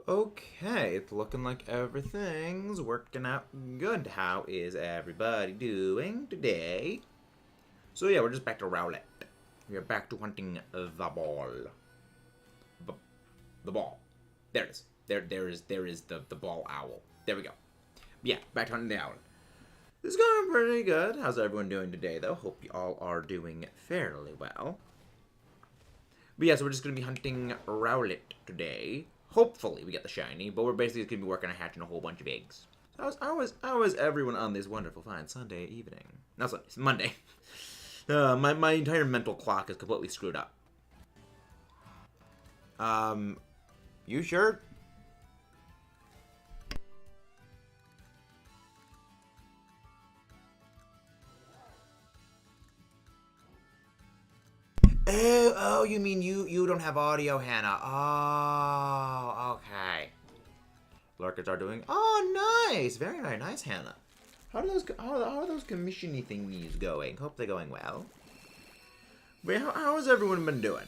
Okay, it's looking like everything's working out good. How is everybody doing today? So yeah, we're just back to ROWLET. We're back to hunting the ball. The ball. There it is. There is the ball owl. There we go. Yeah, back to hunting the owl. This is going pretty good. How's everyone doing today, though? Hope you all are doing fairly well. But yeah, so we're just going to be hunting ROWLET today. Hopefully we get the shiny, but we're basically going to be working on hatching a whole bunch of eggs. So how is everyone on this wonderful, fine Sunday evening? Not Sunday, it's Monday. My entire mental clock is completely screwed up. You sure? Oh, you mean you don't have audio, Hannah? Oh, okay. Lurkers are doing. Oh, nice, very nice, Hannah. How are those commissiony thingies going? Hope they're going well. But how has everyone been doing?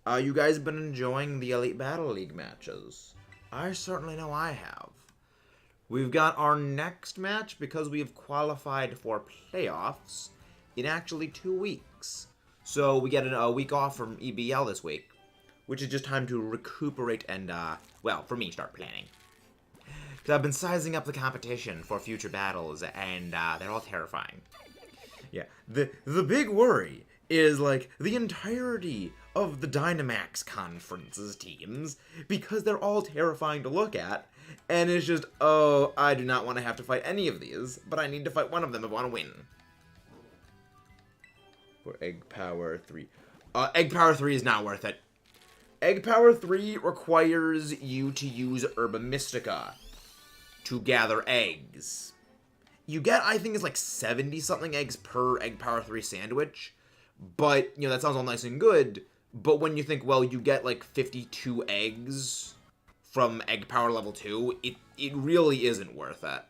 You guys been enjoying the Elite Battle League matches? I certainly know I have. We've got our next match because we have qualified for playoffs in actually 2 weeks. So we get a week off from EBL this week, which is just time to recuperate and, well, for me, start planning. Because I've been sizing up the competition for future battles, and they're all terrifying. Yeah, the big worry is, like, the entirety of the Dynamax Conference's teams, because they're all terrifying to look at, and it's just, oh, I do not want to have to fight any of these, but I need to fight one of them if I want to win. For Egg Power 3. Egg Power 3 is not worth it. Egg Power 3 requires you to use Herba Mystica to gather eggs. You get, I think it's like 70-something eggs per Egg Power 3 sandwich. But, you know, that sounds all nice and good. But when you think, well, you get like 52 eggs from Egg Power level 2, it really isn't worth it.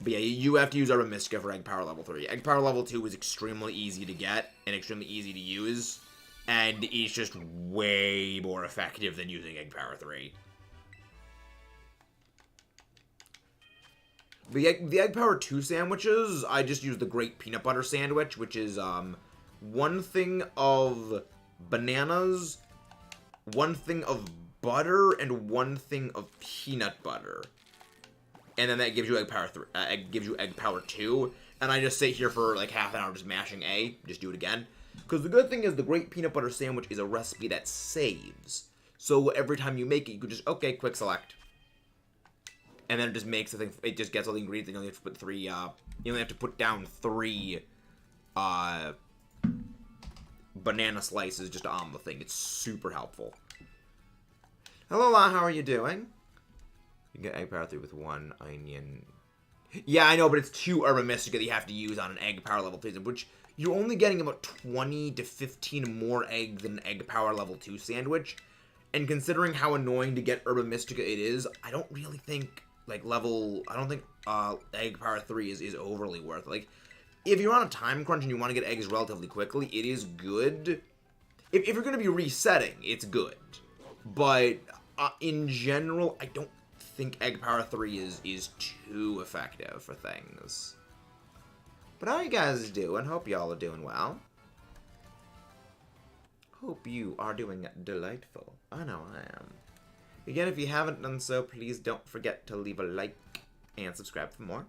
But yeah, you have to use Herba Mystica for Egg Power level 3. Egg Power level 2 is extremely easy to get and extremely easy to use. And it's just way more effective than using Egg Power 3. The Egg Power 2 sandwiches, I just use the Great Peanut Butter Sandwich, which is 1 thing of bananas, 1 thing of butter, and 1 thing of peanut butter. And then that gives you Egg Power 3, gives you Egg Power 2. And I just sit here for like half an hour just mashing A. Just do it again. Because the good thing is the Great Peanut Butter Sandwich is a recipe that saves. So every time you make it, you can just, okay, quick select. And then it just makes the thing, it just gets all the ingredients. You only have to put 3, you only have to put down 3, banana slices just on the thing. It's super helpful. Hello, La, how are you doing? You can get Egg Power 3 with 1 onion. Yeah, I know, but it's 2 Herba Mystica that you have to use on an Egg Power level 3, which you're only getting about 20 to 15 more eggs than an Egg Power level 2 sandwich. And considering how annoying to get Herba Mystica it is, I don't really think, like, I don't think Egg Power 3 is overly worth it. Like, if you're on a time crunch and you want to get eggs relatively quickly, it is good. If you're going to be resetting, it's good. But in general, I don't think Egg Power 3 is too effective for things. But how you guys doing? Hope y'all are doing well. Hope you are doing delightful. I know I am. Again, if you haven't done so, please don't forget to leave a like and subscribe for more.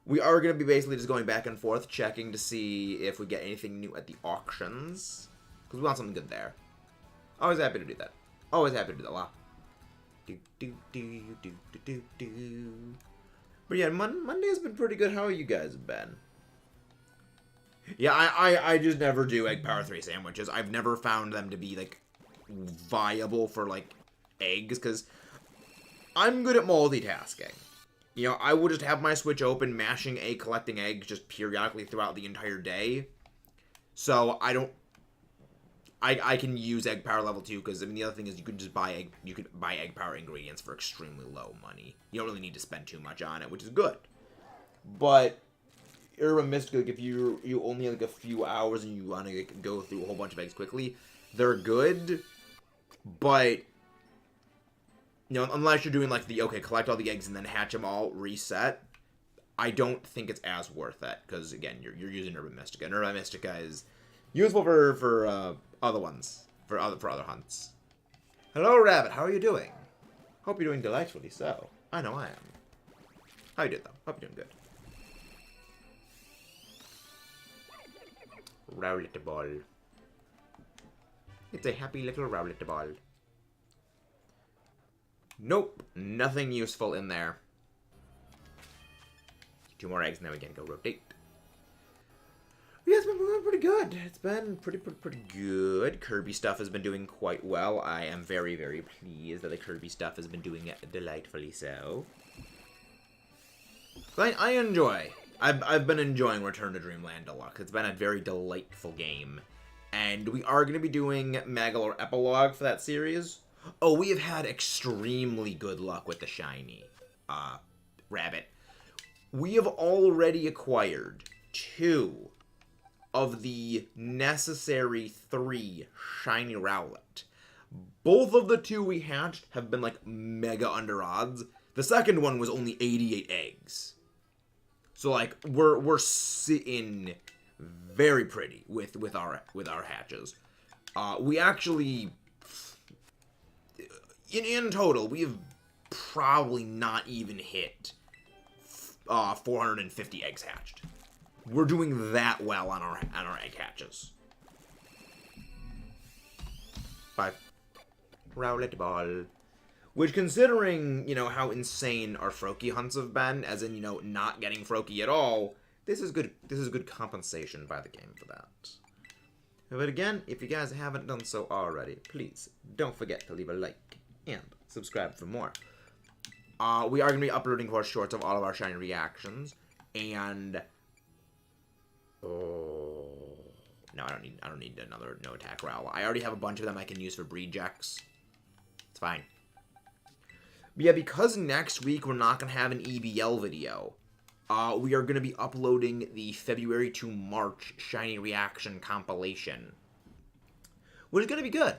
We are going to be basically just going back and forth, checking to see if we get anything new at the auctions. Because we want something good there. Always happy to do that. Always happy to do that. Wow. But yeah, Monday's been pretty good. How are you guys been? Yeah, I just never do Egg Power 3 sandwiches. I've never found them to be, like, viable for, like, eggs, because I'm good at multitasking. You know, I will just have my Switch open, mashing A, collecting eggs just periodically throughout the entire day. So I can use Egg Power level 2, because, I mean, the other thing is you can just buy Egg Power ingredients for extremely low money. You don't really need to spend too much on it, which is good. But Herba Mystica, if you only have like a few hours and you want to go through a whole bunch of eggs quickly, they're good, but You know, unless you're doing like the, okay, collect all the eggs and then hatch them all, reset, I don't think it's as worth it. Because, again, you're using Nerva Mystica. Nerva Mystica is useful for other ones. For other hunts. Hello, Rabbit. How are you doing? Hope you're doing delightfully so. I know I am. How you doing, though? Hope you're doing good. Rowlet ball. It's a happy little Rowlet ball. Nope. Nothing useful in there. 2 more eggs and then we can go rotate. Yeah, it's been moving pretty good. It's been pretty good. Kirby stuff has been doing quite well. I am very, very pleased that the Kirby stuff has been doing delightfully so. I enjoy. I've been enjoying Return to Dreamland Deluxe. It's been a very delightful game. And we are going to be doing Mega or Epilogue for that series. Oh, we have had extremely good luck with the shiny Rabbit. We have already acquired 2 of the necessary 3 shiny Rowlet. Both of the 2 we hatched have been like mega under odds. The second one was only 88 eggs. So like we're sitting very pretty with our hatches. We actually in total we have probably not even hit 450 eggs hatched. We're doing that well on our egg hatches. 5. Rowlet ball. Which, considering, you know, how insane our Froakie hunts have been, as in, you know, not getting Froakie at all, this is good compensation by the game for that. But again, if you guys haven't done so already, please don't forget to leave a like and subscribe for more. We are going to be uploading, of course, shorts of all of our shiny reactions, and oh no, I don't need another no attack Rowlet. I already have a bunch of them I can use for breed checks. It's fine. But yeah, because next week we're not going to have an EBL video, we are going to be uploading the February to March shiny reaction compilation, which is going to be good.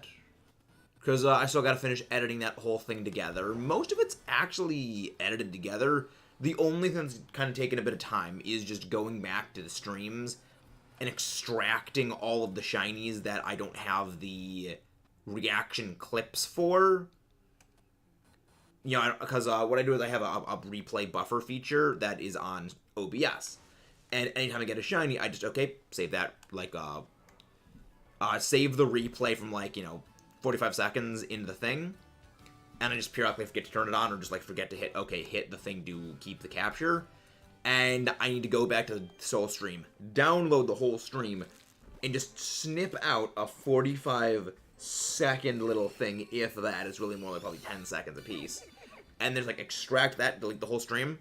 Because I still got to finish editing that whole thing together. Most of it's actually edited together. The only thing that's kind of taken a bit of time is just going back to the streams and extracting all of the shinies that I don't have the reaction clips for. You know, because what I do is I have a replay buffer feature that is on OBS. And anytime I get a shiny, I just, okay, save that, like, save the replay from, like, you know, 45 seconds into the thing, and I just periodically forget to turn it on, or just like forget to hit the thing to keep the capture, and I need to go back to the Soul Stream, download the whole stream, and just snip out a 45-second little thing, if that. It's really more like probably 10 seconds a piece, and then like extract that, delete the whole stream,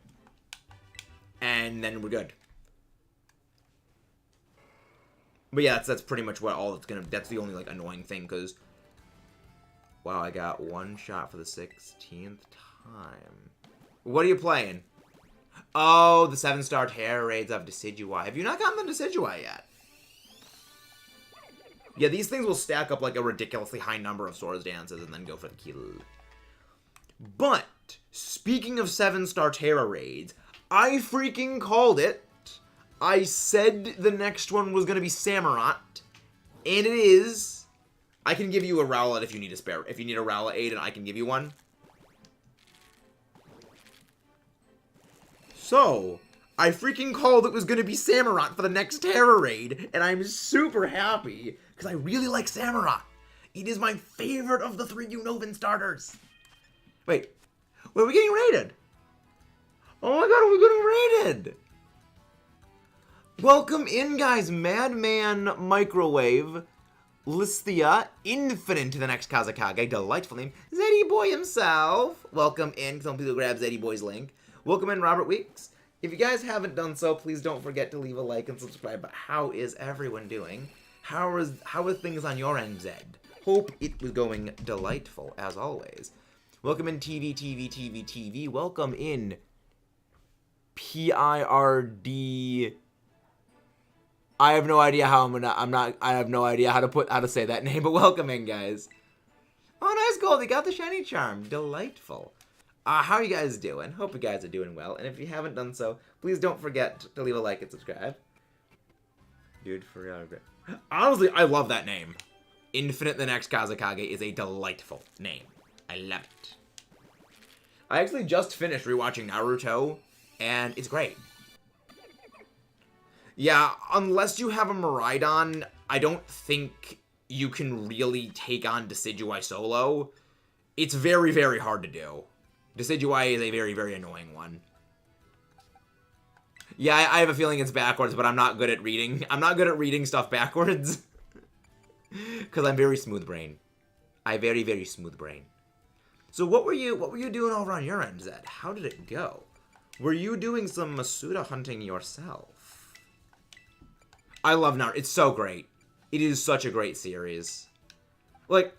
and then we're good. But yeah, that's pretty much what all it's gonna. That's the only like annoying thing, because wow, I got 1 shot for the 16th time. What are you playing? Oh, the 7-star terror raids of Decidueye. Have you not gotten the Decidueye yet? Yeah, these things will stack up like a ridiculously high number of Swords Dances and then go for the kill. But, speaking of 7-star terror raids, I freaking called it. I said the next one was going to be Samurott, and it is. I can give you a Rowlet if you need a spare. If you need a Rowlet aid, and I can give you one. So, I freaking called it was going to be Samurott for the next Terror Raid, and I'm super happy, because I really like Samurott. It is my favorite of the 3 Unova starters. Wait, are we getting raided? Oh my god, are we getting raided? Welcome in, guys. Madman Microwave. Listhea, Infinite to the next Kazakage, delightful name, Zeddy Boy himself, welcome in, some people grab Zeddy Boy's link, welcome in Robert Weeks. If you guys haven't done so, please don't forget to leave a like and subscribe. But how is everyone doing? How are things on your end, Zed? Hope it was going delightful, as always. Welcome in TV, welcome in PIRD. I have no idea how I have no idea how to say that name, but welcome in, guys. Oh, nice, Gold. You got the shiny charm. Delightful. How are you guys doing? Hope you guys are doing well. And if you haven't done so, please don't forget to leave a like and subscribe. Dude, for real. Honestly, I love that name. Infinite the Next Kazekage is a delightful name. I love it. I actually just finished rewatching Naruto, and it's great. Yeah, unless you have a Miraidon, I don't think you can really take on Decidueye solo. It's very, very hard to do. Decidueye is a very, very annoying one. Yeah, I have a feeling it's backwards, but I'm not good at reading. I'm not good at reading stuff backwards. Because I'm very smooth brain. I very, very smooth brain. So what were you doing over on your end, Zed? How did it go? Were you doing some Masuda hunting yourself? I love Naruto. It's so great. It is such a great series. Like,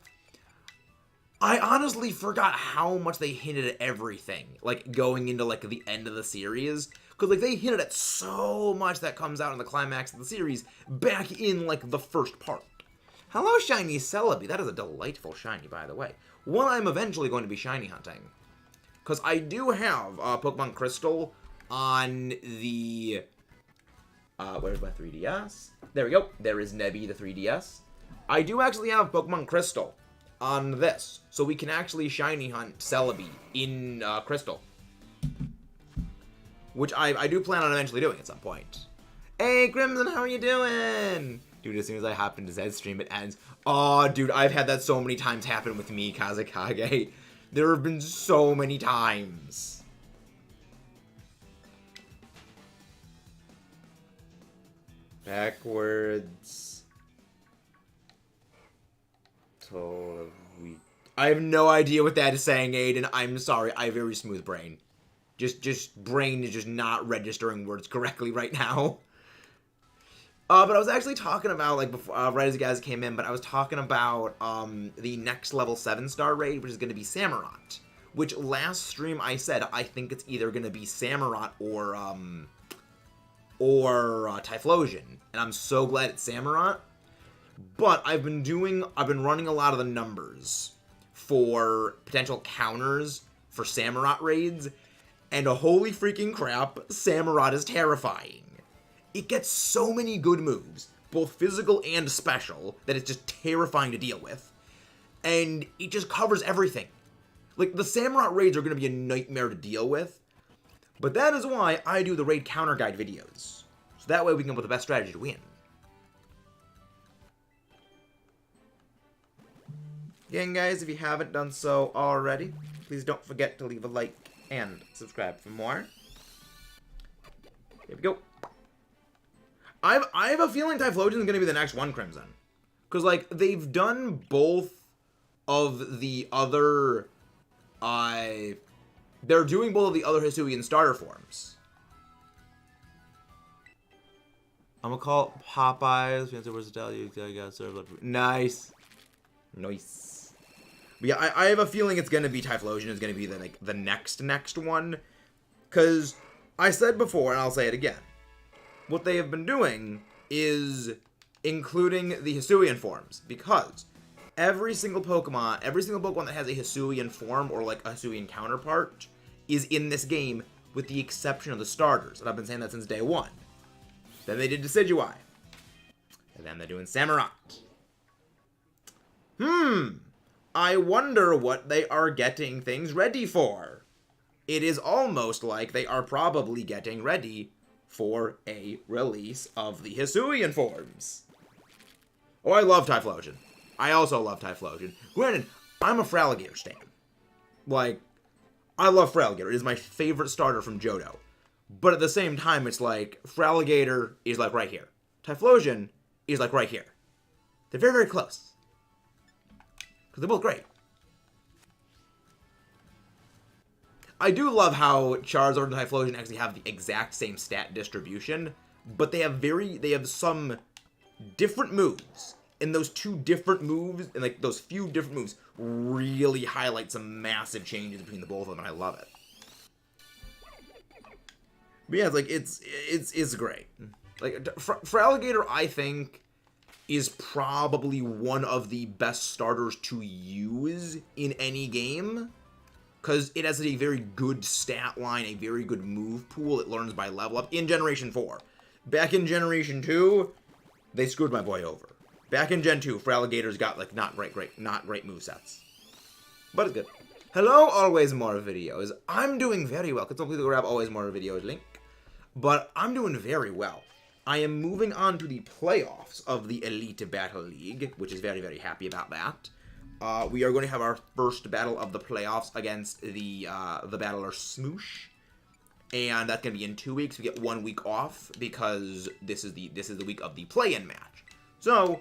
I honestly forgot how much they hinted at everything, like, going into, like, the end of the series. Because, like, they hinted at so much that comes out in the climax of the series back in, like, the first part. Hello, shiny Celebi. That is a delightful shiny, by the way. One I'm eventually going to be shiny hunting. Because I do have Pokemon Crystal on the... where's my 3DS? There we go. There is Nebby, the 3DS. I do actually have Pokemon Crystal on this. So we can actually shiny hunt Celebi in Crystal. Which I do plan on eventually doing at some point. Hey, Crimson, how are you doing? Dude, as soon as I hop into Zed's stream, it ends. Oh, dude, I've had that so many times happen with me, Kazekage. There have been so many times. Backwards. I have no idea what that is saying, Aiden. I'm sorry. I have very smooth brain. Just brain is just not registering words correctly right now. But I was actually talking about, like, before, right as you guys came in, but I was talking about the next level 7-star raid, which is going to be Samurott. Which last stream I said I think it's either going to be Samurott or Typhlosion. And I'm so glad it's Samurott. But I've been running a lot of the numbers for potential counters for Samurott raids. And holy freaking crap, Samurott is terrifying. It gets so many good moves, both physical and special, that it's just terrifying to deal with. And it just covers everything. Like, the Samurott raids are going to be a nightmare to deal with. But that is why I do the raid counter guide videos. So that way we can come up with the best strategy to win. Again, guys, if you haven't done so already, please don't forget to leave a like and subscribe for more. Here we go. I have a feeling Typhlosion is going to be the next one, Crimson. Because, like, they've done both of the other... they're doing both of the other Hisuian starter forms. I'm going to call it Popeyes. Fancy versatility. You got served. Nice. Nice. But yeah, I have a feeling it's going to be Typhlosion is going to be the next one. Because I said before, and I'll say it again. What they have been doing is including the Hisuian forms, because every single Pokemon that has a Hisuian form or like a Hisuian counterpart is in this game, with the exception of the starters, and I've been saying that since day one. Then they did Decidueye, and then they're doing Samurott. I wonder what they are getting things ready for. It is almost like they are probably getting ready for a release of the Hisuian forms. Oh, I love Typhlosion. I also love Typhlosion. Granted, I'm a Fraligator stan. Like, I love Fraligator. It is my favorite starter from Johto. But at the same time, it's like, Fraligator is like right here. Typhlosion is like right here. They're very, very close. Because they're both great. I do love how Charizard and Typhlosion actually have the exact same stat distribution, but they have some different moves. And those two different moves, and like those few different moves, really highlight some massive changes between the both of them, and I love it. But yeah, it's like it's great. Like Fraligator, I think, is probably one of the best starters to use in any game, because it has a very good stat line, a very good move pool. It learns by level up in Generation 4. Back in Generation 2, they screwed my boy over. Back in Gen 2, Fraligator's got, like, not great movesets. But it's good. Hello, Always More Videos. I'm doing very well. Could someone please grab Always More Videos link? But I'm doing very well. I am moving on to the playoffs of the Elite Battle League, which is very, very happy about that. We are going to have our first battle of the playoffs against the battler Smoosh, and that's going to be in 2 weeks. We get 1 week off because this is the week of the play-in match. So,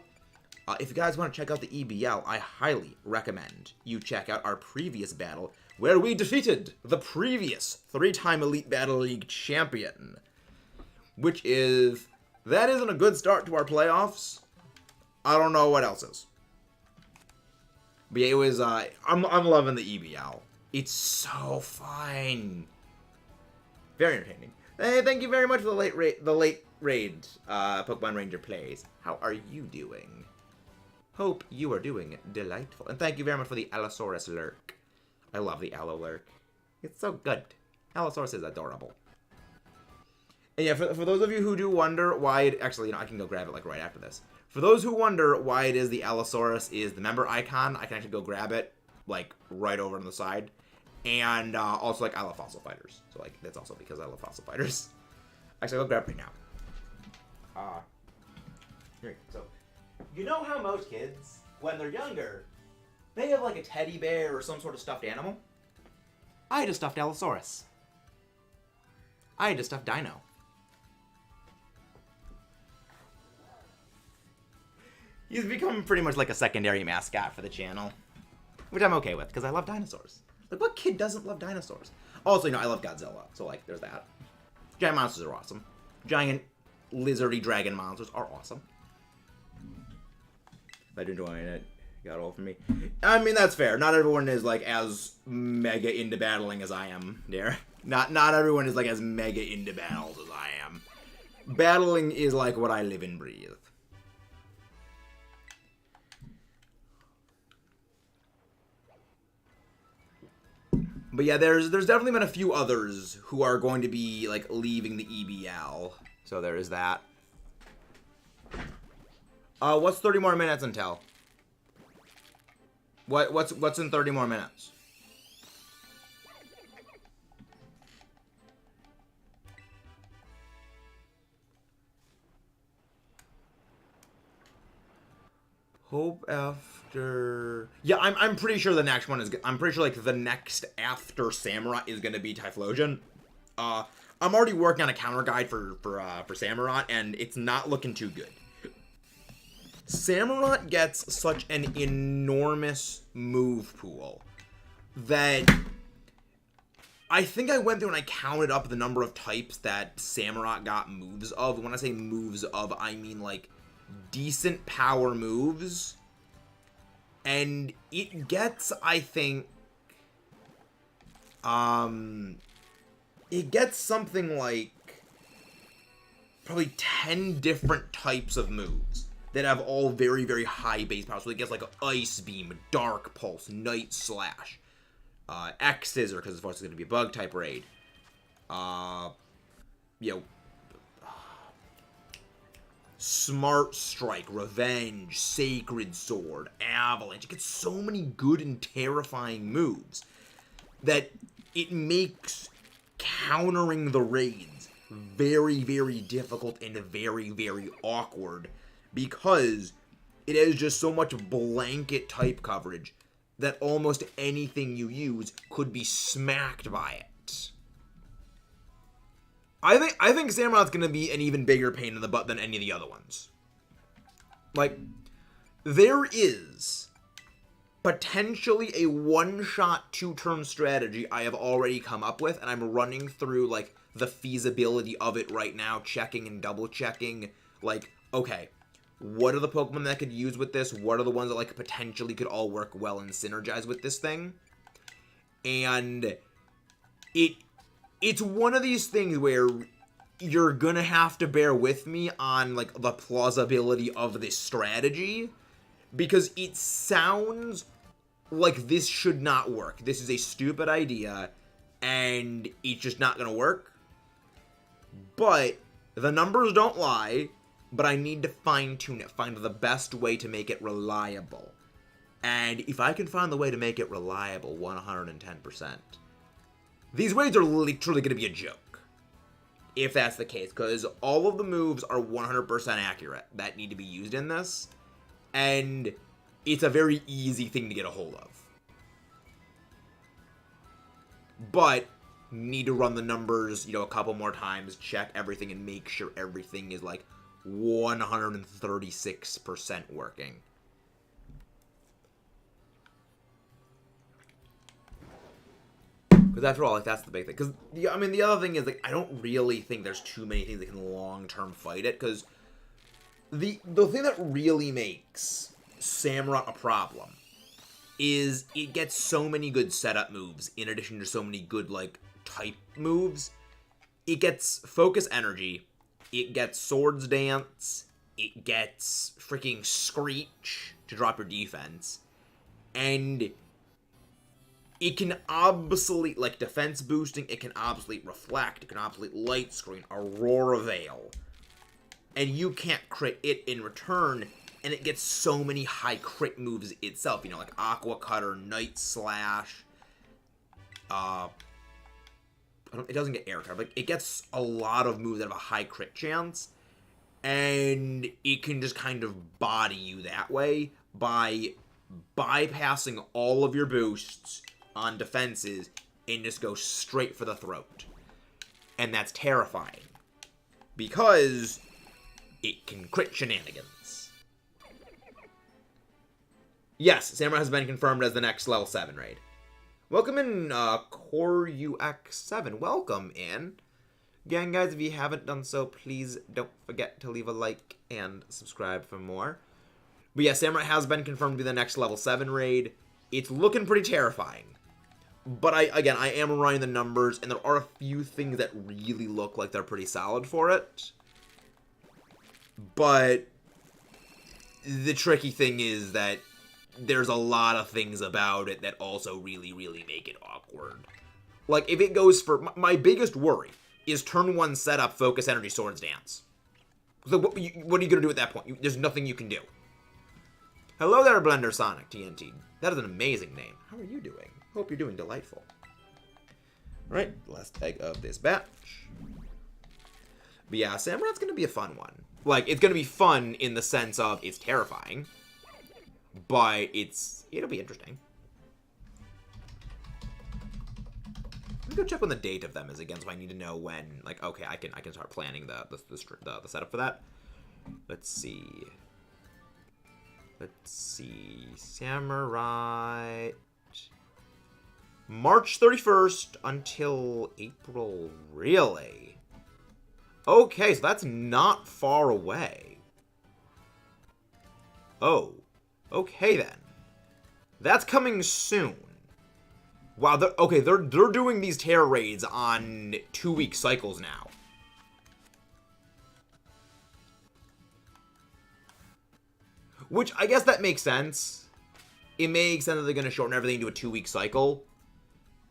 if you guys want to check out the EBL, I highly recommend you check out our previous battle where we defeated the previous 3-time Elite Battle League champion, which is... that isn't a good start to our playoffs. I don't know what else is. But yeah, it was, I'm loving the EBL. It's so fun. Very entertaining. Hey, thank you very much for the late raid, Pokemon Ranger Plays. How are you doing? Hope you are doing delightful. And thank you very much for the Allosaurus lurk. I love the Allo lurk. It's so good. Allosaurus is adorable. And yeah, for those of you who do wonder why it... actually, you know, I can go grab it, like, right after this. For those who wonder why it is the Allosaurus is the member icon, I can actually go grab it, like, right over on the side. And, also, like, I love Fossil Fighters. So, like, that's also because I love Fossil Fighters. Actually, I'll go grab it right now. Here, so, you know how most kids, when they're younger, they have, like, a teddy bear or some sort of stuffed animal? I had a stuffed Allosaurus. I had a stuffed dino. He's become pretty much like a secondary mascot for the channel, which I'm okay with, because I love dinosaurs. Like, what kid doesn't love dinosaurs? Also, you know, I love Godzilla, so, like, there's that. Giant monsters are awesome. Giant lizardy dragon monsters are awesome. If I'm enjoying it, got all from me. I mean, that's fair. Not everyone is, like, as mega into battling as I am, there. Not everyone is, like, as mega into battles as I am. Battling is, like, what I live and breathe. But yeah, there's definitely been a few others who are going to be, like, leaving the EBL. So there is that. What's 30 more minutes until? What's in 30 more minutes? Hope after... yeah, I'm pretty sure the next one is... I'm pretty sure, like, the next after Samurott is going to be Typhlosion. I'm already working on a counter guide for Samurott, and it's not looking too good. Samurott gets such an enormous move pool that... I think I went through and I counted up the number of types that Samurott got moves of. When I say moves of, I mean, like, decent power moves, and it gets, I think, it gets something like probably 10 different types of moves that have all very, very high base power. So it gets like Ice Beam, Dark Pulse, Night Slash, X Scissor, because of course it's going to be a bug type raid, you know, Smart Strike, Revenge, Sacred Sword, Avalanche. It gets so many good and terrifying moves that it makes countering the raids very, very difficult and very, very awkward, because it has just so much blanket type coverage that almost anything you use could be smacked by it. I think Samurott's going to be an even bigger pain in the butt than any of the other ones. Like, there is potentially a one-shot, two-turn strategy I have already come up with, and I'm running through, like, the feasibility of it right now, checking and double-checking, like, okay, what are the Pokemon that I could use with this? What are the ones that, like, potentially could all work well and synergize with this thing? And it's one of these things where you're gonna have to bear with me on, like, the plausibility of this strategy, because it sounds like this should not work. This is a stupid idea, and it's just not gonna work. But the numbers don't lie, but I need to fine-tune it, find the best way to make it reliable. And if I can find the way to make it reliable 110%, these raids are literally gonna be a joke. If that's the case, because all of the moves are 100% accurate that need to be used in this, and it's a very easy thing to get a hold of. But, need to run the numbers, you know, a couple more times, check everything, and make sure everything is, like, 136% working. Because after all, like, that's the big thing. Because, I mean, the other thing is, like, I don't really think there's too many things that can long-term fight it. Because the thing that really makes Samurott a problem is it gets so many good setup moves in addition to so many good, like, type moves. It gets Focus Energy. It gets Swords Dance. It gets freaking Screech to drop your defense. And it can obsolete, like, defense boosting, it can obsolete Reflect, it can obsolete Light Screen, Aurora Veil. And you can't crit it in return, and it gets so many high crit moves itself, you know, like Aqua Cutter, Night Slash, it doesn't get Air Cutter, but it gets a lot of moves that have a high crit chance, and it can just kind of body you that way by bypassing all of your boosts on defenses and just go straight for the throat. And that's terrifying, because it can crit shenanigans. Yes, Samurai has been confirmed as the next level 7 raid. Welcome in, Core UX7. Welcome in. Again, guys, if you haven't done so, please don't forget to leave a like and subscribe for more. But yeah, Samurai has been confirmed to be the next level 7 raid. It's looking pretty terrifying. But I am running the numbers, and there are a few things that really look like they're pretty solid for it. But the tricky thing is that there's a lot of things about it that also really, really make it awkward. Like, if it goes for... My biggest worry is turn 1 setup, Focus Energy, Swords Dance. So what are you going to do at that point? There's nothing you can do. Hello there, Blender Sonic TNT. That is an amazing name. How are you doing? Hope you're doing delightful. Alright, last egg of this batch. But yeah, Samurott's going to be a fun one. Like, it's going to be fun in the sense of it's terrifying. But it'll be interesting. Let me go check when the date of them is again, so I need to know when, like, okay, I can start planning the setup for that. Let's see. Samurai... March 31st until April, really? Okay, so that's not far away. Oh, okay then. That's coming soon. Wow, they're doing these terror raids on 2-week cycles now. Which, I guess that makes sense. It makes sense that they're going to shorten everything to a 2-week cycle.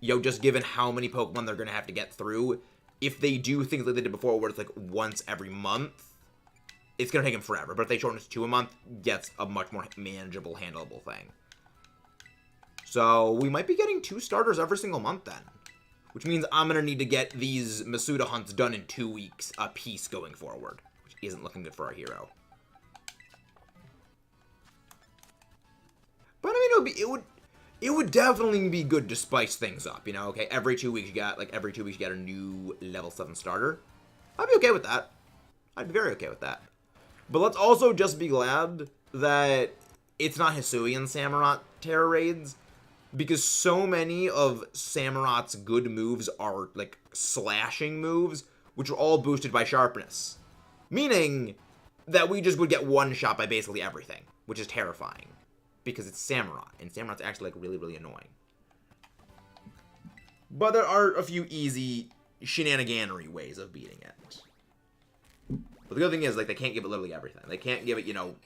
You know, just given how many Pokemon they're going to have to get through. If they do things like they did before, where it's like once every month, it's going to take them forever. But if they shorten it to 2 a month, that's a much more manageable, handleable thing. So, we might be getting 2 starters every single month then. Which means I'm going to need to get these Masuda hunts done in 2 weeks a piece going forward. Which isn't looking good for our hero. But I mean, it would definitely be good to spice things up, you know? Okay, every 2 weeks you got a new level 7 starter. I'd be okay with that. I'd be very okay with that. But let's also just be glad that it's not Hisuian Samurott terror raids, because so many of Samurott's good moves are, like, slashing moves, which are all boosted by sharpness. Meaning that we just would get one-shot by basically everything, which is terrifying. Because it's Samurott, and Samurott's actually, like, really, really annoying. But there are a few easy shenaniganery ways of beating it. But the good thing is, like, they can't give it literally everything. They can't give it, you know,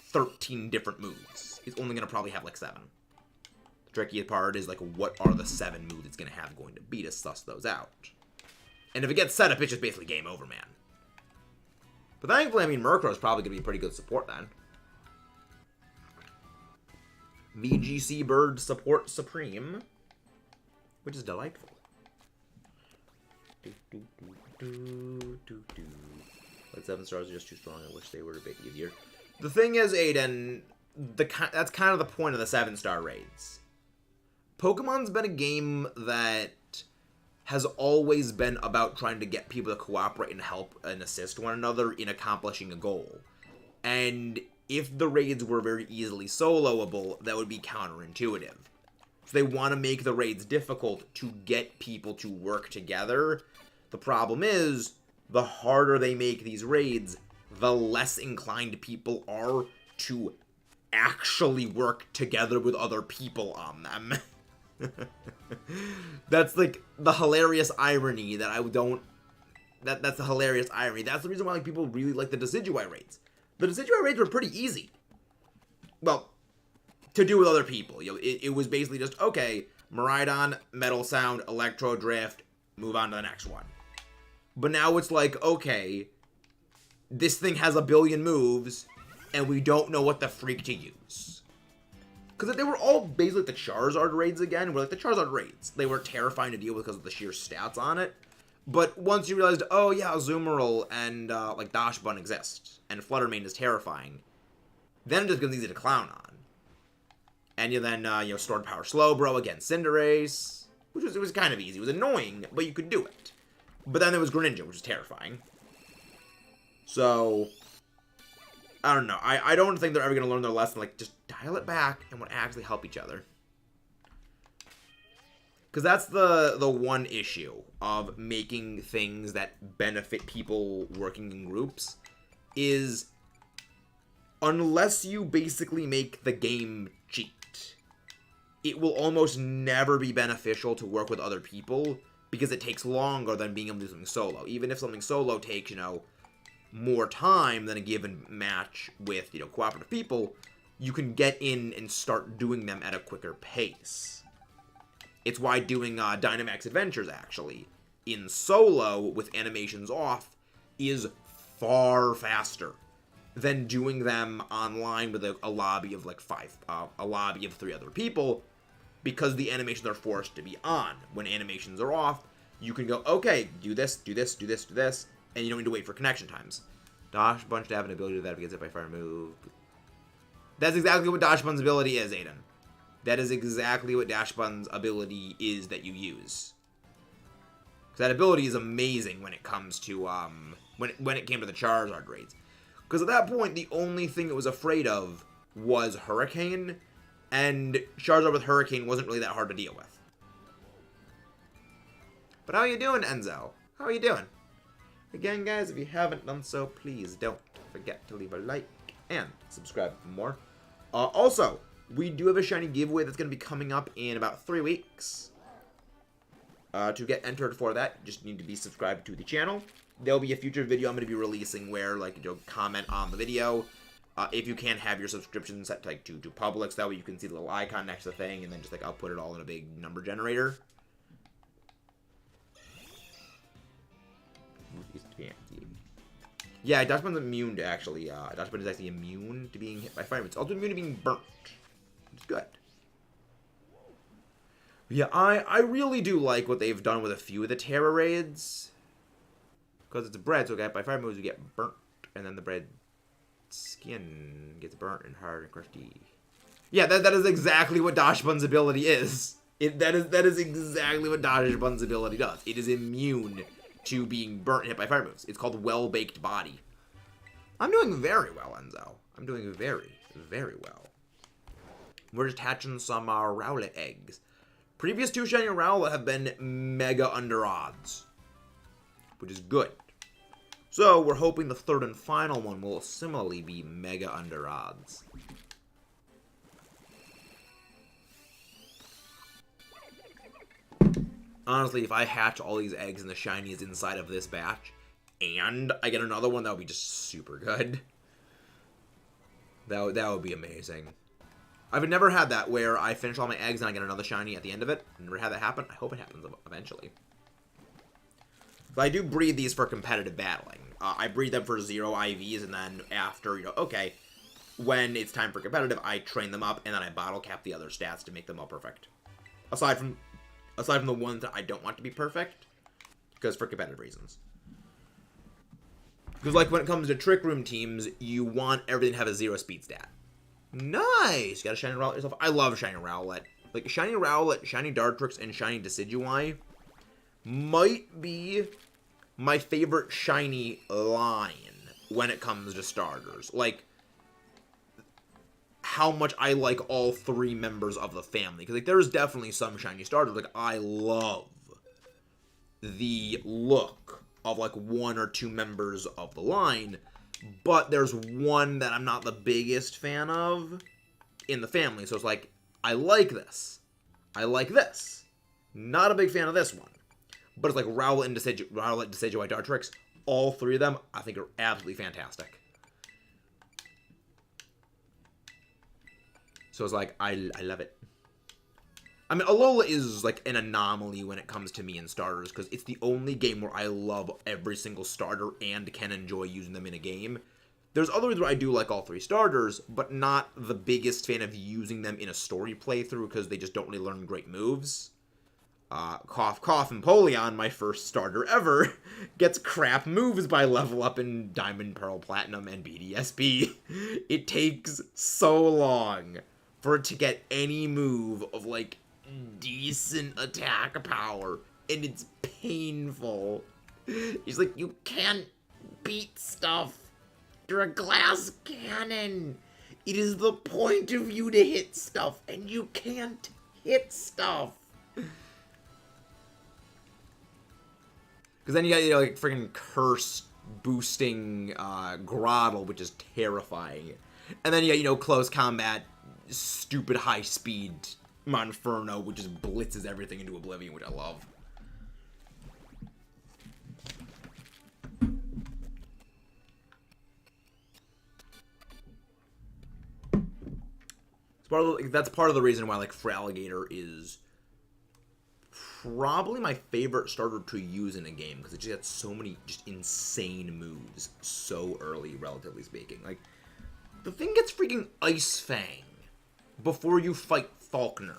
13 different moves. It's only going to probably have, like, 7. The trickiest part is, like, what are the 7 moves it's going to have going to be to suss those out. And if it gets set up, it's just basically game over, man. But thankfully, I mean, Murkrow is probably going to be pretty good support then. VGC Bird Support Supreme. Which is delightful. But 7 stars are just too strong. I wish they were a bit easier. The thing is, Aiden, that's kind of the point of the 7-star raids. Pokemon's been a game that has always been about trying to get people to cooperate and help and assist one another in accomplishing a goal. And if the raids were very easily soloable, that would be counterintuitive. So they want to make the raids difficult to get people to work together. The problem is, the harder they make these raids, the less inclined people are to actually work together with other people on them. That's like the hilarious irony that I don't... That's the hilarious irony. That's the reason why like people really like the Decidueye raids. The Decidueye raids were pretty easy. Well, to do with other people. You know, it was basically just, okay, Miraidon, Metal Sound, Electro Drift, move on to the next one. But now it's like, okay, this thing has a billion moves, and we don't know what the freak to use. Because they were all basically the Charizard raids again. We're like, the Charizard raids. They were terrifying to deal with because of the sheer stats on it. But once you realized, oh yeah, Azumarill and like Dachshund exist, and Fluttermane is terrifying, then it just becomes easy to clown on. And you then, you know, Sword Power Slowbro against Cinderace, which was kind of easy. It was annoying, but you could do it. But then there was Greninja, which was terrifying. So, I don't know. I don't think they're ever going to learn their lesson. Like, just dial it back and would actually help each other. Because that's the one issue of making things that benefit people working in groups is unless you basically make the game cheat, it will almost never be beneficial to work with other people because it takes longer than being able to do something solo. Even if something solo takes, you know, more time than a given match with, you know, cooperative people, you can get in and start doing them at a quicker pace. It's why doing Dynamax Adventures, actually, in solo with animations off is far faster than doing them online with a lobby of like a lobby of 3 other people, because the animations are forced to be on. When animations are off, you can go, okay, do this, do this, do this, do this, and you don't need to wait for connection times. Dash Bunch to have an ability to that if it gets hit by fire move. That's exactly what Dash Bun's ability is, Aiden. That is exactly what Dash Bun's ability is that you use. That ability is amazing when it comes to when it came to the Charizard raids. Because at that point, the only thing it was afraid of was Hurricane, and Charizard with Hurricane wasn't really that hard to deal with. But how are you doing, Enzo? How are you doing? Again, guys, if you haven't done so, please don't forget to leave a like and subscribe for more. Also, we do have a shiny giveaway that's going to be coming up in about 3 weeks. To get entered for that, you just need to be subscribed to the channel. There'll be a future video I'm going to be releasing where, like, you'll comment on the video. If you can, have your subscription set to, like, to public, so that way you can see the little icon next to the thing, and then just, like, I'll put it all in a big number generator. Yeah, Dachshund's immune to actually, Dachshund is actually immune to being hit by fire. It's also immune to being burnt. It's good. Yeah, I really do like what they've done with a few of the Terra raids. Because it's a bread, so okay, by fire moves you get burnt. And then the bread skin gets burnt and hard and crusty. Yeah, that is exactly what Dachshund's ability is. That is exactly what Dachshund's ability does. It is immune to being burnt and hit by fire moves. It's called Well-Baked Body. I'm doing very well, Enzo. I'm doing very, very well. We're just hatching some Rowlet eggs. Previous 2 shiny Rowlet have been mega under odds, which is good. So we're hoping the 3rd and final one will similarly be mega under odds. Honestly, if I hatch all these eggs and the shiny is inside of this batch, and I get another one, that would be just super good. That would be amazing. I've never had that where I finish all my eggs and I get another shiny at the end of it. I've never had that happen. I hope it happens eventually. But I do breed these for competitive battling. I breed them for 0 IVs, and then after, okay, when it's time for competitive, I train them up, and then I bottle cap the other stats to make them all perfect. Aside from the ones that I don't want to be perfect, because for competitive reasons. Because, like, when it comes to Trick Room teams, you want everything to have a 0 speed stat. Nice! You got a Shiny Rowlet yourself? I love Shiny Rowlet. Like, Shiny Rowlet, Shiny Dartrix, and Shiny Decidueye might be my favorite Shiny line when it comes to starters. Like, how much I like all 3 members of the family. Because, like, there's definitely some Shiny starters. Like, I love the look of, like, 1 or 2 members of the line, but there's one that I'm not the biggest fan of in the family, so it's like, I like this. I like this. Not a big fan of this one. But it's like Rowlet, Decidueye, Dartrix, all 3 of them, I think are absolutely fantastic. So it's like, I love it. I mean, Alola is, like, an anomaly when it comes to me in starters, because it's the only game where I love every single starter and can enjoy using them in a game. There's others where I do like all 3 starters, but not the biggest fan of using them in a story playthrough, because they just don't really learn great moves. Cough, cough, and Polion, my first starter ever, gets crap moves by level up in Diamond, Pearl, Platinum, and BDSP. It takes so long for it to get any move of, like, decent attack power, and it's painful. He's like, you can't beat stuff. You're a glass cannon. It is the point of you to hit stuff, and you can't hit stuff. Because then you got, like, freaking curse boosting Grottle, which is terrifying. And then you got, close combat, stupid high speed Monferno, which just blitzes everything into oblivion, which I love. That's part of the reason why, like, Feraligatr is probably my favorite starter to use in a game, because it just has so many just insane moves so early, relatively speaking. Like, the thing gets freaking Ice Fang before you fight Falkner.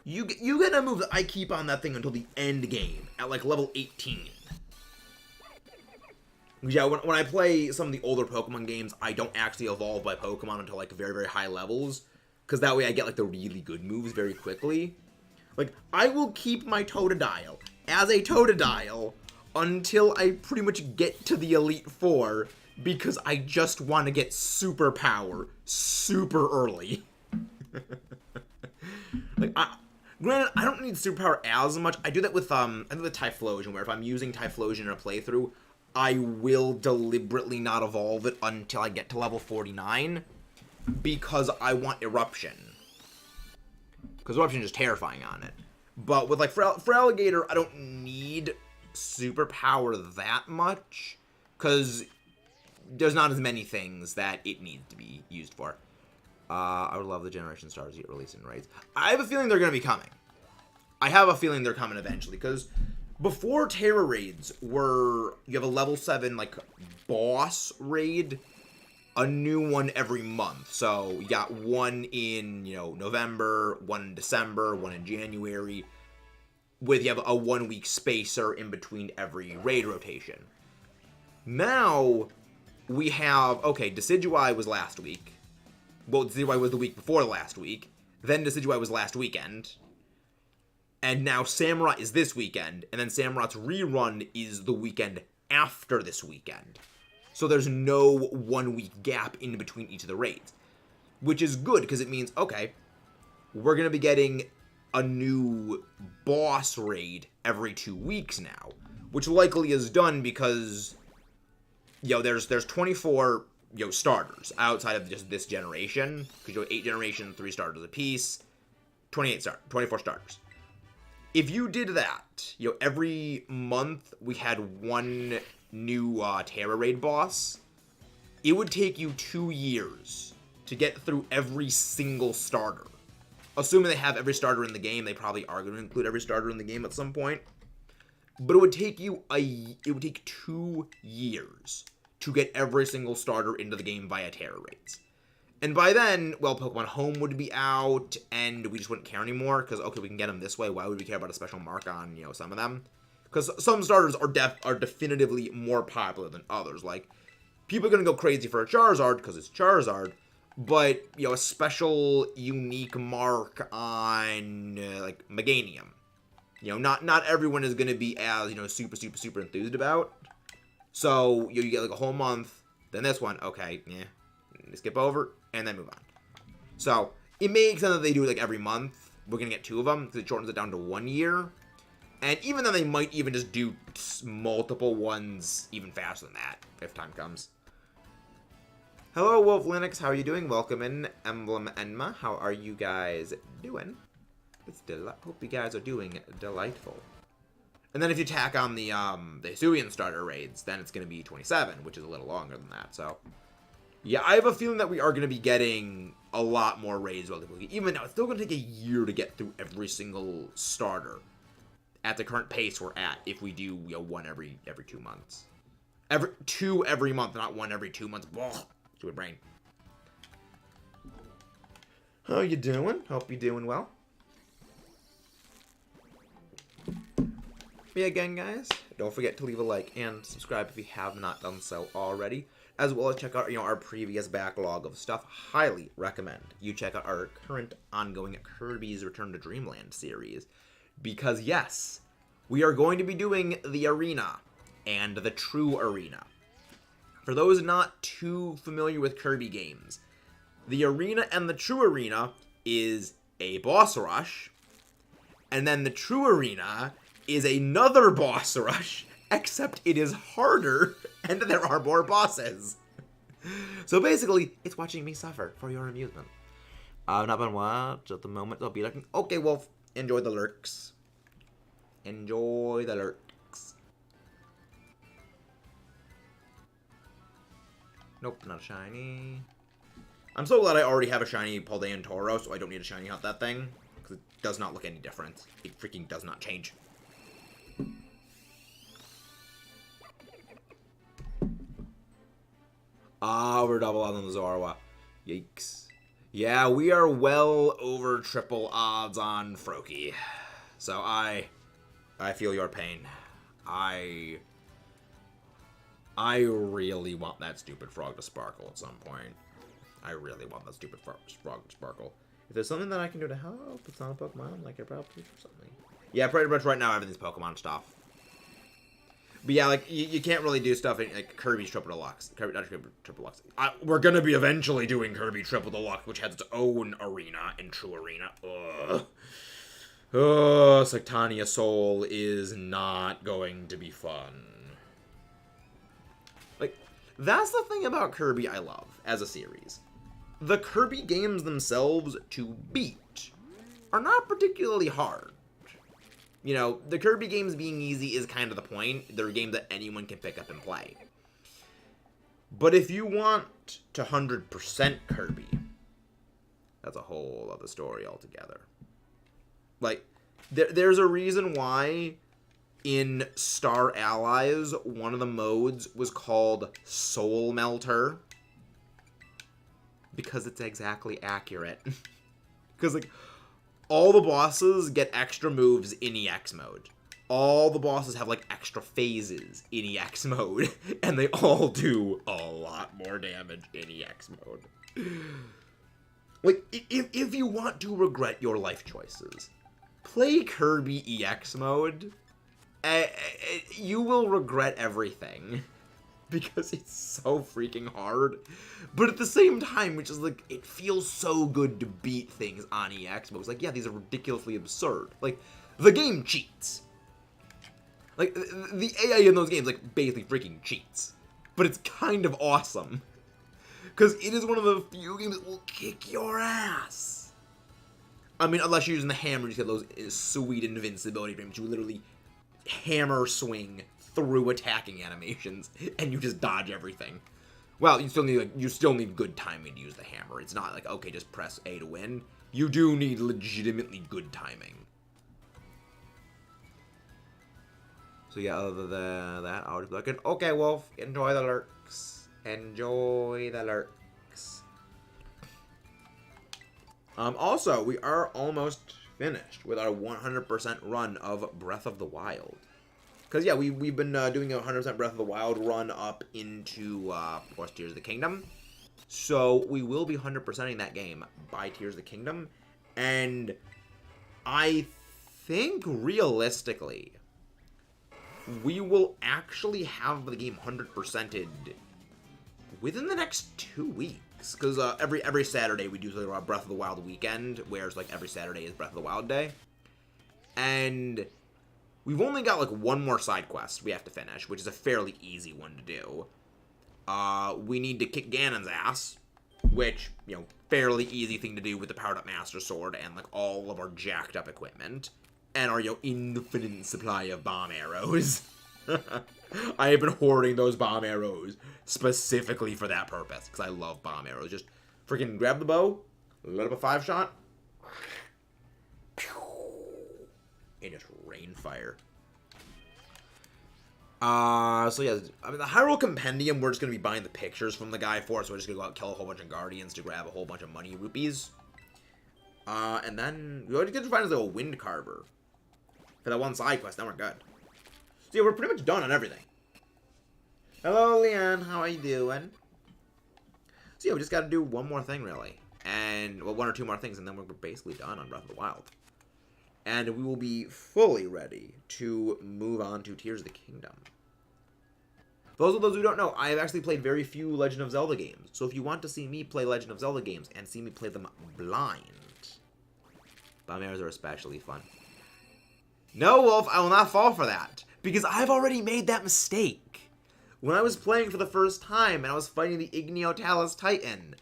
You get a move that I keep on that thing until the end game, at, like, level 18. Yeah, when I play some of the older Pokemon games, I don't actually evolve my Pokemon until, like, very, very high levels, because that way I get, like, the really good moves very quickly. Like, I will keep my Totodile as a Totodile until I pretty much get to the Elite Four, because I just want to get super power super early. Like, granted, I don't need superpower as much. I do that with Typhlosion, where if I'm using Typhlosion in a playthrough, I will deliberately not evolve it until I get to level 49, because I want Eruption. Because Eruption is terrifying on it. But with, like, Feraligatr, I don't need superpower that much, because there's not as many things that it needs to be used for. I would love the Generation Stars to get released in raids. I have a feeling they're going to be coming. I have a feeling they're coming eventually, because before Terra raids were, you have a level 7, like, boss raid, a new one every month. So you got one in, November, one in December, one in January, with you have a 1 week spacer in between every raid rotation. Now we have, okay, Decidueye was last week. Well, Decidueye was the week before last week. Then Decidueye was last weekend. And now Samurott is this weekend. And then Samurott's rerun is the weekend after this weekend. So there's no 1 week gap in between each of the raids. Which is good, because it means, okay, we're going to be getting a new boss raid every 2 weeks now. Which likely is done because, there's 24, starters outside of just this generation. Because you have 8 generations, 3 starters apiece. 24 starters. if you did that, you know, every month we had one new Terra Raid boss, it would take you 2 years to get through every single starter. Assuming they have every starter in the game, they probably are going to include every starter in the game at some point. But it would take 2 years to get every single starter into the game via Terra Raids. And by then, well, Pokemon Home would be out, and we just wouldn't care anymore, because, okay, we can get them this way, why would we care about a special mark on, you know, some of them? Because some starters are definitively more popular than others. Like, people are going to go crazy for a Charizard, because it's Charizard, but, you know, a special, unique mark on, like, Meganium. You know, not everyone is going to be as, you know, super enthused about. So, you get, like, a whole month, then this one, okay, yeah, skip over, and then move on. So, it makes sense that they do it, like, every month. We're going to get 2 of them, because it shortens it down to 1 year. And even then, they might even just do multiple ones even faster than that, if time comes. Hello, Wolf Linux, how are you doing? Welcome in, Emblem Enma. How are you guys doing? Hope you guys are doing delightful. And then if you tack on the Hisuian starter raids, then it's going to be 27, which is a little longer than that, so... Yeah, I have a feeling that we are going to be getting a lot more raids relatively. Even now, it's still going to take a year to get through every single starter at the current pace we're at, if we do, you know, one every 2 months. Two every month, not one every 2 months. Blah, to a brain. How you doing? Hope you're doing well. Yeah, again, guys, don't forget to leave a like and subscribe if you have not done so already, as well as check out, you know, our previous backlog of stuff. Highly recommend you check out our current ongoing Kirby's Return to Dreamland series, because yes, we are going to be doing the Arena and the True Arena. For those not too familiar with Kirby games, the Arena and the True Arena is a boss rush, and then the True Arena is another boss rush, except it is harder, and there are more bosses. So basically, it's watching me suffer for your amusement. I've not been watched at the moment. I'll be like, okay, Wolf, enjoy the lurks. Enjoy the lurks. Nope, not a shiny. I'm so glad I already have a shiny Paldean Toro, so I don't need a shiny hunt that thing, because it does not look any different. It freaking does not change. Ah, we're double on the Zorua. Yikes. Yeah, we are well over triple odds on Froakie. So I feel your pain. I really want that stupid frog to sparkle at some point. I really want that stupid frog to sparkle. If there's something that I can do to help, it's not a Pokemon, like I probably or something. Yeah, pretty much right now everything's Pokemon stuff. But yeah, like, you can't really do stuff in, like, Kirby's Triple Deluxe. Not Triple Deluxe. We're gonna be eventually doing Kirby Triple Deluxe, which has its own arena and True Arena. Ugh. Sectania Soul is not going to be fun. Like, that's the thing about Kirby I love as a series. The Kirby games themselves to beat are not particularly hard. You know, the Kirby games being easy is kind of the point. They're games that anyone can pick up and play. But if you want to 100% Kirby, that's a whole other story altogether. Like, there's a reason why in Star Allies, one of the modes was called Soul Melter. Because it's exactly accurate. Because, like, all the bosses get extra moves in EX mode. All the bosses have, like, extra phases in EX mode. And they all do a lot more damage in EX mode. Like, if you want to regret your life choices, play Kirby EX mode. You will regret everything. Because it's so freaking hard. But at the same time, which is like, it feels so good to beat things on EX mode. It's like, yeah, these are ridiculously absurd. Like, the game cheats. Like, the AI in those games, like, basically freaking cheats. But it's kind of awesome. Because it is one of the few games that will kick your ass. I mean, unless you're using the hammer, you just get those sweet invincibility frames. You literally hammer swing through attacking animations, and you just dodge everything. Well, you still need good timing to use the hammer. It's not like, okay, just press A to win. You do need legitimately good timing. So yeah, other than that, I'll just be like, okay, Wolf, enjoy the lurks. Enjoy the lurks. Also, we are almost finished with our 100% run of Breath of the Wild. Because, yeah, we've been doing a 100% Breath of the Wild run up into, of course, Tears of the Kingdom. So, we will be 100%ing that game by Tears of the Kingdom. And I think, realistically, we will actually have the game 100%ed within the next 2 weeks. Because every Saturday we do like a Breath of the Wild weekend, whereas like every Saturday is Breath of the Wild day. And we've only got like one more side quest we have to finish, which is a fairly easy one to do. We need to kick Ganon's ass, which, you know, fairly easy thing to do with the powered up Master Sword and like all of our jacked up equipment. And our, you know, infinite supply of bomb arrows. I have been hoarding those bomb arrows specifically for that purpose, because I love bomb arrows. Just freaking grab the bow, let up a 5-shot, and just rain fire. So yeah, I mean, the Hyrule Compendium, we're just going to be buying the pictures from the guy for, so we're just going to go out and kill a whole bunch of Guardians to grab a whole bunch of money rupees. And then we already get to find us like a Wind Carver for that one side quest, then we're good. So yeah, we're pretty much done on everything. Hello, Leon. How are you doing? So yeah, we just got to do one more thing, really. And, well, one or two more things, and then we're basically done on Breath of the Wild. And we will be fully ready to move on to Tears of the Kingdom. For those who don't know, I have actually played very few Legend of Zelda games. So if you want to see me play Legend of Zelda games and see me play them blind, bomb arrows are especially fun. No, Wolf, I will not fall for that. Because I've already made that mistake. When I was playing for the first time and I was fighting the Igneo Titan,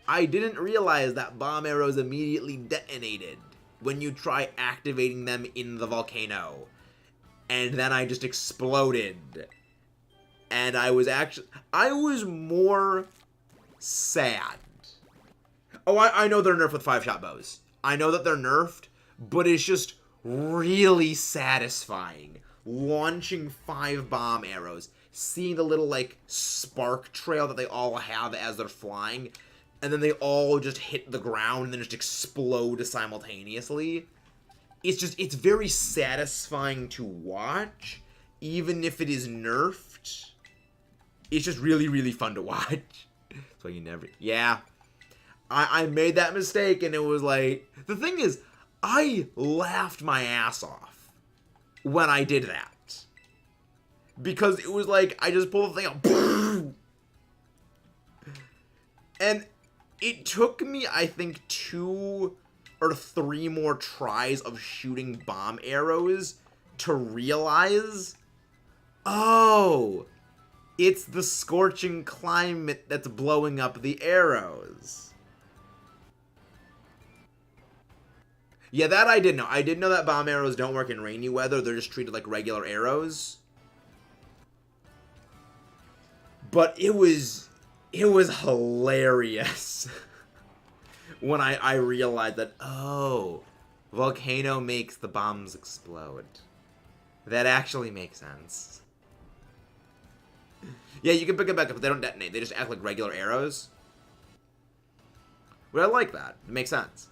I didn't realize that bomb arrows immediately detonated when you try activating them in the volcano. And then I just exploded. And I was more sad. Oh, I know they're nerfed with 5-shot bows. I know that they're nerfed, but it's just really satisfying launching 5 bomb arrows, seeing the little like spark trail that they all have as they're flying, and then they all just hit the ground and then just explode simultaneously. It's very satisfying to watch, even if it is nerfed. It's just really, really fun to watch. So you never, yeah. I made that mistake, and it was like, the thing is, I laughed my ass off when I did that. Because it was like, I just pulled the thing out. And it took me, I think, 2 or 3 more tries of shooting bomb arrows to realize, oh, it's the scorching climate that's blowing up the arrows. Yeah, that I did know. I did know that bomb arrows don't work in rainy weather. They're just treated like regular arrows. But it was hilarious when I realized that, oh, volcano makes the bombs explode. That actually makes sense. Yeah, you can pick them back up, but they don't detonate. They just act like regular arrows. But I like that. It makes sense.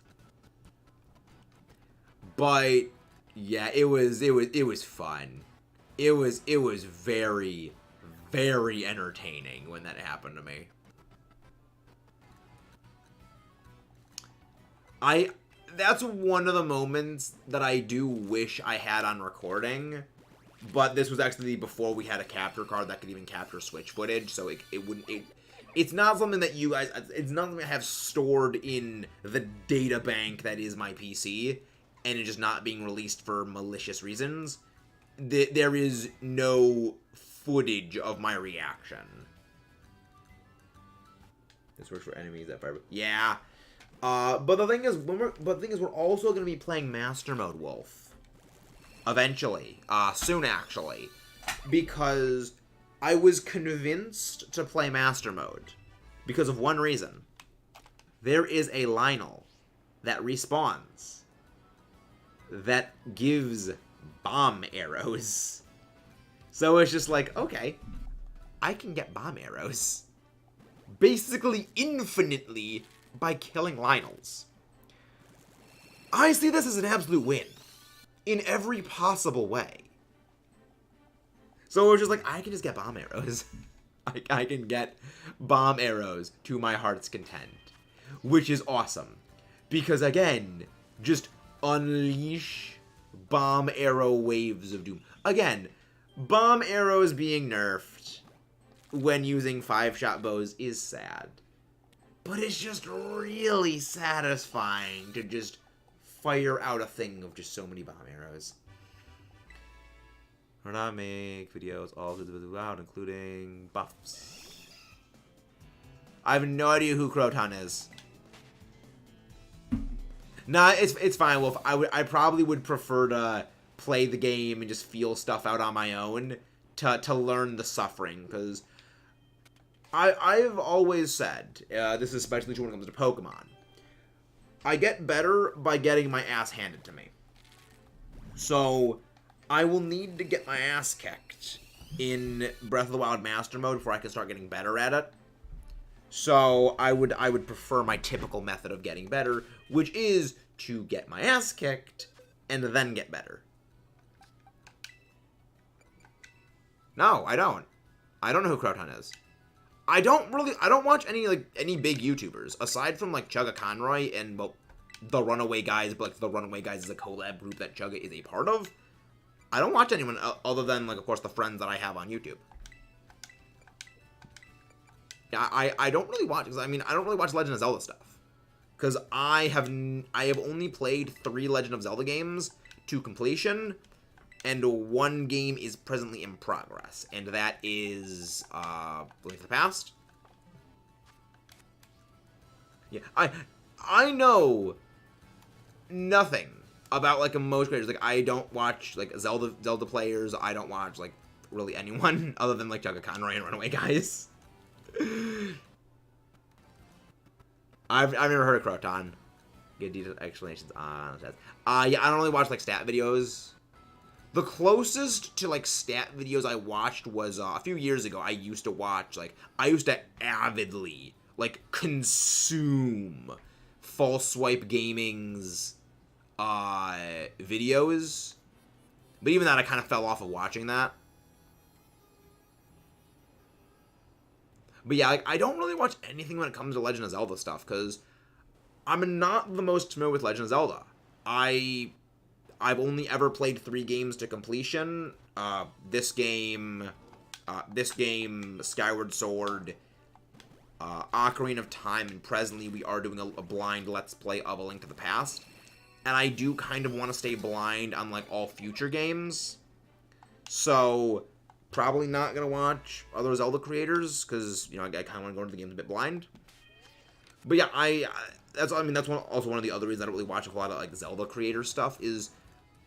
But yeah, it was fun. It was very, very entertaining when that happened to me. That's one of the moments that I do wish I had on recording, but this was actually before we had a capture card that could even capture Switch footage, so it's not something that you guys, it's not something I have stored in the data bank that is my PC, and it's just not being released for malicious reasons. There is no footage of my reaction. This works for enemies that fire. Yeah. But the thing is, we're also going to be playing Master Mode Wolf. Eventually. Soon, actually. Because I was convinced to play Master Mode. Because of one reason. There is a Lionel that respawns. That gives bomb arrows. So it's just like, okay. I can get bomb arrows. Basically infinitely by killing Lionels. I see this as an absolute win. In every possible way. So it's just like, I can just get bomb arrows. I can get bomb arrows to my heart's content. Which is awesome. Because again, just unleash bomb arrow waves of doom. Again, bomb arrows being nerfed when using 5-shot bows is sad. But it's just really satisfying to just fire out a thing of just so many bomb arrows. Or not make videos all out, including buffs. I have no idea who Croton is. Nah, it's fine, Wolf. I probably would prefer to play the game and just feel stuff out on my own to learn the suffering, because I've always said, this is especially true when it comes to Pokemon, I get better by getting my ass handed to me. So, I will need to get my ass kicked in Breath of the Wild Master Mode before I can start getting better at it. So, I would prefer my typical method of getting better, which is to get my ass kicked and then get better. No, I don't. I don't know who Croton is. I don't watch any big YouTubers aside from like Chugga Conroy and, well, the Runaway Guys, but like the Runaway Guys is a collab group that Chugga is a part of. I don't watch anyone other than, like, of course, the friends that I have on YouTube. Yeah, I don't really watch, because I mean, I don't really watch Legend of Zelda stuff, because I have only played 3 Legend of Zelda games to completion, and 1 game is presently in progress, and that is, Link to the Past. Yeah, I know nothing about, like, most creators. Like, I don't watch, like, Zelda players. I don't watch, like, really anyone other than, like, Chugga Conroy and Runaway Guys. I've never heard of Croton. Get detailed explanations on stats. Yeah, I don't really watch, like, stat videos. The closest to, like, stat videos I watched was, a few years ago. I used to avidly, like, consume False Swipe Gaming's videos. But even that, I kind of fell off of watching that. But yeah, like, I don't really watch anything when it comes to Legend of Zelda stuff, because I'm not the most familiar with Legend of Zelda. I've only ever played 3 games to completion. This game, Skyward Sword, Ocarina of Time, and presently we are doing a blind Let's Play of A Link to the Past. And I do kind of want to stay blind on, like, all future games. So, probably not going to watch other Zelda creators, because, you know, I kind of want to go into the games a bit blind. But yeah, that's one of the other reasons I don't really watch a whole lot of, like, Zelda creator stuff, is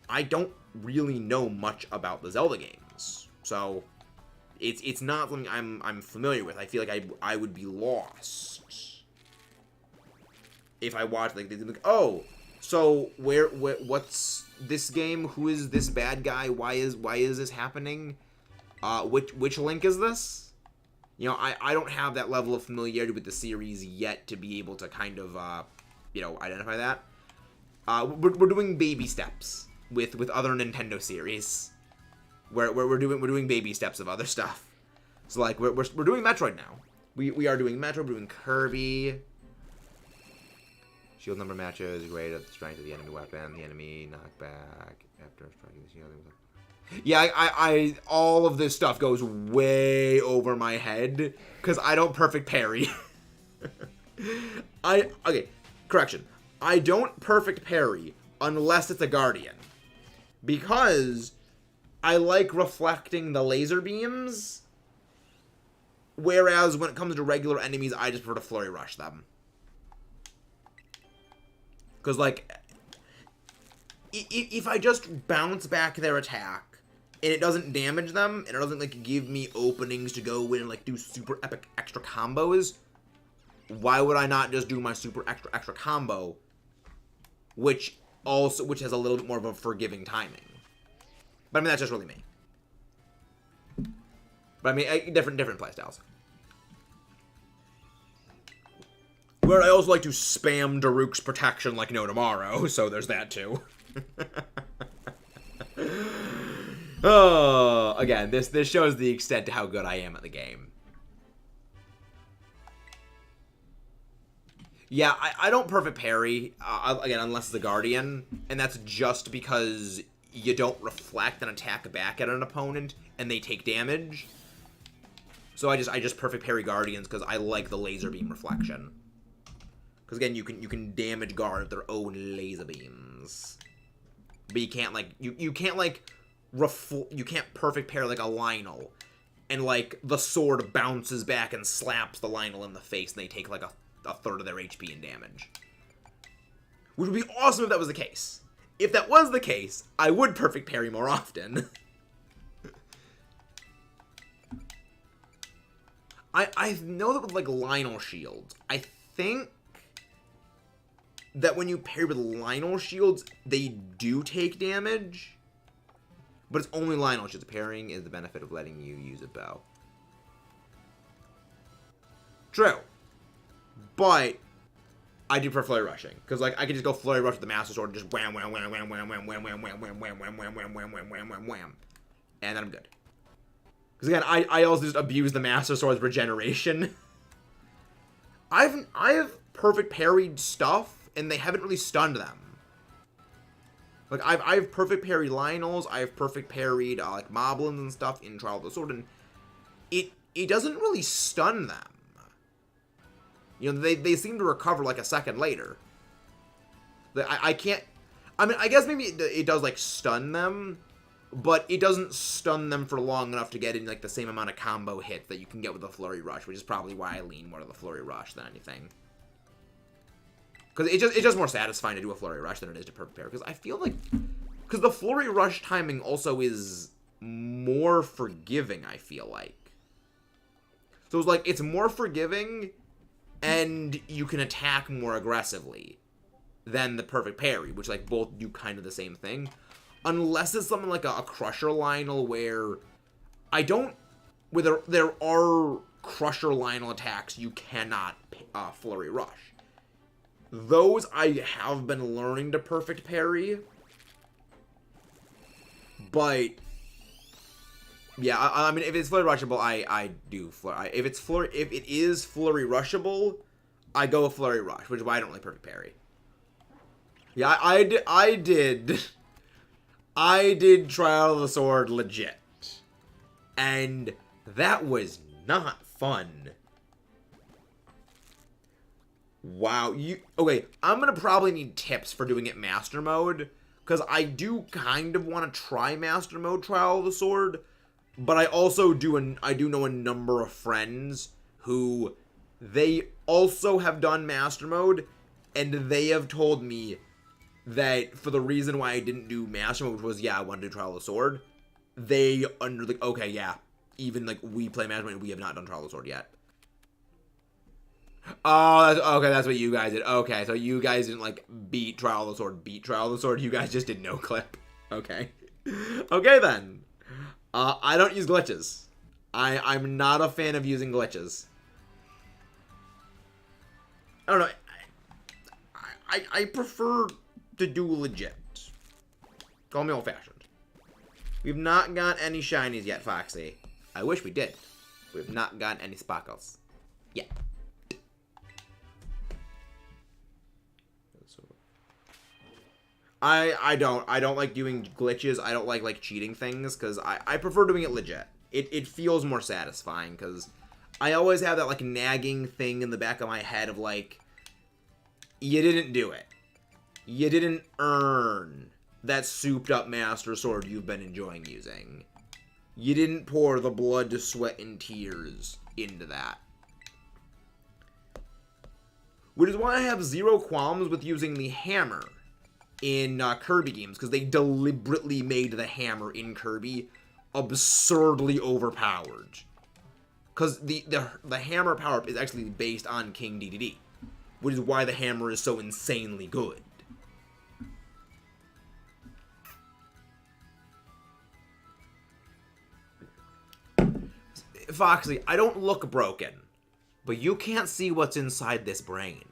I don't really know much about the Zelda games. So, it's not something I'm familiar with. I feel like I would be lost if I watched, like, oh, so what's this game? Who is this bad guy? Why is this happening? Which Link is this? You know, I don't have that level of familiarity with the series yet to be able to kind of you know, identify that. We're doing baby steps with other Nintendo series, where we're doing baby steps of other stuff. So, like, we're doing Metroid now. We are doing Metroid. We're doing Kirby. Shield number matches great at the strength of the enemy weapon. The enemy knockback after striking the shield. Yeah, I all of this stuff goes way over my head because I don't perfect parry. Okay, correction. I don't perfect parry unless it's a Guardian, because I like reflecting the laser beams, whereas when it comes to regular enemies, I just prefer to flurry rush them. Because, like, if I just bounce back their attack, and it doesn't damage them, and it doesn't, like, give me openings to go in and, like, do super epic extra combos, why would I not just do my super extra combo, which has a little bit more of a forgiving timing? But, I mean, that's just really me. But, I mean, different playstyles. Where I also like to spam Daruk's protection like no tomorrow, so there's that too. Oh, again, this shows the extent to how good I am at the game. Yeah, I don't perfect parry, again, unless it's a Guardian, and that's just because you don't reflect an attack back at an opponent, and they take damage. So I just perfect parry Guardians because I like the laser beam reflection. Because again, you can damage guard with their own laser beams, but you can't like you can't like you can't perfect parry like a Lionel, and like the sword bounces back and slaps the Lionel in the face, and they take like a third of their HP in damage. Which would be awesome if that was the case. If that was the case, I would perfect parry more often. I know that with like Lionel shields, I think that when you pair with Lionel shields, they do take damage, but it's only Lionel shields. Pairing is the benefit of letting you use a bow. True, but I do prefer flurry rushing because like I can just go flurry rush with the Master Sword and just wham wham wham wham wham wham wham wham wham wham wham wham wham wham wham wham wham wham wham, and then I'm good. Because again, I also just abuse the Master Sword's regeneration. I've perfect parried stuff, and they haven't really stunned them. Like, I've perfect parried Lionels, I've perfect parried, like, Moblins and stuff in Trial of the Sword, and it doesn't really stun them. You know, they seem to recover, like, a second later. I can't... I mean, I guess maybe it does, like, stun them, but it doesn't stun them for long enough to get in, like, the same amount of combo hits that you can get with a Flurry Rush, which is probably why I lean more to the Flurry Rush than anything. Because it's just more satisfying to do a Flurry Rush than it is to perfect parry. Because I feel like... Because the Flurry Rush timing also is more forgiving, I feel like. So it's like, it's more forgiving, and you can attack more aggressively than the perfect parry, which, like, both do kind of the same thing. Unless it's something like a Crusher Lionel where I don't... Where there are Crusher Lionel attacks you cannot Flurry Rush. Those I have been learning to perfect parry. But yeah, I mean, if it's Flurry Rushable, I do Flurry. If it is Flurry Rushable, I go with Flurry Rush, which is why I don't like perfect parry. Yeah, I did Trial of the Sword legit, and that was not fun. Wow, okay, I'm gonna probably need tips for doing it Master Mode, because I do kind of want to try Master Mode Trial of the Sword, but I also do know a number of friends who, they also have done Master Mode, and they have told me that for the reason why I didn't do Master Mode, which was, yeah, I wanted to do Trial of the Sword, they okay, yeah, even, like, we play Master Mode, we have not done Trial of the Sword yet. Oh, okay, that's what you guys did. Okay, so you guys didn't, like, beat Trial of the Sword. You guys just did no clip. Okay. Okay, then. I don't use glitches. I'm not a fan of using glitches. I don't know. I prefer to do legit. Call me old-fashioned. We've not got any shinies yet, Foxy. I wish we did. We've not gotten any sparkles yet. I don't like doing glitches. I don't like cheating things, because I prefer doing it legit. It feels more satisfying, because I always have that, like, nagging thing in the back of my head of, like, you didn't do it. You didn't earn that souped up Master Sword you've been enjoying using. You didn't pour the blood, sweat, and tears into that. Which is why I have zero qualms with using the hammer in Kirby games, because they deliberately made the hammer in Kirby absurdly overpowered. Because the hammer power-up is actually based on King DDD, which is why the hammer is so insanely good. Foxy, I don't look broken, but you can't see what's inside this brain.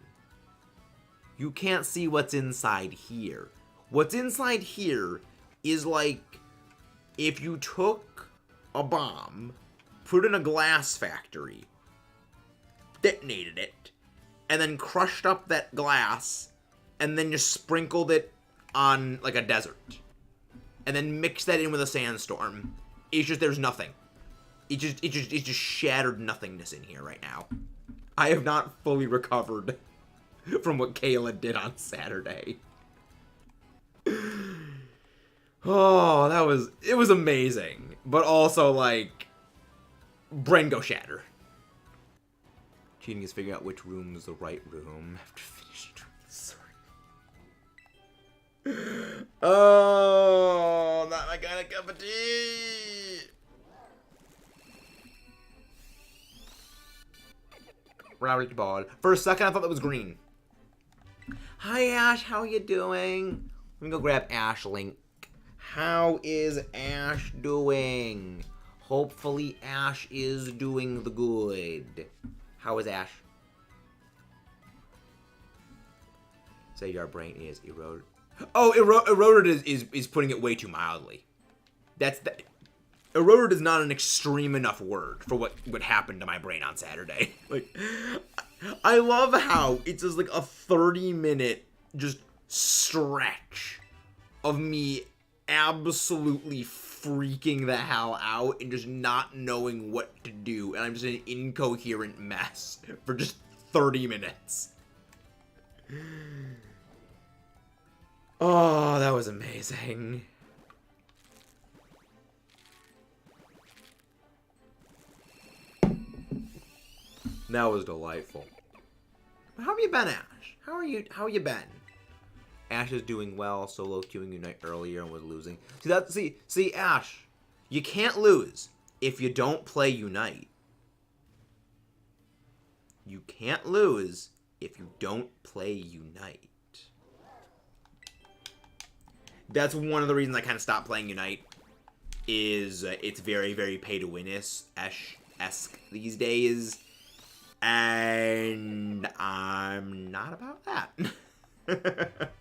You can't see what's inside here. What's inside here is like if you took a bomb, put it in a glass factory, detonated it, and then crushed up that glass, and then just sprinkled it on like a desert, and then mixed that in with a sandstorm. It's just there's nothing. It's just shattered nothingness in here right now. I have not fully recovered from what Kayla did on Saturday. Oh, it was amazing. But also, like, brain go shatter. Cheating is figuring out which room is the right room after finishing drinking. Sorry. Oh, not my kind of cup of tea. Rowlet ball. For a second, I thought that was green. Hi, Ash. How you doing? Let me go grab Ash Link. How is Ash doing? Hopefully, Ash is doing the good. How is Ash? Say your brain is eroded. Oh, eroded is putting it way too mildly. Eroded is not an extreme enough word for what happened to my brain on Saturday. Like, I love how it's just like a 30-minute just stretch of me absolutely freaking the hell out and just not knowing what to do. And I'm just an incoherent mess for just 30 minutes. Oh, that was amazing. That was delightful. How have you been, Ash? How you been? Ash is doing well. Solo queuing Unite earlier and was losing. See, Ash, you can't lose if you don't play Unite. You can't lose if you don't play Unite. That's one of the reasons I kind of stopped playing Unite. Is it's very, very pay-to-win-esque these days. And I'm not about that.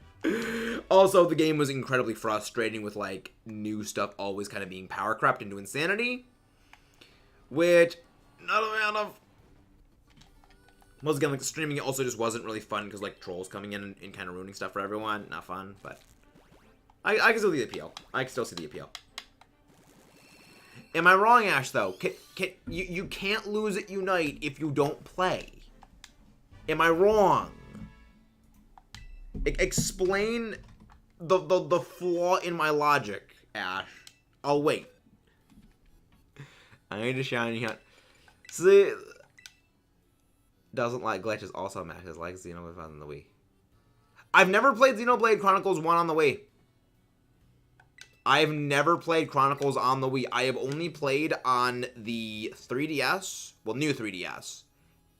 Also, the game was incredibly frustrating with, like, new stuff always kind of being power crept into insanity. Which, not a fan of. Once again, like, the streaming also just wasn't really fun because, like, trolls coming in and kind of ruining stuff for everyone. Not fun, but I can still see the appeal. I can still see the appeal. Am I wrong, Ash, though? You can't lose at Unite if you don't play. Am I wrong? Explain the flaw in my logic, Ash. I'll wait. I need a shiny hunt. See, doesn't like glitches, also matches like Xenoblade on the Wii. I've never played Xenoblade Chronicles 1 on the Wii. I've never played Chronicles on the Wii. I have only played on the 3DS, well, new 3DS,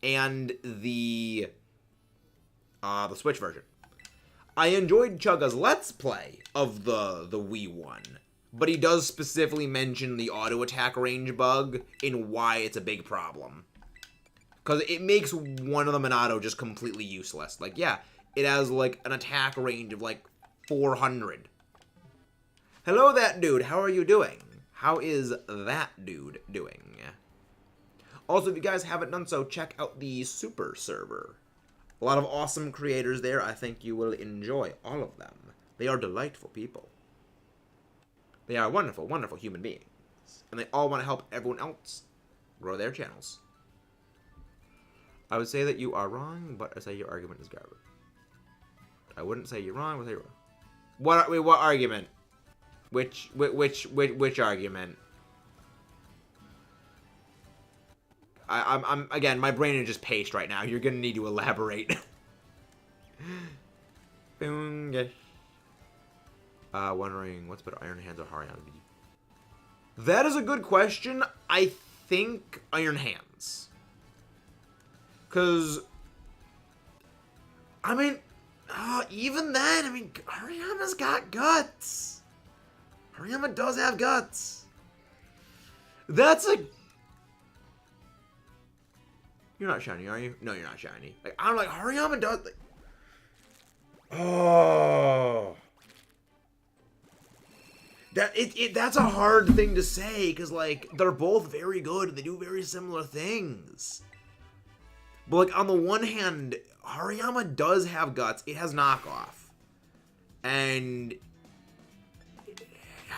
and the Switch version. I enjoyed Chugga's Let's Play of the Wii one, but he does specifically mention the auto attack range bug and why it's a big problem. Because it makes one of the Monado just completely useless. Like, yeah, it has, like, an attack range of, like, 400. Hello, that dude. How are you doing? How is that dude doing? Also, if you guys haven't done so, check out the Super server. A lot of awesome creators there. I think you will enjoy all of them. They are delightful people. They are wonderful, wonderful human beings. And they all want to help everyone else grow their channels. I would say that you are wrong, but I say your argument is garbage. I wouldn't say you're wrong, but I say you're wrong. What argument? Which argument? I'm again, my brain is just paste right now. You're gonna need to elaborate. Fungus. Wondering what's better, Iron Hands or Hariyama? That is a good question. I think Iron Hands. Because, I mean, even then, I mean, Hariyama's got guts. Hariyama does have guts. That's a... You're not shiny, are you? No, you're not shiny. Like, I'm like, Hariyama does... Like... Oh... That's a hard thing to say, because, like, they're both very good, and they do very similar things. But, like, on the one hand, Hariyama does have guts. It has knockoff. And...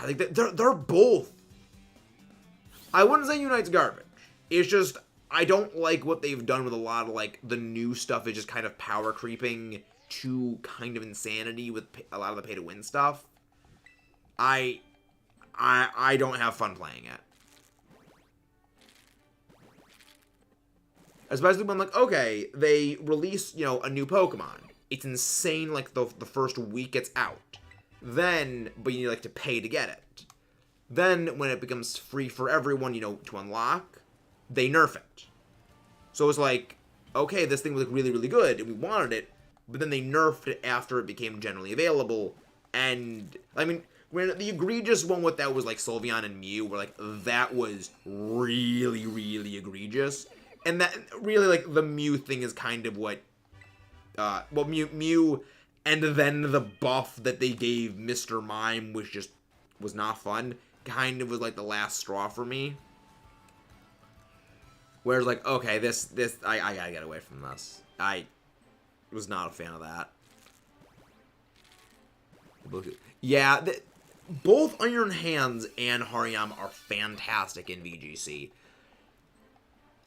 I think that they're both... I wouldn't say Unite's garbage. It's just, I don't like what they've done with a lot of, like, the new stuff is just kind of power creeping to kind of insanity with a lot of the pay-to-win stuff. I don't have fun playing it. Especially when, like, okay, they release, you know, a new Pokemon. It's insane, like, the first week it's out. Then, but you need, like, to pay to get it. Then, when it becomes free for everyone, you know, to unlock, they nerf it. So it's like, okay, this thing was, like, really, really good, and we wanted it, but then they nerfed it after it became generally available, and, I mean... When the egregious one with that was, like, Sylveon and Mew, where, like, that was really, really egregious. And that, really, like, the Mew thing is kind of what, well, Mew, and then the buff that they gave Mr. Mime, which just was not fun, kind of was, like, the last straw for me. Whereas, like, okay, I gotta get away from this. I was not a fan of that. Yeah, both Iron Hands and Hariyama are fantastic in VGC.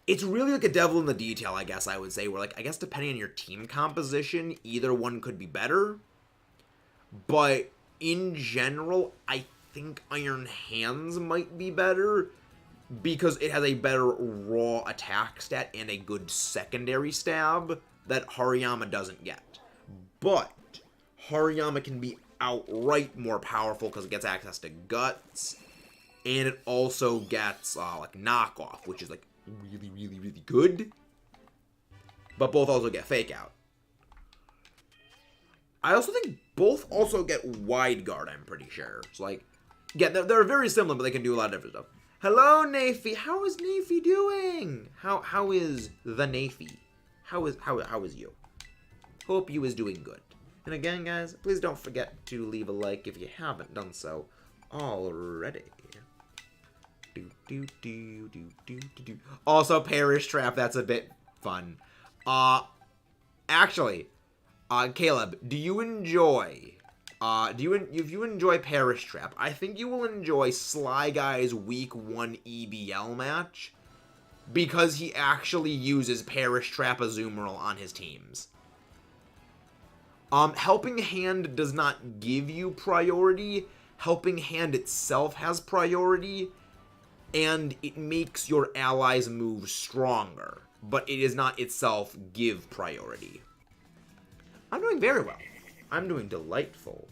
It's really like a devil in the detail, I guess I would say, where, like, I guess depending on your team composition, either one could be better. But in general, I think Iron Hands might be better because it has a better raw attack stat and a good secondary stab that Hariyama doesn't get. But Hariyama can be outright more powerful because it gets access to guts, and it also gets like knockoff, which is like really, really, really good. But both also get fake out. I also think both also get wide guard, I'm pretty sure. So, like, yeah, they're very similar, but they can do a lot of different stuff. Hello, Nafy. How is Nafy doing? How is the Nafy? How is you? Hope you is doing good. And again, guys, please don't forget to leave a like if you haven't done so already. Also, Perish Trap, that's a bit fun. Actually, Caleb, do you enjoy, if you enjoy Perish Trap, I think you will enjoy Sly Guy's Week 1 EBL match, because he actually uses Perish Trap Azumarill on his teams. Helping Hand does not give you priority. Helping Hand itself has priority, and it makes your allies move stronger, but it does not itself give priority. I'm doing very well. I'm doing delightful.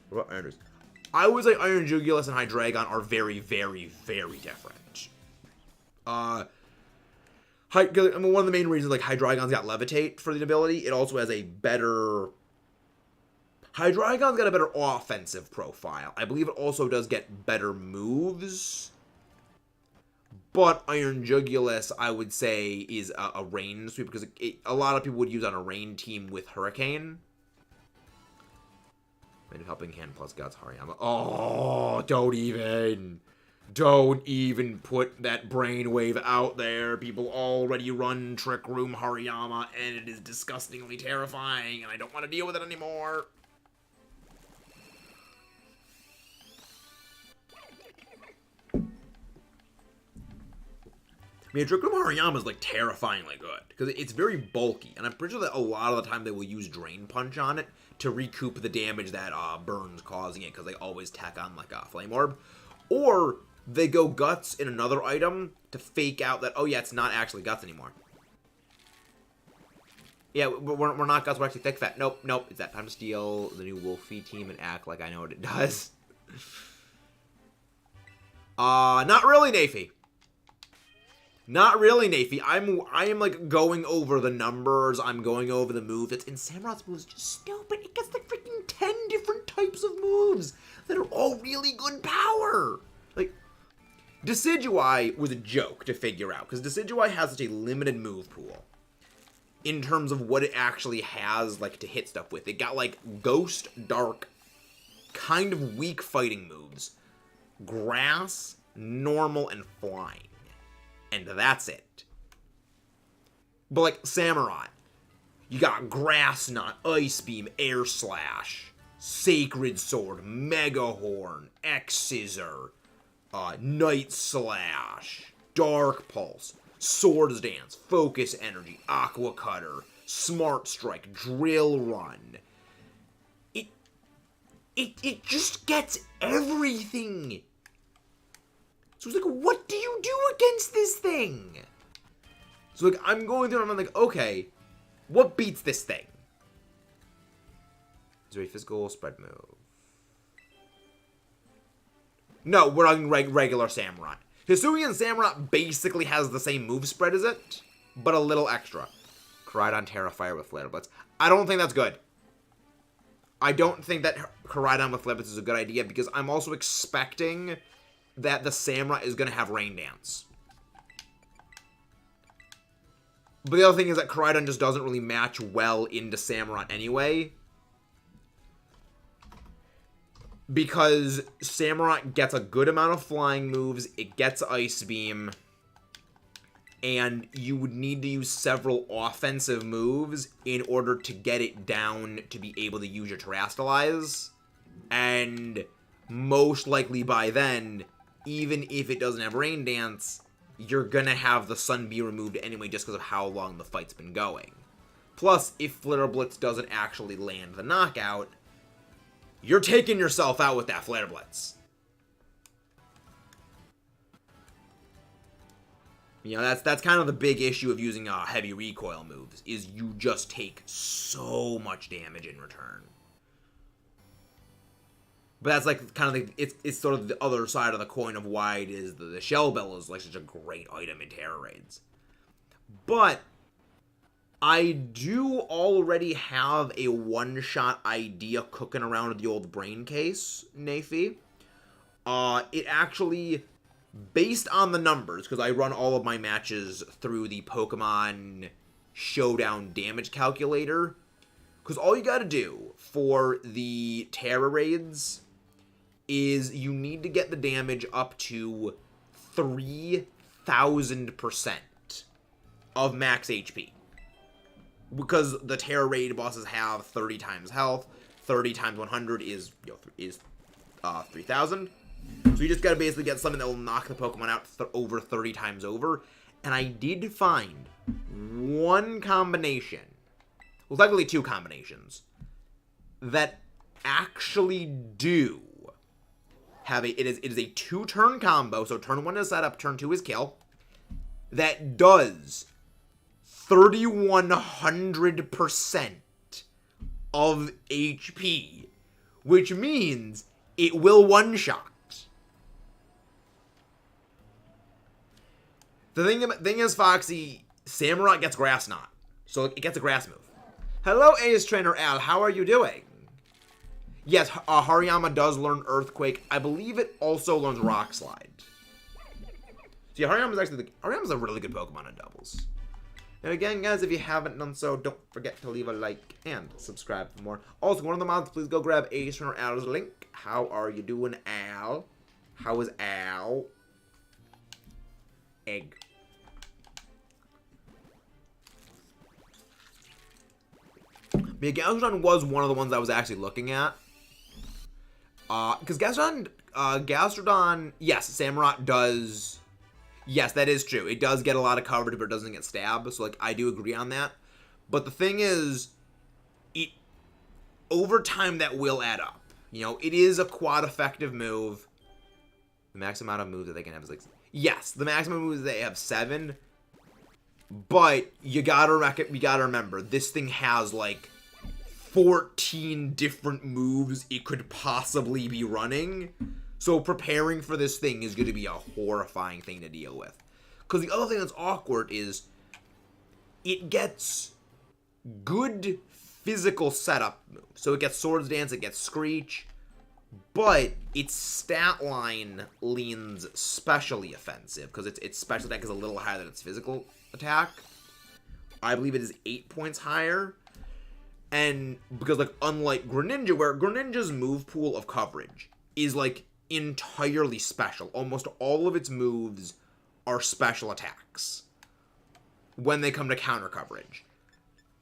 What about Iron? I would say Iron Jugulus and Hydreigon are very, very, very different. I mean, one of the main reasons, like, Hydreigon's got Levitate for the ability, it also has a better... Hydreigon's got a better offensive profile. I believe it also does get better moves. But Iron Jugulus, I would say, is a rain sweep, because a lot of people would use on a rain team with Hurricane. Maybe Helping Hand plus Guts Hariyama. Oh, don't even put that brainwave out there. People already run Trick Room Hariyama, and it is disgustingly terrifying, and I don't want to deal with it anymore. I mean, Trick Room Hariyama is, like, terrifyingly good, because it's very bulky, and I'm pretty sure that a lot of the time they will use Drain Punch on it to recoup the damage that Burn's causing it, because they always tack on, like, a Flame Orb. Or they go Guts in another item to fake out that, oh yeah, it's not actually Guts anymore. Yeah, we're not guts, we're actually thick fat. Nope, nope. It's that time to steal the new Wolfie team and act like I know what it does. Not really, Nafy. Not really, Nafy. I am like going over the numbers. I'm going over the moves. It's in Samurot's moves just stupid. It gets like freaking 10 different types of moves that are all really good power. Like, Decidueye was a joke to figure out because Decidueye has such a limited move pool in terms of what it actually has, like, to hit stuff with. It got, like, Ghost, Dark, kind of weak fighting moves, Grass, Normal, and Flying. And that's it. But, like, Samurott, you got Grass Knot, Ice Beam, Air Slash, Sacred Sword, Mega Horn, X-Scissor, Night Slash, Dark Pulse, Swords Dance, Focus Energy, Aqua Cutter, Smart Strike, Drill Run. It just gets everything. So it's like, what do you do against this thing? So like, I'm going through and I'm like, okay, what beats this thing? Is there a physical spread move? No, we're on regular Samurott. Hisuian Samurott basically has the same move spread as it, but a little extra. Koraidon Terrafire with Flare Blitz. I don't think that's good. I don't think that Koraidon with Flare Blitz is a good idea because I'm also expecting that the Samurott is going to have Rain Dance. But the other thing is that Koraidon just doesn't really match well into Samurott anyway. Because Samurott gets a good amount of flying moves, it gets Ice Beam, and you would need to use several offensive moves in order to get it down to be able to use your Terrastalize. And most likely by then, even if it doesn't have Rain Dance, you're gonna have the Sun be removed anyway just because of how long the fight's been going. Plus, if Flare Blitz doesn't actually land the knockout, you're taking yourself out with that Flare Blitz. You know, that's kind of the big issue of using heavy recoil moves, is you just take so much damage in return. But that's like kind of it's sort of the other side of the coin of why it is the Shell Bell is like such a great item in Terror Raids. But I do already have a one-shot idea cooking around the old brain case, Nafy. It actually, based on the numbers, because I run all of my matches through the Pokemon Showdown damage calculator, because all you gotta do for the Terra Raids is you need to get the damage up to 3,000% of max HP. Because the Terra Raid bosses have 30 times health, 30 times 100 is 3,000. So you just gotta basically get something that will knock the Pokemon out over 30 times over. And I did find one combination, well, technically two combinations, that actually do have it is a 2-turn combo. So turn 1 is setup, turn 2 is kill. That does 3,100% of HP, which means it will one-shot. The thing is, Foxy, Samurott gets Grass Knot, so it gets a grass move. Hello, Ace Trainer Al, how are you doing? Yes, Hariyama does learn Earthquake. I believe it also learns Rock Slide. See, Hariyama's a really good Pokemon in doubles. And again, guys, if you haven't done so, don't forget to leave a like and subscribe for more. Also, one of the mods, please go grab Ace Trainer Al's link. How are you doing, Al? How is Al? Egg. Gastrodon was one of the ones I was actually looking at. Because Gastrodon, yes, Samurott does. Yes, that is true. It does get a lot of coverage, but it doesn't get stabbed. So, like, I do agree on that. But the thing is, over time, that will add up. You know, it is a quad effective move. The max amount of moves that they can have is like, yes, the maximum moves they have 7. But you gotta remember, this thing has, like, 14 different moves it could possibly be running. So preparing for this thing is going to be a horrifying thing to deal with. Because the other thing that's awkward is it gets good physical setup moves. So it gets Swords Dance, it gets Screech, but its stat line leans specially offensive because its special attack is a little higher than its physical attack. I believe it is 8 points higher. And because, like, unlike Greninja, where Greninja's move pool of coverage is, like, entirely special. Almost all of its moves are special attacks when they come to counter coverage.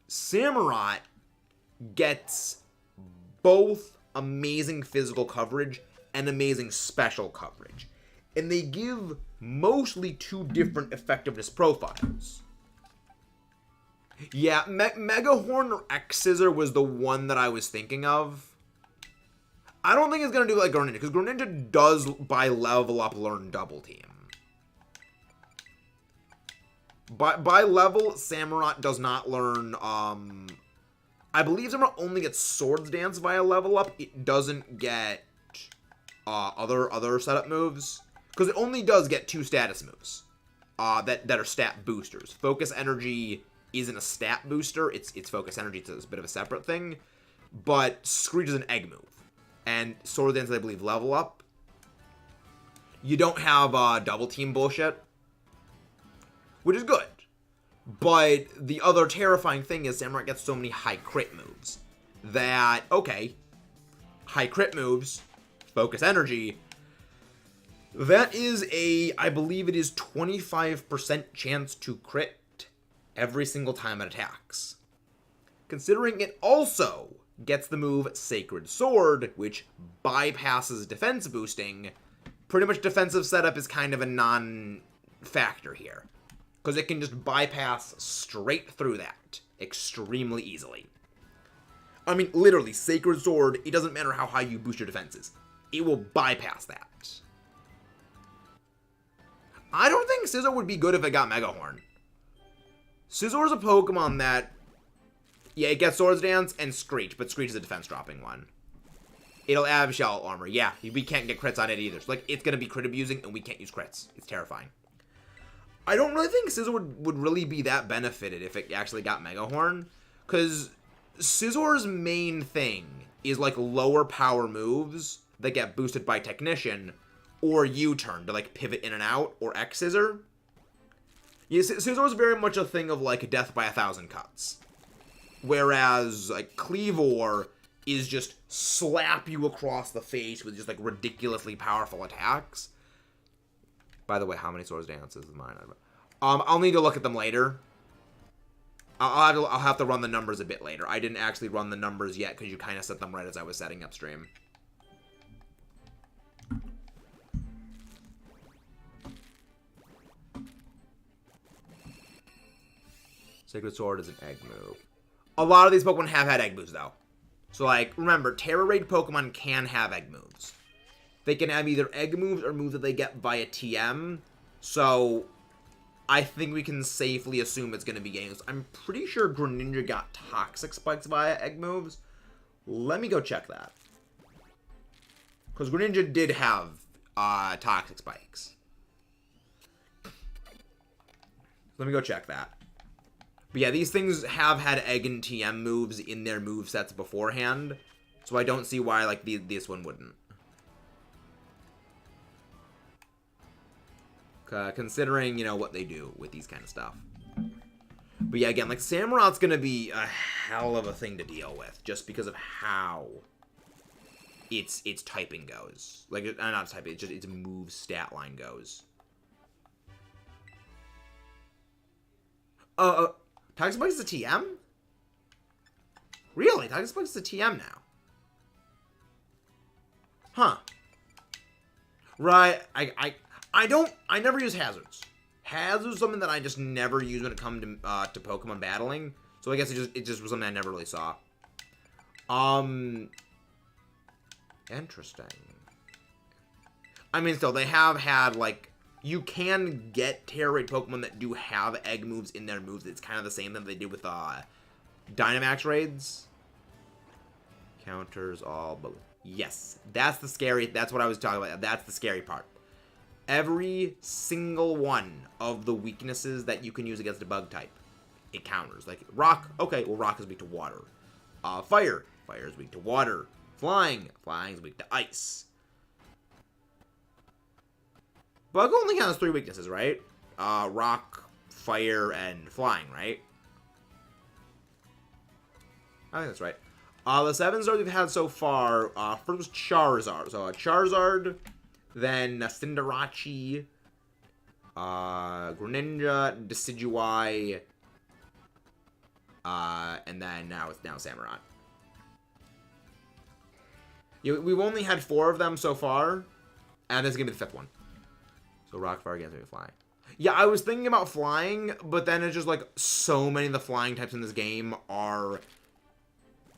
Samurott gets both amazing physical coverage and amazing special coverage. And they give mostly two different effectiveness profiles. Yeah, Megahorn or X-Scissor was the one that I was thinking of. I don't think it's going to do like Greninja, because Greninja does, by level up, learn Double Team. By level, Samurott does not learn, I believe Samurott only gets Swords Dance via level up. It doesn't get other setup moves, because it only does get 2 status moves that are stat boosters. Focus Energy isn't a stat booster. It's Focus Energy. It's a bit of a separate thing. But Screech is an egg move. And Sword Dance, I believe, level up. You don't have Double Team bullshit, which is good. But the other terrifying thing is Samurott gets so many high crit moves that, okay, high crit moves, Focus Energy, that is I believe it is 25% chance to crit every single time it attacks. Considering it also gets the move Sacred Sword, which bypasses defense boosting, pretty much defensive setup is kind of a non-factor here. Because it can just bypass straight through that extremely easily. I mean, literally, Sacred Sword, it doesn't matter how high you boost your defenses. It will bypass that. I don't think Scizor would be good if it got Megahorn. Scizor is a Pokemon that, yeah, it gets Swords Dance and Screech, but Screech is a defense-dropping one. It'll have Shell Armor. Yeah, we can't get crits on it either. So, like, it's going to be crit abusing, and we can't use crits. It's terrifying. I don't really think Scizor would really be that benefited if it actually got Megahorn, because Scizor's main thing is, like, lower power moves that get boosted by Technician, or U-turn to, like, pivot in and out, or X-Scissor. Yeah, Scizor's very much a thing of, like, death by 1,000 cuts. Whereas, like, Cleavor is just slap you across the face with just, like, ridiculously powerful attacks. By the way, how many Swords Dances is mine? I'll need to look at them later. I'll have to run the numbers a bit later. I didn't actually run the numbers yet, because you kind of set them right as I was setting up stream. Sacred Sword is an egg move. A lot of these Pokemon have had egg moves, though. So, like, remember, Terra Raid Pokemon can have egg moves. They can have either egg moves or moves that they get via TM. So, I think we can safely assume it's going to be games. I'm pretty sure Greninja got Toxic Spikes via egg moves. Let me go check that. Because Greninja did have Toxic Spikes. Let me go check that. But yeah, these things have had egg and TM moves in their movesets beforehand. So I don't see why, like, this one wouldn't. Considering, you know, what they do with these kind of stuff. But yeah, again, like, Samurott's gonna be a hell of a thing to deal with. Just because of how its typing goes. Like, not typing, it's just its move stat line goes. Toxic Spikes is a TM? Really? Toxic Spikes is a TM now. Huh. Right. I never use hazards. Hazards is something that I just never use when it comes to Pokemon battling. So I guess it just was something I never really saw. Interesting. I mean, still, they have had, like, you can get Terra Raid Pokemon that do have egg moves in their moves. It's kind of the same that they did with Dynamax raids. Counters all blue. Yes, that's the scary. That's what I was talking about. That's the scary part. Every single one of the weaknesses that you can use against a bug type, it counters. Like rock. Okay, well, rock is weak to water. Fire. Fire is weak to water. Flying. Flying is weak to ice. Bug only has 3 weaknesses, right? Rock, fire, and flying, right? I think that's right. The 7 stars we've had so far, first Charizard. So Charizard, then Cinderace, Greninja, Decidueye, and then now Samurott. Yeah, we've only had 4 of them so far, and this is gonna be the 5th one. So rock, fire, against me, flying. Yeah, I was thinking about flying, but then it's just like so many of the flying types in this game are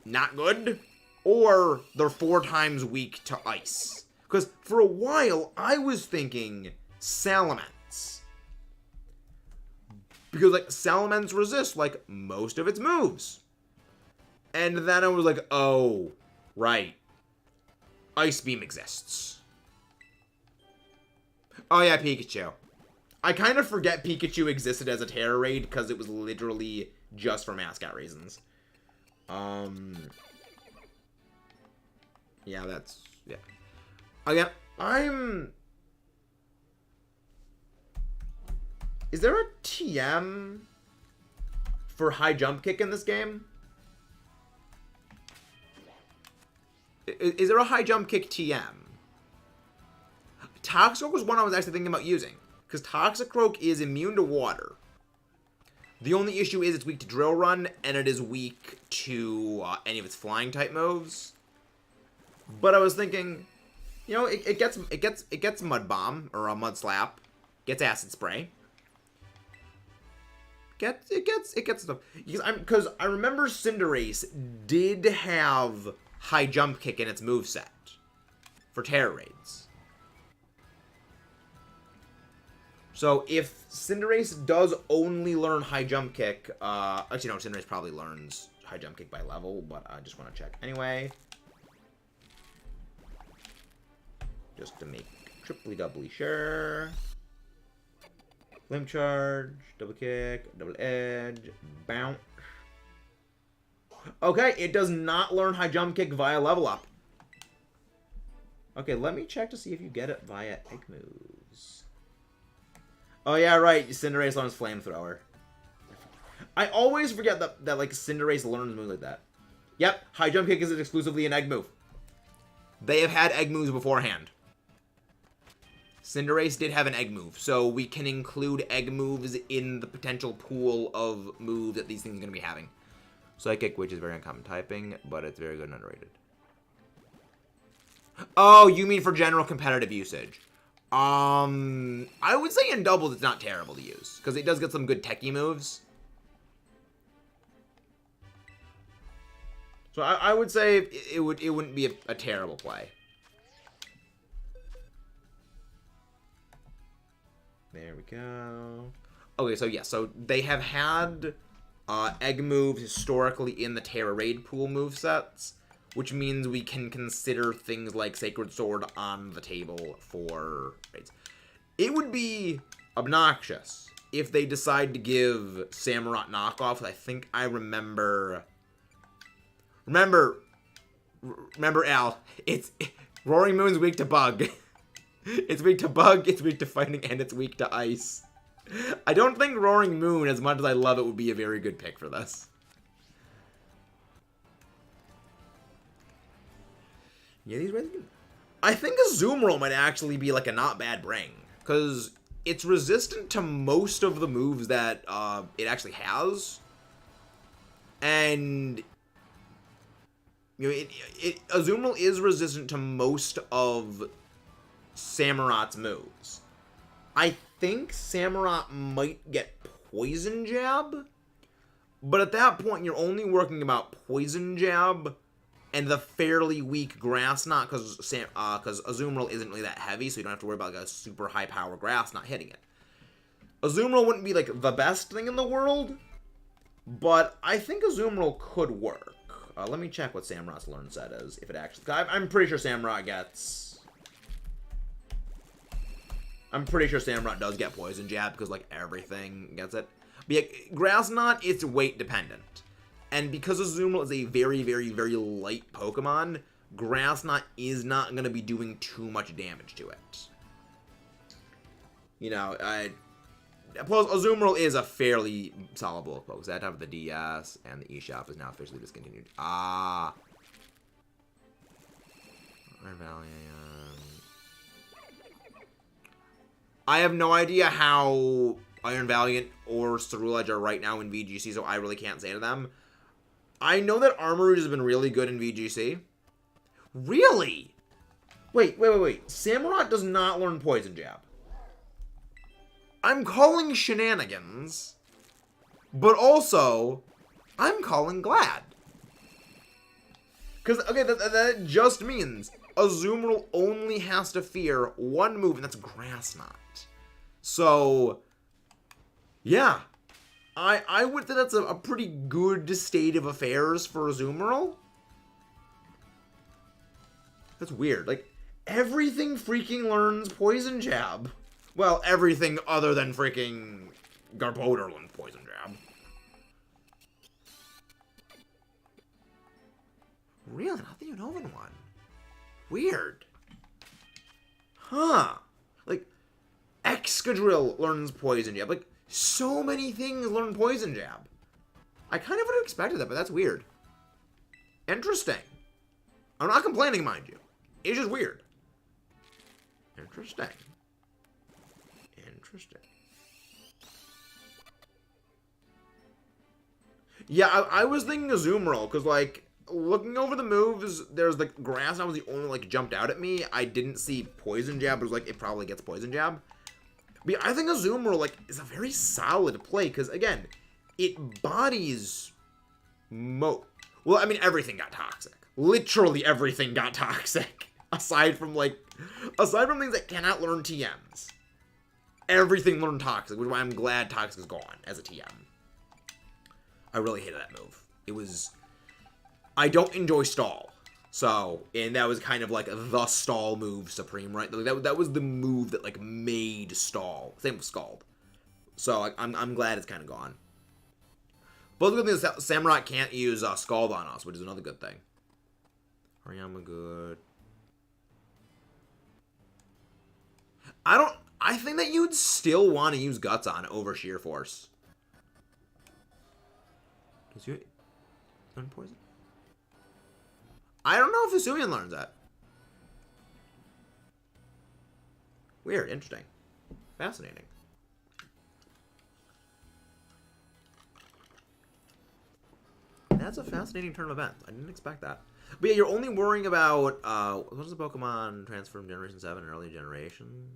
not good, or they're 4 times weak to ice. Because for a while, I was thinking Salamence. Because like Salamence resists like most of its moves. And then I was like, oh, right. Ice Beam exists. Oh yeah, Pikachu. I kind of forget Pikachu existed as a Terra Raid because it was literally just for mascot reasons. Yeah, that's... Yeah. Again, Is there a TM for high jump kick in this game? Is there a high jump kick TM? Toxicroak was one I was actually thinking about using. Because Toxicroak is immune to water. The only issue is it's weak to Drill Run, and it is weak to any of its flying type moves. But I was thinking, you know, it gets Mud Bomb or a Mud Slap, gets Acid Spray. It gets stuff. Because I remember Cinderace did have high jump kick in its moveset for Terra Raids. So if Cinderace does only learn high jump kick, actually no, Cinderace probably learns high jump kick by level, but I just want to check anyway. Just to make triply doubly sure. Limb Charge, double kick, double edge, bounce. Okay, it does not learn high jump kick via level up. Okay, let me check to see if you get it via egg moves. Oh yeah, right. Cinderace learns Flamethrower. I always forget that like Cinderace learns moves like that. Yep, high jump kick is exclusively an egg move. They have had egg moves beforehand. Cinderace did have an egg move, so we can include egg moves in the potential pool of moves that these things are going to be having. Psychic, which is very uncommon typing, but it's very good and underrated. Oh, you mean for general competitive usage? I would say in doubles it's not terrible to use, because it does get some good techie moves. So I would say it wouldn't be a terrible play. There we go. Okay, so yeah, so they have had egg moves historically in the Terra Raid pool movesets, which means we can consider things like Sacred Sword on the table for raids. It would be obnoxious if they decide to give Samurott knockoffs. I think I remember, Al, Roaring Moon's weak to bug. It's weak to bug, it's weak to fighting, and it's weak to ice. I don't think Roaring Moon, as much as I love it, would be a very good pick for this. Yeah, these raids. I think Azumarill might actually be like a not bad bring, because it's resistant to most of the moves that it actually has, and you know, Azumarill is resistant to most of Samurott's moves. I think Samurott might get Poison Jab, but at that point you're only working about Poison Jab and the fairly weak Grass Knot, because Azumarill isn't really that heavy, so you don't have to worry about like a super high power Grass Knot hitting it. Azumarill wouldn't be like the best thing in the world, but I think Azumarill could work. Let me check what Samurot's learn set is, if it actually... I'm pretty sure Samurott gets... I'm pretty sure Samurott does get Poison Jab, because, like, everything gets it. But yeah, Grass Knot, it's weight dependent. And because Azumarill is a very, very, very light Pokemon, Grass Knot is not going to be doing too much damage to it. You know, plus, Azumarill is a fairly solid bullet Pokemon. That have the DS, and the eShop is now officially discontinued. Ah. Iron Valley. I have no idea how Iron Valiant or Cerulege are right now in VGC, so I really can't say to them. I know that Armor has been really good in VGC. Really? Wait. Samurott does not learn Poison Jab. I'm calling shenanigans, but also, I'm calling glad. Because, okay, that just means Azumarill only has to fear one move, and that's Grass Knot. So, yeah. I would think that's a pretty good state of affairs for Azumarill. That's weird. Like, everything freaking learns Poison Jab. Well, everything other than freaking Garbodor learns Poison Jab. Really? Not the Unova one. Weird. Huh. Like, Excadrill learns Poison Jab. Like, so many things learn Poison Jab. I kind of would have expected that, but that's weird. Interesting. I'm not complaining, mind you. It's just weird. Interesting. Yeah, I was thinking Azumarill, because, like, looking over the moves, there's, like, Grass Knot was the only, like, jumped out at me. I didn't see Poison Jab, but it was, like, it probably gets Poison Jab. But yeah, I think Azumarill, like, is a very solid play, because, again, it bodies Well, I mean, everything got toxic. Literally everything got toxic. Aside from things that cannot learn TMs. Everything learned Toxic, which is why I'm glad Toxic is gone as a TM. I really hated that move. It was... I don't enjoy Stall. So, and that was kind of like the Stall move supreme, right? That was the move that, like, made Stall. Same with Scald. So, like, I'm glad it's kind of gone. But the good thing is that Samurott can't use Scald on us, which is another good thing. Hariyama good. I think that you'd still want to use Guts on over Sheer Force. Does you learn Poison? I don't know if Hisuian learns that. Weird, interesting. Fascinating. That's a fascinating turn of events. I didn't expect that. But yeah, you're only worrying about, what was the Pokemon transfer from Generation 7 and early generation?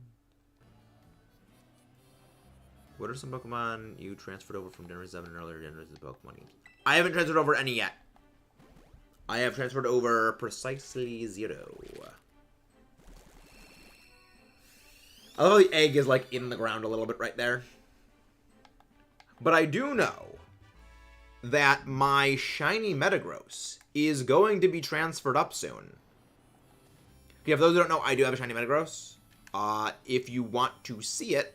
What are some Pokemon you transferred over from Generation 7 and earlier generations of Pokemon games? I haven't transferred over any yet. I have transferred over precisely 0. I love how the egg is, like, in the ground a little bit right there. But I do know that my shiny Metagross is going to be transferred up soon. Okay, for those who don't know, I do have a shiny Metagross. If you want to see it,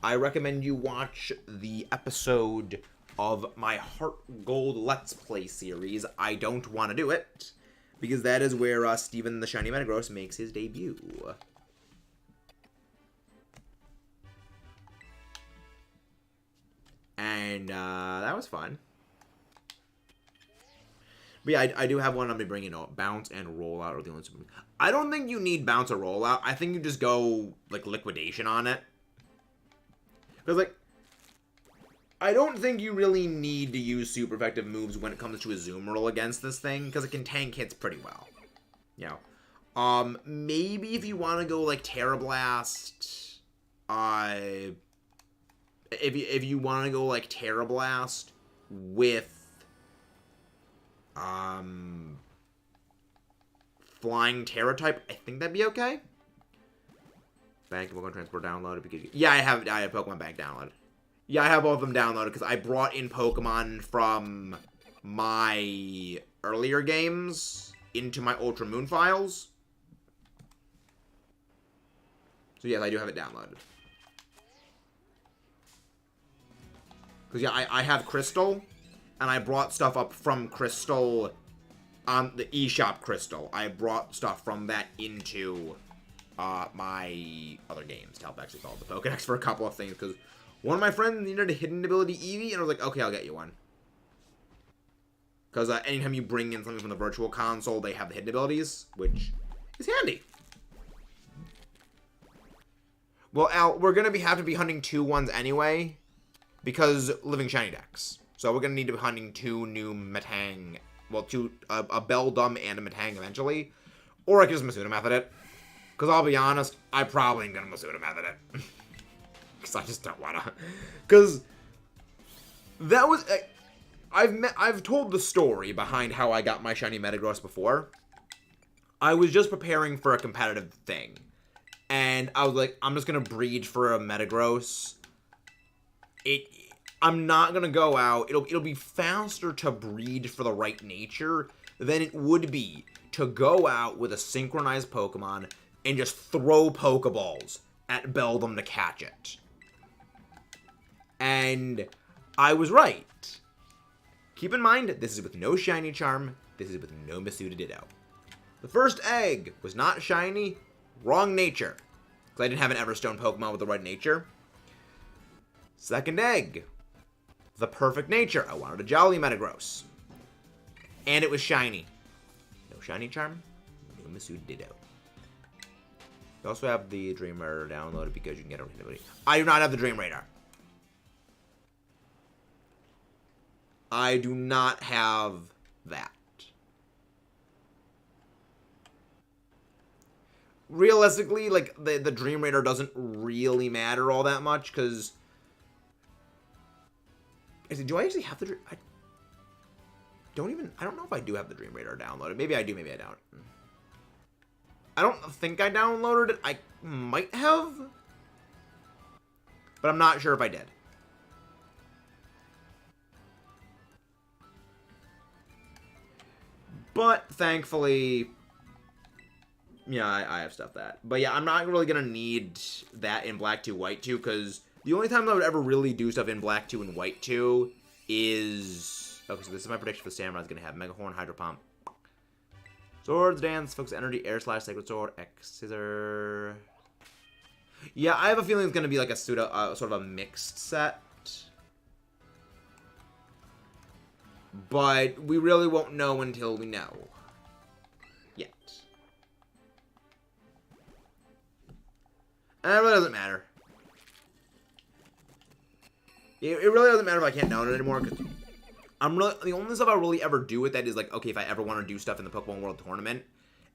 I recommend you watch the episode of my Heart Gold Let's Play series, I Don't Want to Do It, because that is where Steven the Shiny Metagross makes his debut. And that was fun. But yeah, I do have one I'm going to be bringing up. Bounce and Rollout are the only two. I don't think you need Bounce or Rollout. I think you just go, like, Liquidation on it. Because, like, I don't think you really need to use super effective moves when it comes to a Azumarill against this thing, because it can tank hits pretty well. You know. Maybe if you want to go, like, Terra Blast, if you want to go, like, Terra Blast with, flying Terra type, I think that'd be okay. Bank and Pokemon Transport downloaded. Because, yeah, I have Pokemon Bank downloaded. Yeah, I have both of them downloaded because I brought in Pokemon from my earlier games into my Ultra Moon files. So, yes, I do have it downloaded. Because, yeah, I have Crystal, and I brought stuff up from Crystal on the eShop Crystal. I brought stuff from that into my other games to help actually follow the Pokedex for a couple of things, because one of my friends needed a hidden ability Eevee, and I was like, okay, I'll get you one. Because anytime you bring in something from the Virtual Console, they have the hidden abilities, which is handy. Well, Al, we're going to have to be hunting 2 ones anyway, because Living Shiny decks. So we're going to need to be hunting 2 new Metang, well, a Beldum and a Metang eventually. Or I can just MASUDA method it. Because I'll be honest, I probably ain't going to MASUDA method it. Because I just don't want to. Because that was... I've told the story behind how I got my shiny Metagross before. I was just preparing for a competitive thing. And I was like, I'm just going to breed for a Metagross. I'm not going to go out. It'll be faster to breed for the right nature than it would be to go out with a synchronized Pokemon and just throw Pokeballs at Beldum to catch it. And I was right. Keep in mind, this is with no Shiny Charm. This is with no MASUDA Ditto. The first egg was not shiny. Wrong nature. Because I didn't have an Everstone Pokemon with the right nature. Second egg. The perfect nature. I wanted a Jolly Metagross. And it was shiny. No Shiny Charm. No MASUDA Ditto. You also have the Dream Radar downloaded because you can get it with anybody. I do not have the Dream Radar. I do not have that. Realistically, like, the Dream Radar doesn't really matter all that much, because... Do I actually have the Dream... I don't know if I do have the Dream Radar downloaded. Maybe I do, maybe I don't. I don't think I downloaded it. I might have. But I'm not sure if I did. But, thankfully... Yeah, I have stuff that. But yeah, I'm not really going to need that in Black 2, White 2, because the only time I would ever really do stuff in Black 2 and White 2 is... Okay, so this is my prediction for Samurai's going to have Mega Horn, Hydro Pump. Swords, Dance, Focus Energy, Air Slash, Sacred Sword, X Scissor. Yeah, I have a feeling it's going to be like a sort of a mixed set. But we really won't know until we know. Yet. And it really doesn't matter. It really doesn't matter if I can't download it anymore, because the only stuff I'll really ever do with that is, like, okay, if I ever want to do stuff in the Pokemon World Tournament,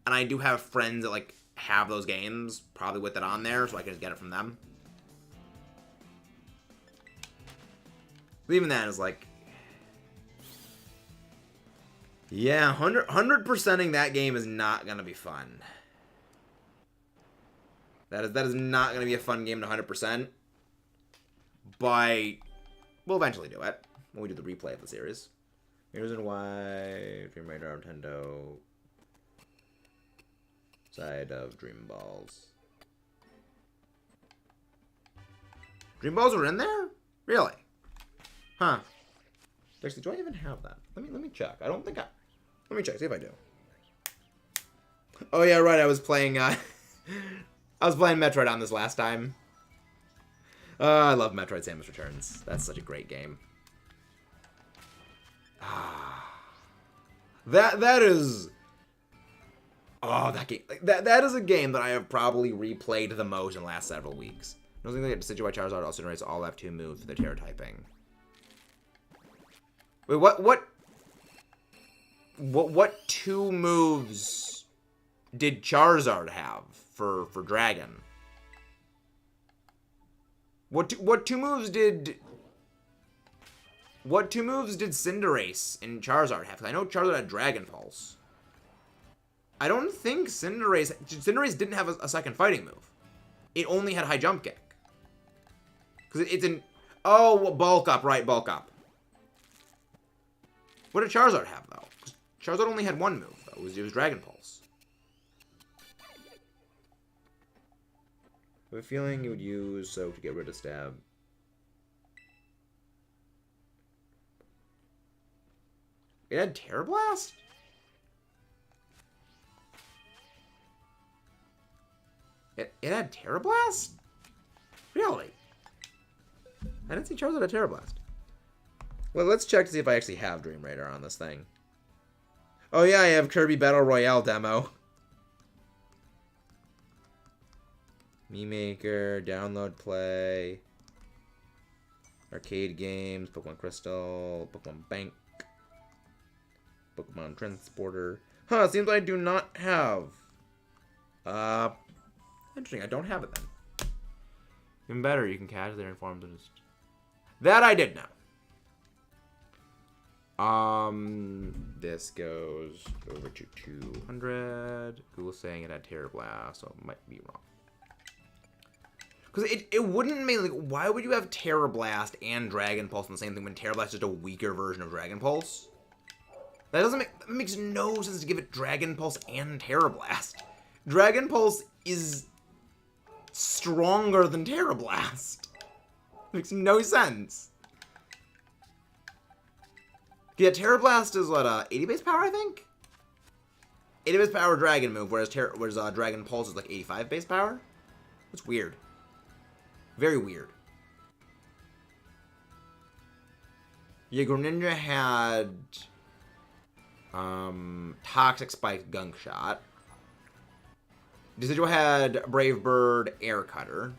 and I do have friends that, like, have those games, probably with it on there, so I can just get it from them. But even that is, like... Yeah, 100%ing that game is not going to be fun. That is not going to be a fun game to 100%. But we'll eventually do it when we do the replay of the series. Here's and why Dream Radar, Nintendo. Side of Dream Balls. Dream Balls were in there? Really? Huh. Actually, do I even have that? Let me check. I don't think I... Let me check, see if I do. Oh yeah, right, I was playing, I was playing Metroid on this last time. I love Metroid Samus Returns. That's such a great game. That is... Oh, that game... That is a game that I have probably replayed the most in the last several weeks. I don't think that Decidueye Charizard also generates all F2 moves for the Terra typing. Wait, what 2 moves did Charizard have for Dragon? What two moves did Cinderace and Charizard have? 'Cause I know Charizard had Dragon Pulse. I don't think Cinderace didn't have a second fighting move. It only had high jump kick. Because it's an... Oh, bulk up, right, bulk up. What did Charizard have, though? Charizard only had one move, though. It was Dragon Pulse. I have a feeling you would use Soak to get rid of Stab. It had Terra Blast? It had Terra Blast? Really? I didn't see Charizard had Terra Blast. Well, let's check to see if I actually have Dream Radar on this thing. Oh yeah, I have Kirby Battle Royale demo. Mii Maker, download, play. Arcade games, Pokemon Crystal, Pokemon Bank. Pokemon Transporter. Huh, it seems I do not have. Interesting, I don't have it then. Even better, you can catch their informed. That I did know. This goes over to 200. Google's saying it had Terra Blast, so it might be wrong. Because it wouldn't make, like, why would you have Terra Blast and Dragon Pulse in the same thing when Terra Blast is just a weaker version of Dragon Pulse? That makes no sense to give it Dragon Pulse and Terra Blast. Dragon Pulse is stronger than Terra Blast. Makes no sense. Yeah, Terra Blast is what, 80 base power, I think? 80 base power Dragon move, whereas Dragon Pulse is like 85 base power. That's weird. Very weird. Yeah, Greninja had Toxic Spike Gunk Shot. Decidueye had Brave Bird Air Cutter.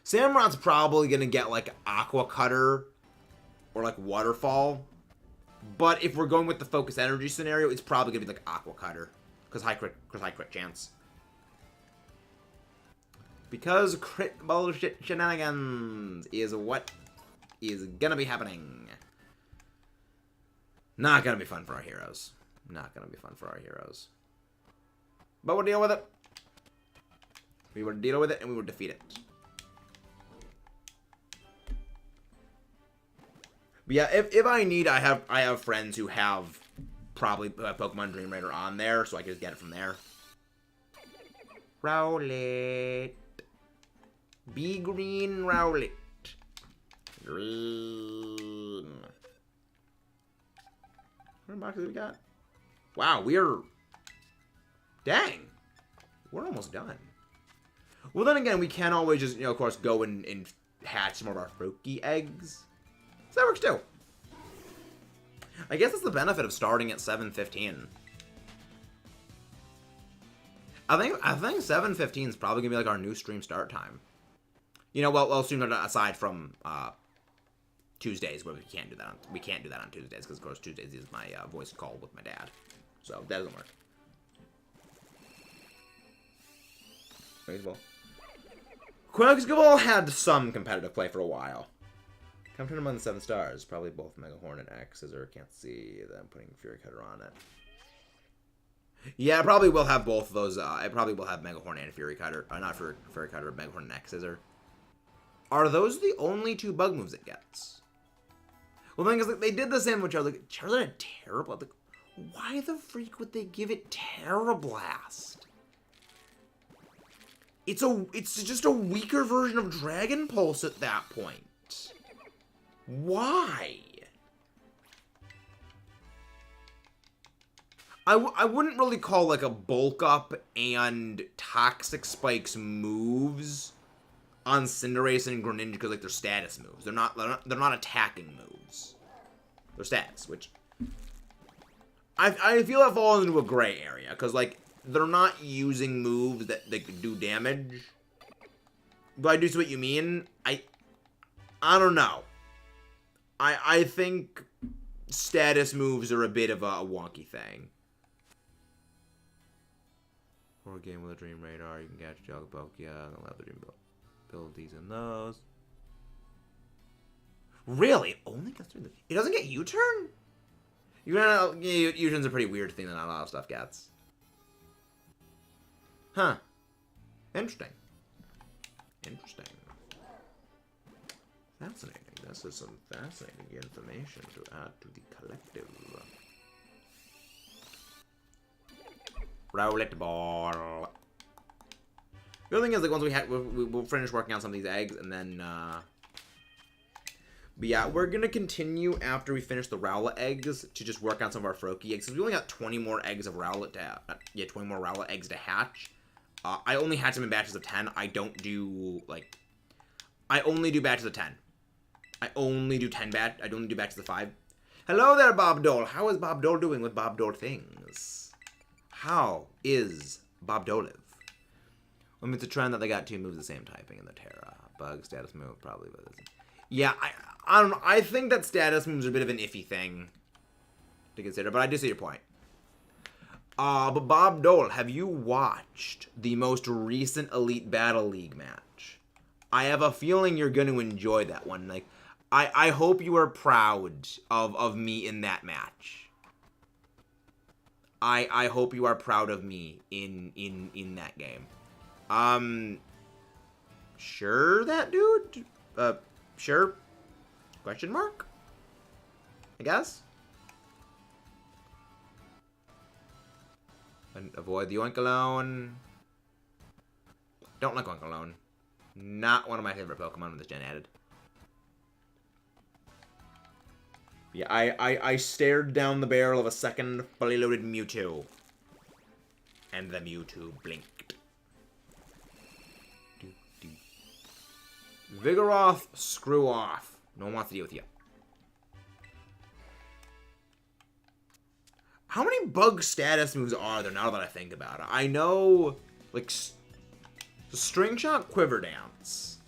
Samurot's probably gonna get like Aqua Cutter or like Waterfall. But if we're going with the Focus Energy scenario, it's probably gonna be like Aqua Cutter. Because high crit chance. Because crit bullshit shenanigans is what is gonna be happening. Not gonna be fun for our heroes. Not gonna be fun for our heroes. But we'll deal with it. We will deal with it and we will defeat it. But yeah, if I need, I have friends who have probably Pokemon Dream Raider on there, so I can just get it from there. Rowlet. Be green, Rowlet. Green. How many boxes we got? Wow, we're... Dang. We're almost done. Well, then again, we can always just, of course, go and hatch some of our Froakie eggs. So that works too. I guess that's the benefit of starting at 7:15. I think 7:15 is probably gonna be like our new stream start time. Well, stream aside from Tuesdays where we can't do that. We can't do that on Tuesdays because of course Tuesdays is my voice call with my dad, so that doesn't work. Baseball. Quaxgable had some competitive play for a while. Come to him on the 7 stars. Probably both Mega Horn and X Scissor. Can't see them putting Fury Cutter on it. Yeah, I probably will have both of those. I probably will have Mega Horn and Fury Cutter. Not Fury Cutter, Mega Horn and X Scissor. Are those the only 2 bug moves it gets? Well, the thing is, like, they did the same with Charizard. Charizard had Terra Blast. Like, why the freak would they give it Terra Blast? It's just a weaker version of Dragon Pulse at that point. Why? I wouldn't really call like a Bulk Up and Toxic Spikes moves on Cinderace and Greninja because like they're status moves. They're not attacking moves. They're status, which I feel that falls into a gray area because like they're not using moves that they could do damage. But I do see what you mean. I don't know. I think status moves are a bit of a wonky thing. For a game with a Dream Radar, you can catch Jagabokia and allow the Dream abilities in those. Really? It only gets through the... It doesn't get U-turn? Fusion's a pretty weird thing that not a lot of stuff gets. Huh. Interesting. Interesting. Fascinating. This is some fascinating information to add to the collective. Rowlet ball. The other thing is, like, once we'll finish working on some of these eggs, and then, but yeah, we're gonna continue after we finish the Rowlet eggs to just work on some of our Froakie eggs, because we only got 20 more eggs of Rowlet to, 20 more Rowlet eggs to hatch. I only hatch them in batches of 10. I don't do, like, I only do batches of 10. I only do 10 I don't do batches of 5. Hello there, Bob Dole. How is Bob Dole doing with Bob Dole things? How is Bob Dole? I mean, it's a trend that they got 2 moves the same typing in the Terra. Bug, status move, probably, but isn't. Yeah, I don't know. I think that status moves are a bit of an iffy thing to consider, but I do see your point. But Bob Dole, have you watched the most recent Elite Battle League match? I have a feeling you're going to enjoy that one. Like, I hope you are proud of me in that match. I hope you are proud of me in that game. Sure, that dude? Sure? Question mark? I guess? And avoid the Oinkalone. Don't like Oinkalone. Not one of my favorite Pokemon with this gen added. Yeah, I stared down the barrel of a second fully loaded Mewtwo. And the Mewtwo blinked. Vigoroth, screw off. No one wants to deal with you. How many bug status moves are there now that I think about it? I know, like, String Shot, Quiver Dance.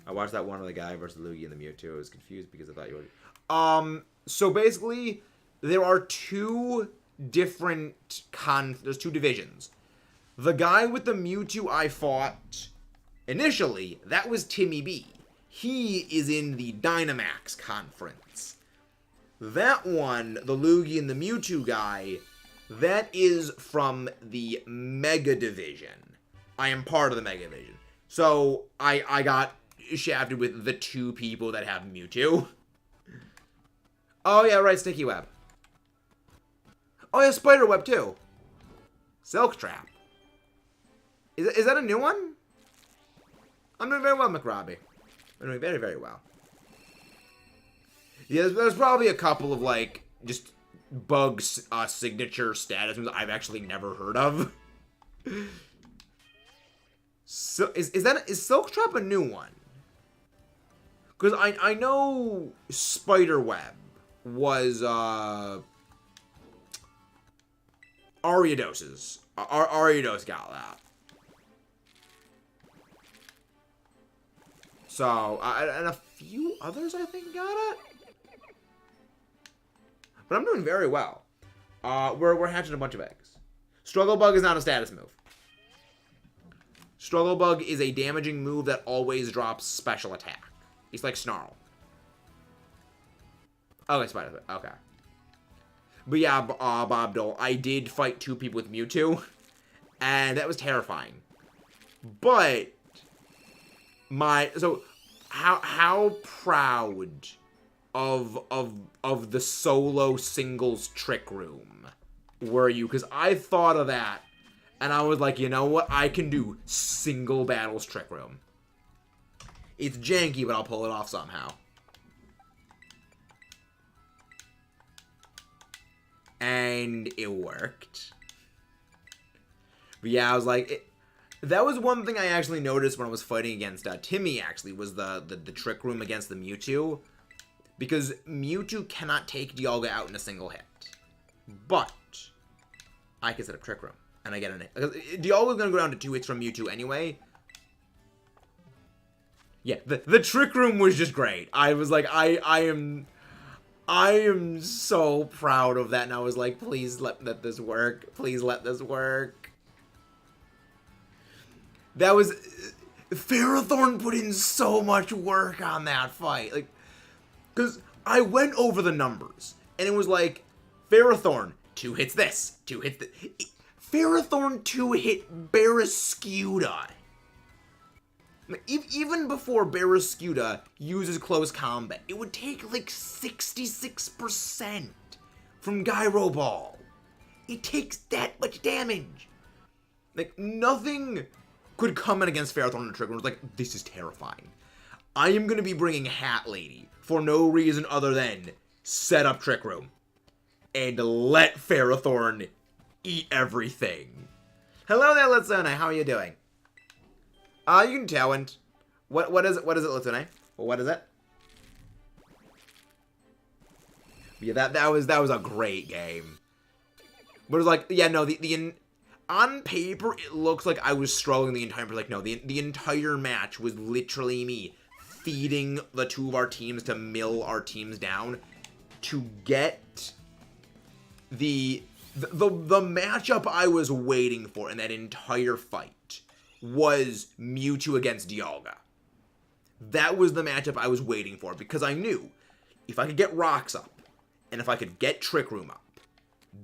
I watched that one of the guy versus Luigi and the Mewtwo. I was confused because I thought you were... So basically, there are 2 different there's 2 divisions. The guy with the Mewtwo I fought initially, that was Timmy B. He is in the Dynamax conference. That one, the Luigi and the Mewtwo guy, that is from the Mega Division. I am part of the Mega Division. So, I got shafted with the 2 people that have Mewtwo. Oh, yeah, right, Sticky Web. Oh, yeah, Spider Web, too. Silk Trap. Is that a new one? I'm doing very well, McRobbie. I'm doing very, very well. Yeah, there's probably a couple of, like, just bugs, signature status moves I've actually never heard of. So, is Silk Trap a new one? Because I know Spider Web was, Ariados's. Ariados got that. So, and a few others, I think, got it. But I'm doing very well. We're hatching a bunch of eggs. Struggle Bug is not a status move. Struggle Bug is a damaging move that always drops special attack. It's like Snarl. Okay, Spider. Okay. But yeah, Bob Dole, I did fight 2 people with Mewtwo, and that was terrifying. But how proud of the solo singles trick room were you? Because I thought of that, and I was like, you know what? I can do single battles trick room. It's janky, but I'll pull it off somehow. And it worked. But yeah, I was like, that was one thing I actually noticed when I was fighting against Timmy, actually, was the trick room against the Mewtwo. Because Mewtwo cannot take Dialga out in a single hit. But I can set up trick room. And I get an hit. Dialga's going to go down to 2 hits from Mewtwo anyway. Yeah, the trick room was just great. I was like, I am so proud of that, and I was like, please let this work. Please let this work. That was... Ferrothorn put in so much work on that fight. Like, because I went over the numbers. And it was like, Ferrothorn, 2 hits this, 2 hits this. Ferrothorn 2-hit Barrascuda. Even before Barrascuda uses close combat, it would take like 66% from Gyro Ball. It takes that much damage. Like, nothing could come in against Ferrothorn and Trick Room. It's like, this is terrifying. I am going to be bringing Hat Lady for no reason other than set up Trick Room and let Ferrothorn eat everything. Hello there, Litsune. How are you doing? You can tell. And what is it, Litsune? Well, what is it? Yeah, that was a great game. But it was like, yeah, no, on paper it looks like I was struggling the entire. But like, no, the entire match was literally me feeding the 2 of our teams to mill our teams down to get the matchup I was waiting for in that entire fight was Mewtwo against Dialga. That was the matchup I was waiting for, because I knew if I could get Rocks up and if I could get Trick Room up,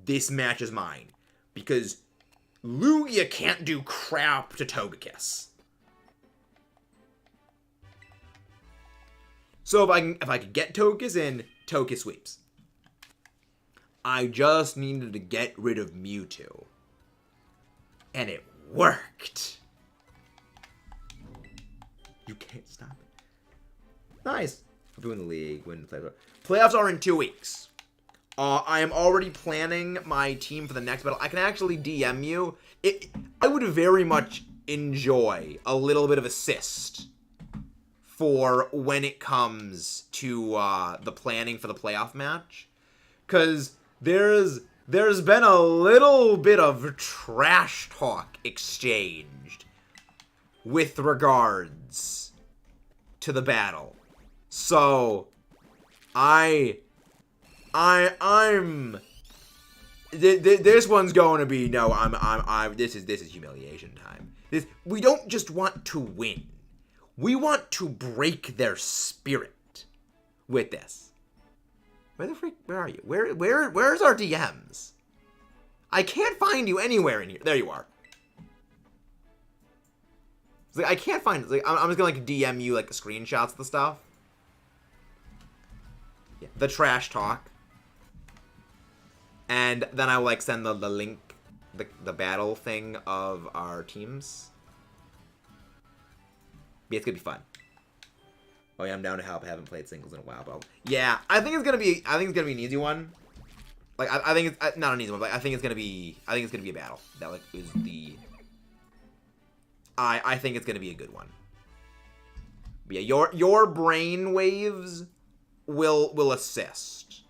this match is mine. Because Lugia can't do crap to Togekiss. So if I could get Togekiss in, Togekiss sweeps. I just needed to get rid of Mewtwo. And it worked. You can't stop it. Nice. I'm doing the league. Win the playoffs are in 2 weeks. I am already planning my team for the next battle. I can actually DM you. I would very much enjoy a little bit of assist for when it comes to the planning for the playoff match. Because there's been a little bit of trash talk exchanged with regards to the battle. So I'm this one's going to be this is humiliation time. We don't just want to win. We want to break their spirit with this. Where are you? Where's our DMs? I can't find you anywhere in here. There you are. It's like, I can't find it. Like, I'm just gonna like DM you like screenshots of the stuff. Yeah, the trash talk. And then I will like send the link, the battle thing of our teams. Yeah, it's gonna be fun. Oh yeah, I'm down to help. I haven't played singles in a while, but yeah, I think it's gonna be an easy one. Like I think it's not an easy one, but I think it's gonna be a battle that like is the. I think it's gonna be a good one. But yeah, your brain waves will assist.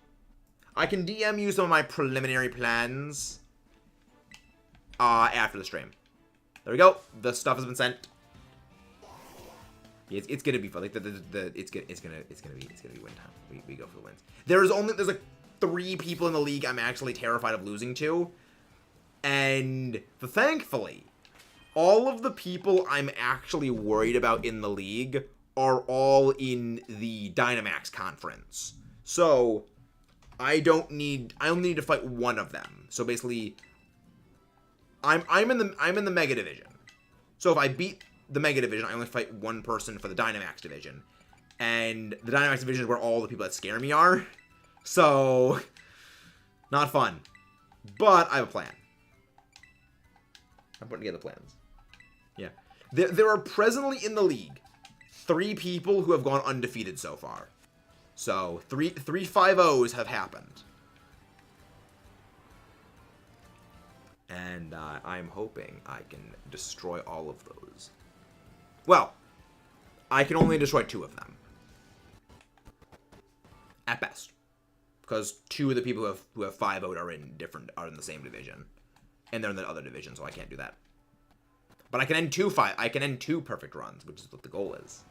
I can DM you some of my preliminary plans after the stream. There we go. The stuff has been sent. It's gonna be fun. Like it's gonna be win time. We go for the wins. There's like 3 people in the league I'm actually terrified of losing to, and thankfully, all of the people I'm actually worried about in the league are all in the Dynamax conference. So I only need to fight one of them. So basically, I'm in the Mega Division. So if I beat the Mega Division, I only fight one person for the Dynamax Division. And the Dynamax Division is where all the people that scare me are. So, not fun. But I have a plan. I'm putting together plans. Yeah. There are presently in the league 3 people who have gone undefeated so far. So, 3 5-0s have happened. And I'm hoping I can destroy all of those. Well, I can only destroy 2 of them. At best. Because 2 of the people who have 5-0'd are in the same division. And they're in the other division, so I can't do that. But I can end 2 perfect runs, which is what the goal is.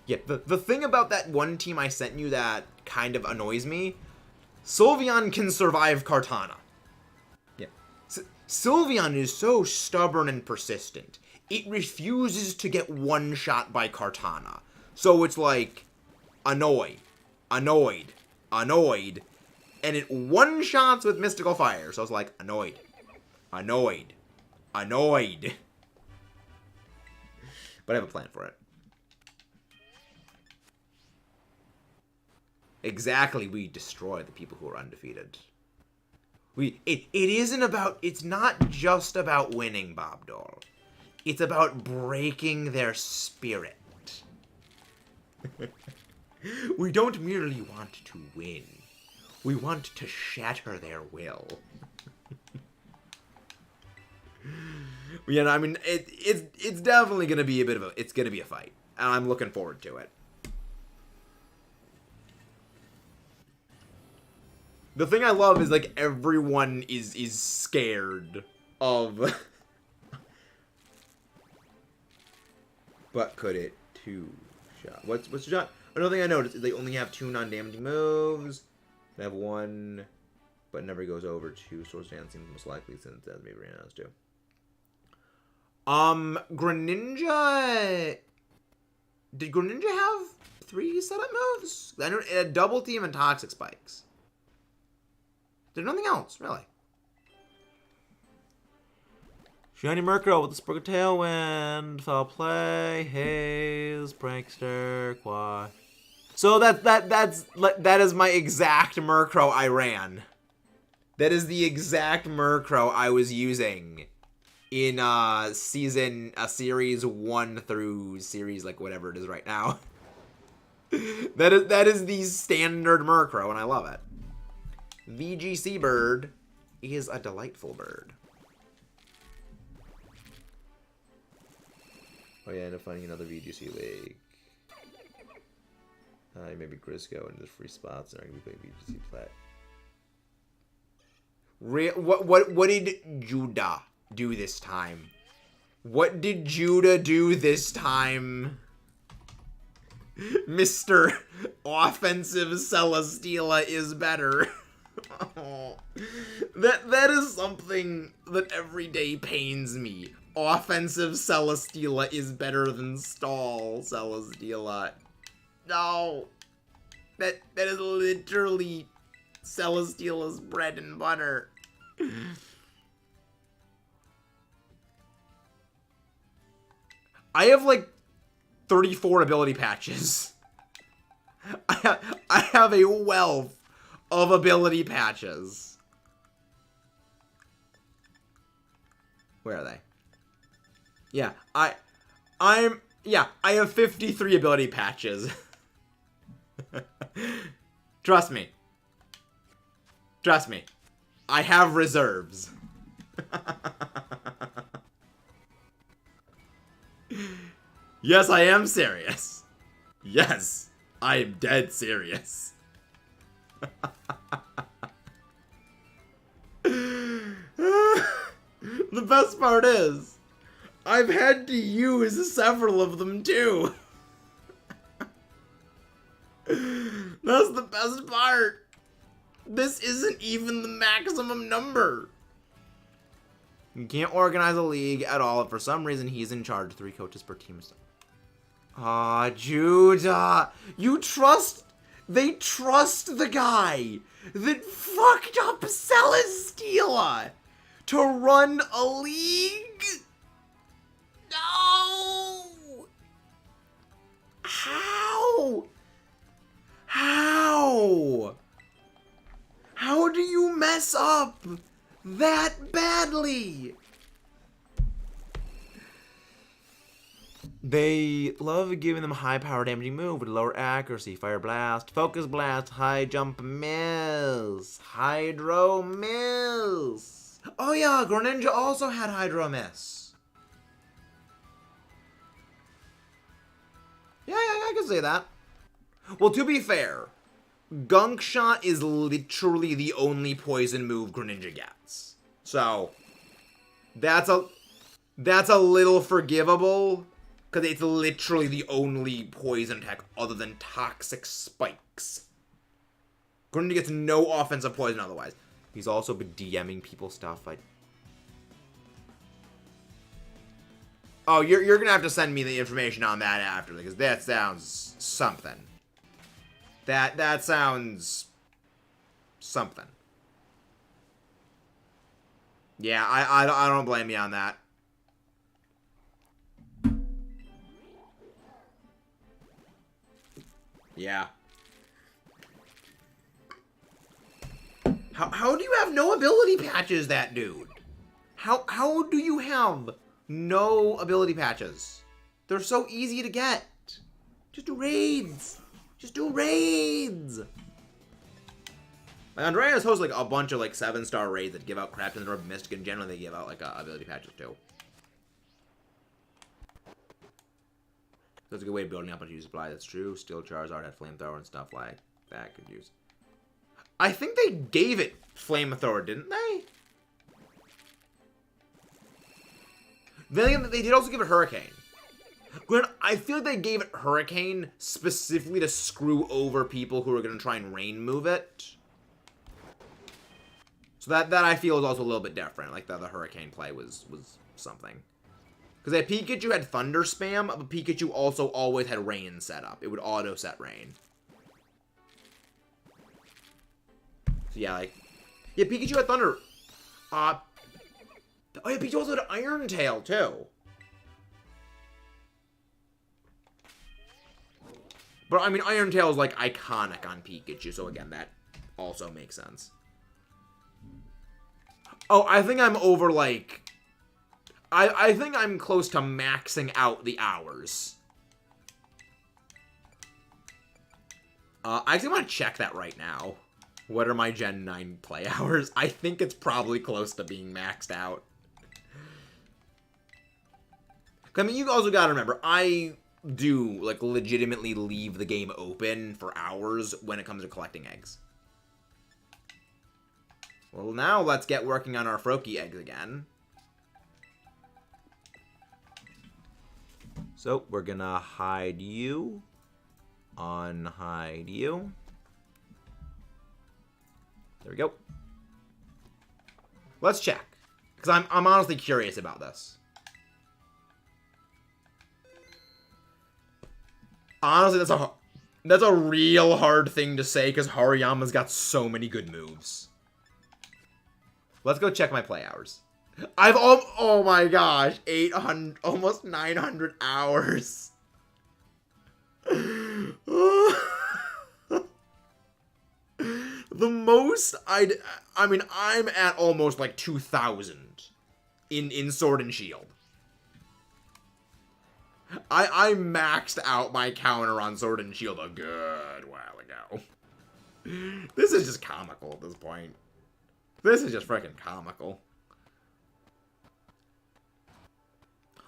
Yeah, the thing about that one team I sent you that kind of annoys me, Sylveon can survive Kartana. Yeah. Sylveon is so stubborn and persistent. It refuses to get one-shot by Kartana. So it's like, annoy. annoyed, annoyed, and it one-shots with Mystical Fire. So it's like, annoyed, annoyed, annoyed. But I have a plan for it. Exactly, we destroy the people who are undefeated. It isn't about, it's not just about winning, Bob Doll. It's about breaking their spirit. We don't merely want to win. We want to shatter their will. Yeah, I mean, it's definitely gonna be a bit of a, it's gonna be a fight. And I'm looking forward to it. The thing I love is, like, everyone is scared of... But could it two-shot? What's the shot? Another thing I noticed is they only have 2 non-damaging moves. They have 1, but never goes over 2. Source Dance seems most likely since that maybe Rana has 2. Greninja... Did Greninja have 3 setup moves? I know it had Double Team and Toxic Spikes. There's nothing else, really. Shiny Murkrow with the Spurgle Tailwind, Foul Play, Haze, Prankster, Quack. So that is my exact Murkrow I ran. That is the exact Murkrow I was using in series 1 through series like whatever it is right now. that is the standard Murkrow, and I love it. VGC Bird is a delightful bird. Oh yeah, I end up finding another VGC league. Maybe Grisco and there's free spots and I'm gonna be playing VGC plat. What did Judah do this time? What did Judah do this time? Mr. Offensive Celesteela is better. Oh, that is something that every day pains me. Offensive Celesteela is better than stall Celesteela. No. That is literally Celesteela's bread and butter. I have like 34 ability patches. I have a wealth of ability patches. Where are they? Yeah, I have 53 ability patches. Trust me. Trust me. I have reserves. Yes, I am serious. Yes, I am dead serious. The best part is, I've had to use several of them too. That's the best part. This isn't even the maximum number. You can't organize a league at all if for some reason he's in charge. 3 coaches per team. Aw, Judah. They trust the guy that fucked up Celesteela to run a league? No! How? How? How do you mess up that badly? They love giving them high power damaging move with lower accuracy. Fire Blast, Focus Blast, High Jump Miss, Hydro Miss. Oh yeah, Greninja also had Hydro Miss. Yeah, I can say that. Well, to be fair, Gunk Shot is literally the only poison move Greninja gets. So, that's a little forgivable, because it's literally the only poison attack other than Toxic Spikes. Greninja gets no offensive poison otherwise. He's also been DMing people stuff. Oh, you're gonna have to send me the information on that after, because that sounds something. That sounds something. Yeah, I don't blame you on that. Yeah. How do you have no ability patches, that dude? How do you have no ability patches? They're so easy to get. Just do raids. Just do raids. Like, Andreas hosts like a bunch of like 7-star raids that give out crap in the Orb of Mystic, and generally they give out like ability patches too. That's a good way of building up a huge supply. That's true. Steel Charizard had flamethrower and stuff like that could use. I think they gave it flamethrower, didn't they? Then they did also give it Hurricane. Granted, I feel like they gave it Hurricane specifically to screw over people who are going to try and rain move it. So that I feel is also a little bit different. Like the Hurricane play was something. Because Pikachu had Thunder Spam, but Pikachu also always had Rain set up. It would auto set Rain. So yeah, like... Yeah, Pikachu had Thunder... Oh yeah, Pikachu also had Iron Tail, too. But, I mean, Iron Tail is, like, iconic on Pikachu, so again, that also makes sense. Oh, I think I'm over, like... I think I'm close to maxing out the hours. I actually want to check that right now. What are my Gen 9 play hours? I think it's probably close to being maxed out. I mean, you also gotta remember, I do, like, legitimately leave the game open for hours when it comes to collecting eggs. Well, now let's get working on our Froakie eggs again. So, we're gonna hide you. Unhide you. There we go. Let's check. Because I'm honestly curious about this. Honestly, that's a real hard thing to say because Hariyama's got so many good moves. Let's go check my play hours. Oh my gosh, 800, almost 900 hours. The most I mean, I'm at almost like 2,000 in Sword and Shield. I maxed out my counter on Sword and Shield a good while ago. This is just comical at this point. This is just freaking comical.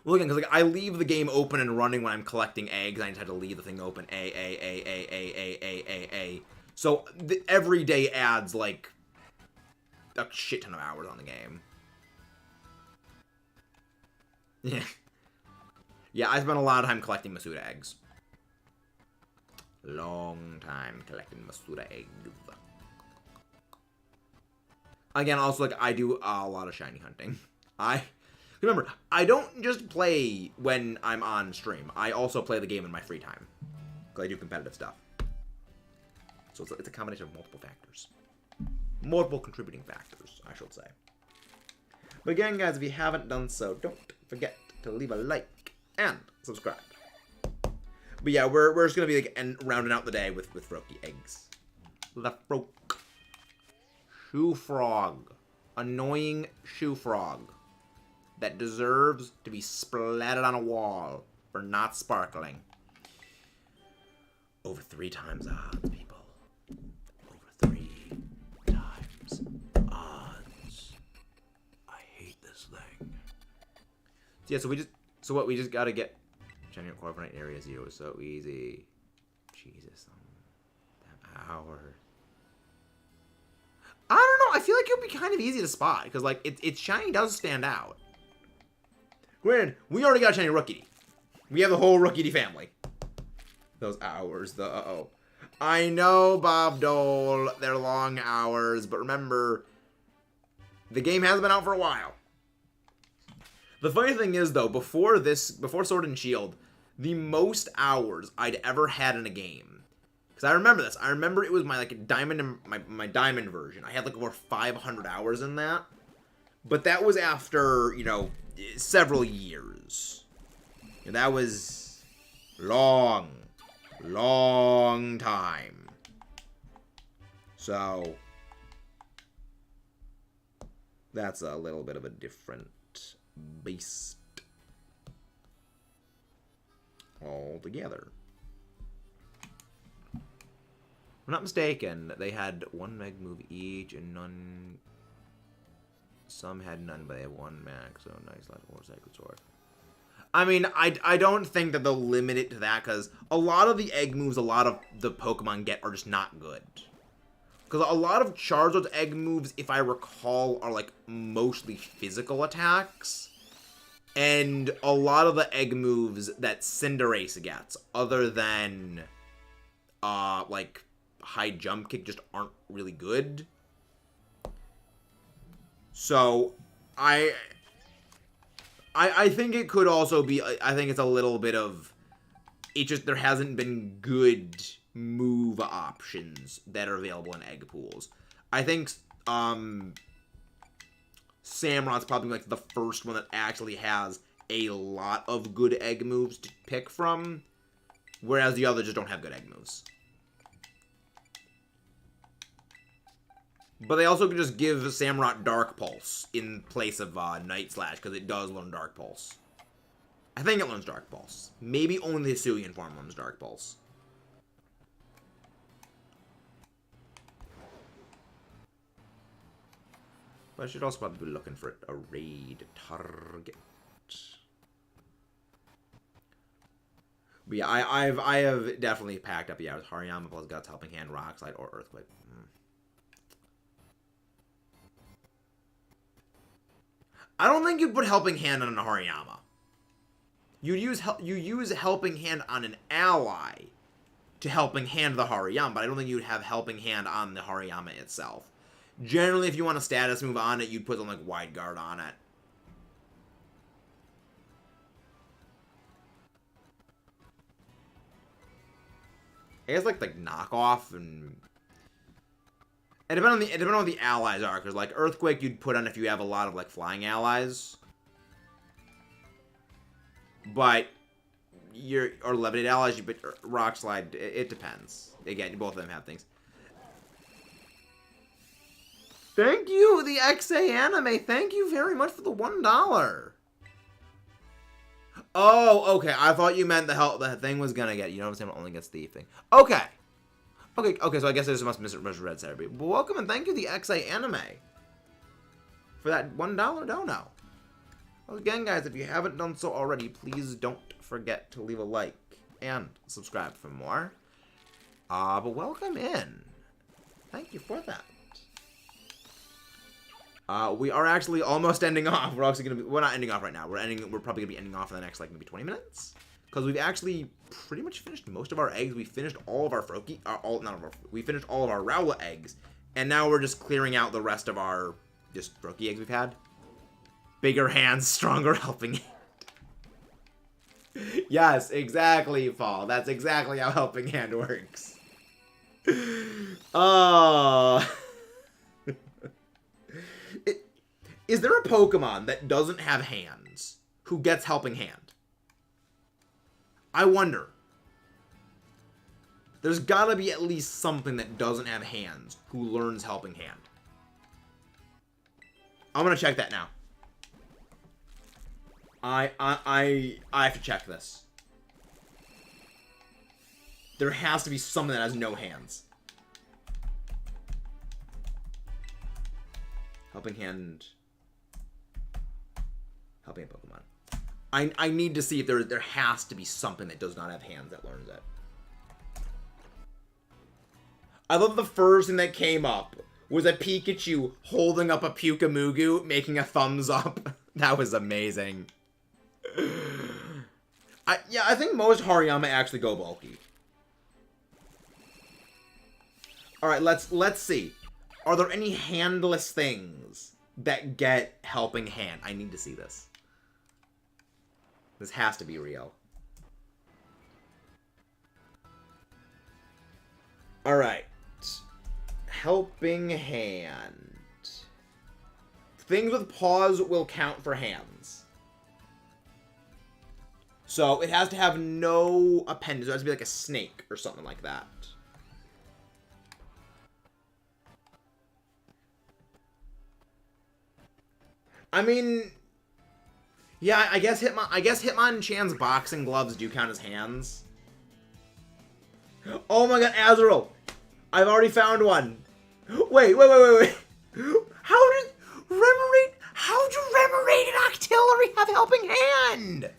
Well, again, because like, I leave the game open and running when I'm collecting eggs. I just had to leave the thing open. A. So every day adds, like, a shit ton of hours on the game. Yeah. Yeah, I spent a lot of time collecting Masuda eggs. Long time collecting Masuda eggs. Again, also, like, I do a lot of shiny hunting. Remember, I don't just play when I'm on stream. I also play the game in my free time. Because I do competitive stuff. So it's a combination of multiple factors. Multiple contributing factors, I should say. But again, guys, if you haven't done so, don't forget to leave a like and subscribe. But yeah, we're just going to be like, rounding out the day with Froakie eggs. The Froak. Shoe Frog. Annoying Shoe Frog. That deserves to be splatted on a wall for not sparkling. Over 3 times odds, people. Over 3 times odds. I hate this thing. So yeah, so we just gotta get General Coordinate Area 0 is so easy. Jesus, that hour. I don't know, I feel like it would be kind of easy to spot, because like its shiny does stand out. Granted, we already got a shiny Rookidee. We have the whole Rookidee family. Those hours, I know, Bob Dole, they're long hours, but remember, the game has been out for a while. The funny thing is, though, before Sword and Shield, the most hours I'd ever had in a game, Because I remember this. I remember it was my, like, diamond, my diamond version. I had, like, over 500 hours in that. But that was after, you know, several years. And that was long time. So, that's a little bit of a different beast altogether. If I'm not mistaken, they had one meg move each, and none. Some had none, but they had one max. So nice, like or sacred sword. I mean, I don't think that they'll limit it to that, because a lot of the egg moves, a lot of the Pokemon get are just not good. Because a lot of Charizard's egg moves, if I recall, are like mostly physical attacks. And a lot of the egg moves that Cinderace gets, other than like high jump kick, just aren't really good. So I think it could also be, I think it's a little bit of, it just, there hasn't been good move options that are available in egg pools. I think Samurot's probably like the first one that actually has a lot of good egg moves to pick from, whereas the others just don't have good egg moves. But they also could just give Samurott Dark Pulse in place of Night Slash, because it does learn Dark Pulse. I think it learns Dark Pulse. Maybe only the Hisuian form learns Dark Pulse. But I should also probably be looking for a raid target. But yeah, I have definitely packed up, yeah, with Hariyama plus Guts, Helping Hand, Rock Slide, or Earthquake. I don't think you'd put Helping Hand on a Hariyama. You use Helping Hand on an ally to Helping Hand the Hariyama, but I don't think you'd have Helping Hand on the Hariyama itself. Generally, if you want a status move on it, you'd put something like Wide Guard on it. I guess like knockoff and it depends on what the allies are, because like Earthquake you'd put on if you have a lot of like flying allies. But or Levitated allies, you put Rock Slide. It depends. Again, both of them have things. Thank you, the XA Anime. Thank you very much for the $1. Oh, okay. I thought you meant the thing was gonna get. You know what I'm saying? Only gets the thing. Okay. Okay. So I guess I just must misread Saturday. But welcome and thank you, the XA Anime, for that $1 dono. Well, again, guys, if you haven't done so already, please don't forget to leave a like and subscribe for more. But welcome in. Thank you for that. We are actually almost ending off. We're actually gonna be, we're not ending off right now. We're probably gonna be ending off in the next like maybe 20 minutes. Because we've actually pretty much finished most of our eggs. We finished all of our we finished all of our Rowlet eggs. And now we're just clearing out the rest of our just Froakie eggs we've had. Bigger hands, stronger helping hand. Yes, exactly, Paul. That's exactly how helping hand works. Oh. Is there a Pokemon that doesn't have hands who gets helping hand? I wonder. There's gotta be at least something that doesn't have hands who learns helping hand. I'm gonna check that now. I have to check this. There has to be something that has no hands. Helping hand Pokemon. I need to see if there has to be something that does not have hands that learns it. I love the first thing that came up was a Pikachu holding up a Pukamugu, making a thumbs up. That was amazing. I think most Hariyama actually go bulky. Alright, let's see. Are there any handless things that get helping hand? I need to see this. This has to be real. Alright. Helping hand. Things with paws will count for hands. So it has to have no appendage. It has to be like a snake or something like that. I mean, yeah, I guess Hitmonchan's boxing gloves do count as hands. Oh my god, Azrael! I've already found one. Wait. How do Remoraid and Octillery have helping hand?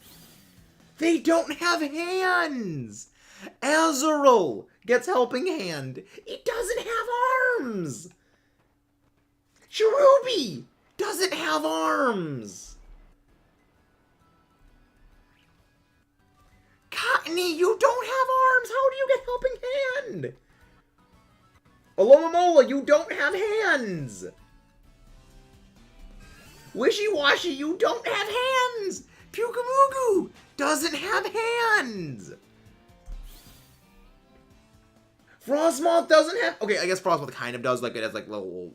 They don't have hands. Azrael gets helping hand. It doesn't have arms. Cherubi doesn't have arms. Cottony, you don't have arms. How do you get helping hand? Alomomola, you don't have hands. Wishy-washy, you don't have hands. Pukamugu doesn't have hands. Frostmoth doesn't have... Okay, I guess Frostmoth kind of does. Like, it has, like, little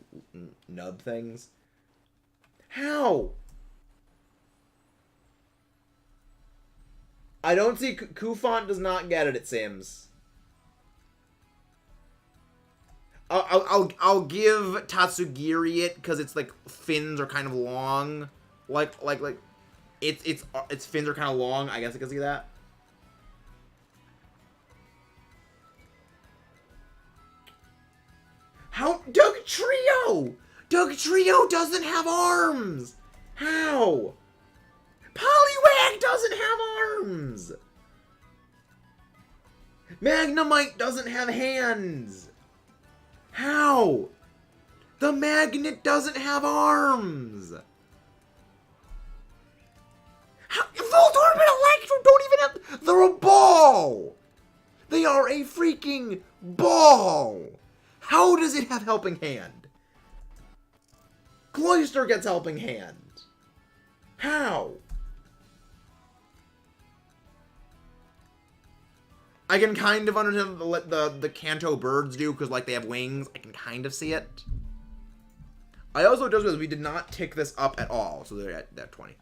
nub things. How? I don't see... Kufant does not get it seems. I'll give Tatsugiri it, because its, like, fins are kind of long. Like, its fins are kind of long. I guess I can see that. How? Dugtrio! Dugtrio doesn't have arms! How? Poliwag doesn't have arms! Magnemite doesn't have hands! How? The Magnet doesn't have arms! How? Voltorb and Electro don't even have... They're a ball! They are a freaking ball! How does it have helping hand? Cloyster gets helping hand. How? I can kind of understand the Kanto birds do, because, like, they have wings. I can kind of see it. I also just realized we did not tick this up at all, so they're at 20.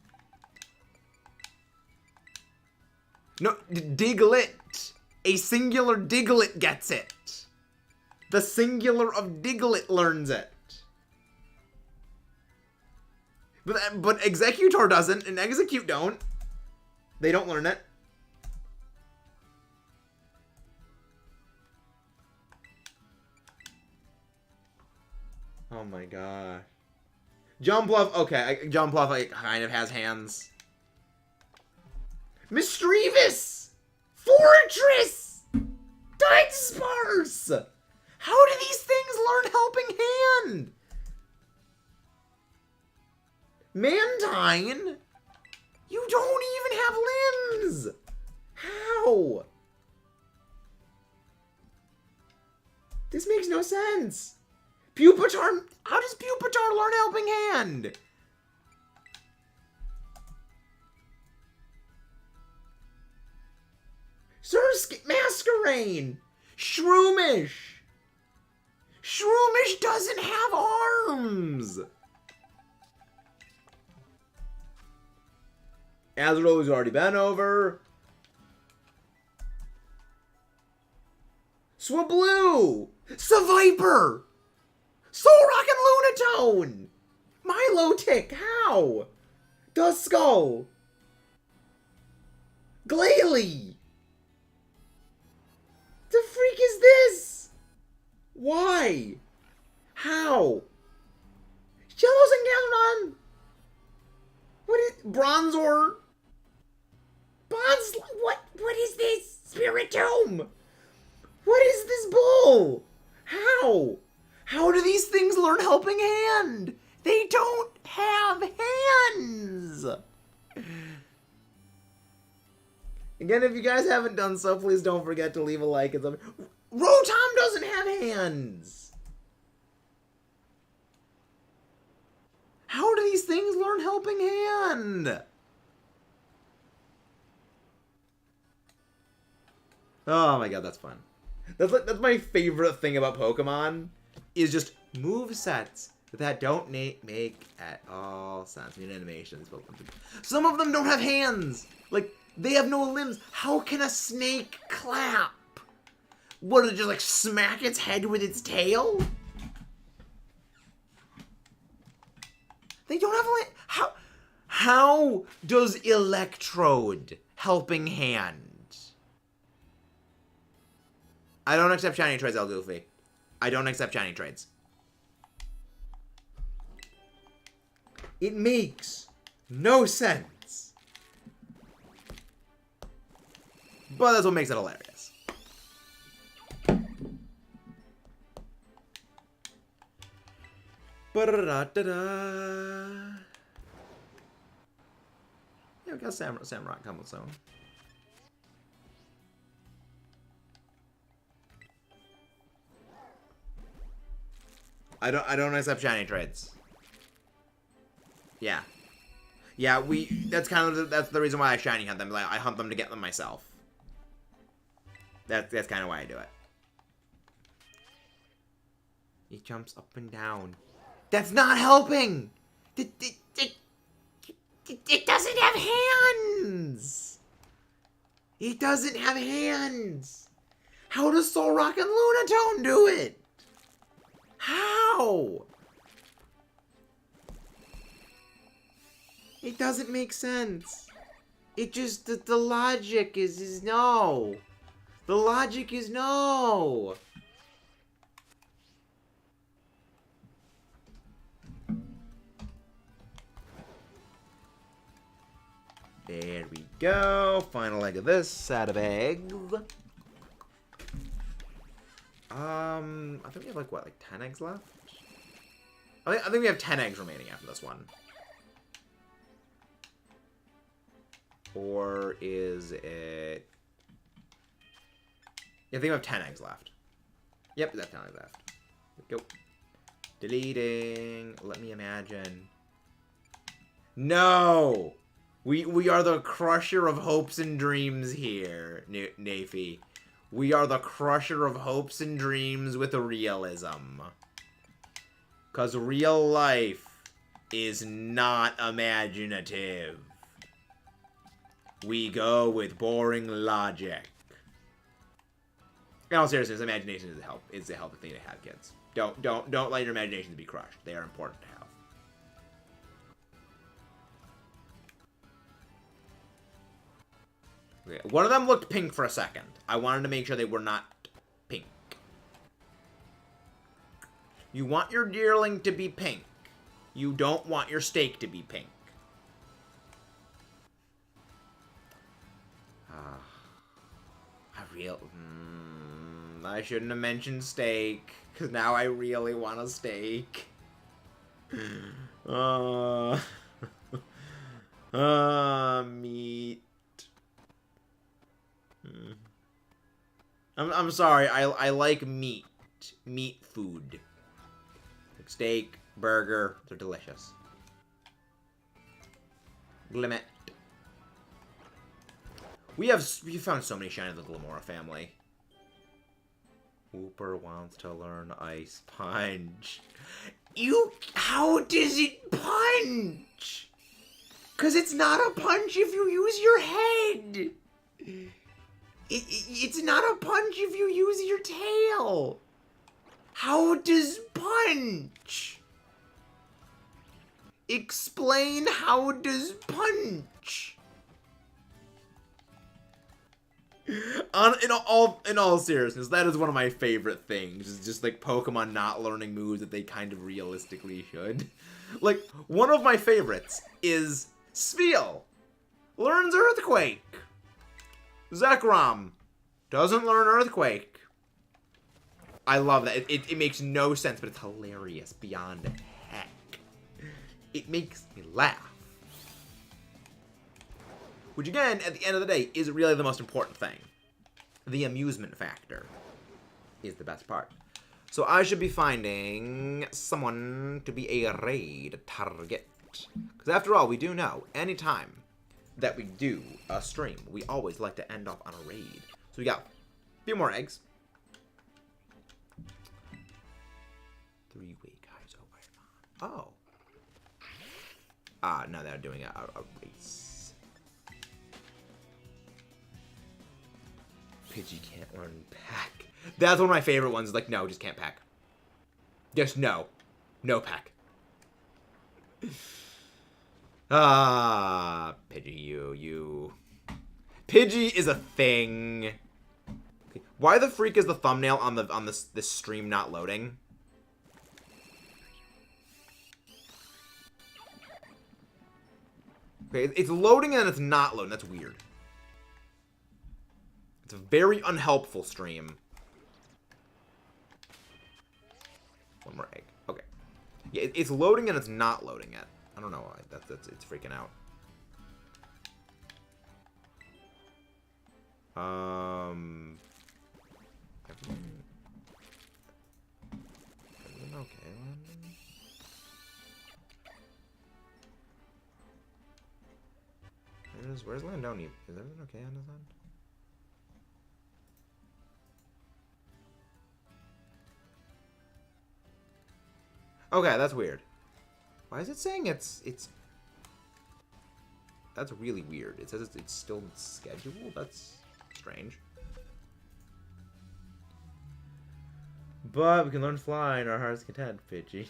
No, Diglett. A singular Diglett gets it. The singular of Diglett learns it. But Executor doesn't, and Execute don't. They don't learn it. Oh my gosh. Jumpluff, okay, Jumpluff like, kind of has hands. Mischievous! Fortress! Dunsparce! How do these things learn helping hand? Mantine? You don't even have limbs! How? This makes no sense. Pupitar, how does Pupitar learn helping hand? Masquerain! Shroomish! Shroomish doesn't have arms! Azrael has already been over. Swablu! Seviper! Solrock and Lunatone! Milotic, how? Duskull! Glalie! The freak is this? Why? How? Shellos and Galadon! What is... Bronzor? What is this? Spiritomb! What is this bull? How? How do these things learn helping hand? They don't have hands! Again, if you guys haven't done so, please don't forget to leave a like and stuff. Rotom doesn't have hands! How do these things learn helping hand? Oh my god, that's fun. That's my favorite thing about Pokemon, is just movesets that don't make at all sense. I mean, animations. Some of them don't have hands. Like, they have no limbs. How can a snake clap? What, did it just, like, smack its head with its tail? They don't have how does Electrode helping hand? I don't accept shiny trades, El Goofy. I don't accept shiny trades. It makes no sense. But that's what makes it hilarious. Ba-da-da-da-da. Yeah, we got Samrock coming soon. I don't accept shiny trades. Yeah. Yeah, that's the reason why I shiny hunt them. Like, I hunt them to get them myself. That's kind of why I do it. He jumps up and down. That's not helping! It doesn't have hands! It doesn't have hands! How does Solrock and Lunatone do it? How? It doesn't make sense. It just, the logic is no. The logic is no. There we go. Final egg of this set of eggs. I think we have, like, what, like 10 eggs left? I think we have 10 eggs remaining after this one. Or is it... Yeah, I think we have 10 eggs left. Yep, we have 10 eggs left. Go. Deleting. Let me imagine. No! We are the crusher of hopes and dreams here, Nafy. We are the crusher of hopes and dreams with realism. 'Cause real life is not imaginative. We go with boring logic. In all seriousness, imagination is a healthy thing to have, kids. Don't let your imaginations be crushed. They are important to have. Okay, one of them looked pink for a second. I wanted to make sure they were not pink. You want your deerling to be pink. You don't want your steak to be pink. I shouldn't have mentioned steak, because now I really want a steak. Meat. I'm sorry, I like meat. Meat food. Like steak, burger, they're delicious. Glimmet. We found so many shiny of the Glamora family. Whooper wants to learn Ice Punch. How does it punch? 'Cause it's not a punch if you use your head. It's not a punch if you use your tail. How does punch? Explain how does punch. In all seriousness, that is one of my favorite things. Is just like Pokemon not learning moves that they kind of realistically should. Like, one of my favorites is Spheal. Learns Earthquake. Zekrom doesn't learn Earthquake. I love that. It makes no sense, but it's hilarious beyond heck. It makes me laugh. Which, again, at the end of the day, is really the most important thing. The amusement factor is the best part. So I should be finding someone to be a raid target. Because after all, we do know, anytime that we do a stream, we always like to end off on a raid. So we got a few more eggs. Three-way guys. Oh, wait. Oh. Ah, no, they're doing a race. Pidgey can't learn pack. That's one of my favorite ones. Like, no, just can't pack. Just no. No pack. Ah, Pidgey, you. Pidgey is a thing. Okay. Why the freak is the thumbnail on this stream not loading? Okay, it's loading and it's not loading. That's weird. It's a very unhelpful stream. One more egg. Okay. Yeah, it's loading and it's not loading yet. I don't know why. It's freaking out. Everything okay, Landon? Where's Landoni? Is everything okay on his end? Okay, that's weird. Why is it saying it's... That's really weird. It says it's still scheduled? That's strange. But we can learn fly in our heart's content, Pidgey.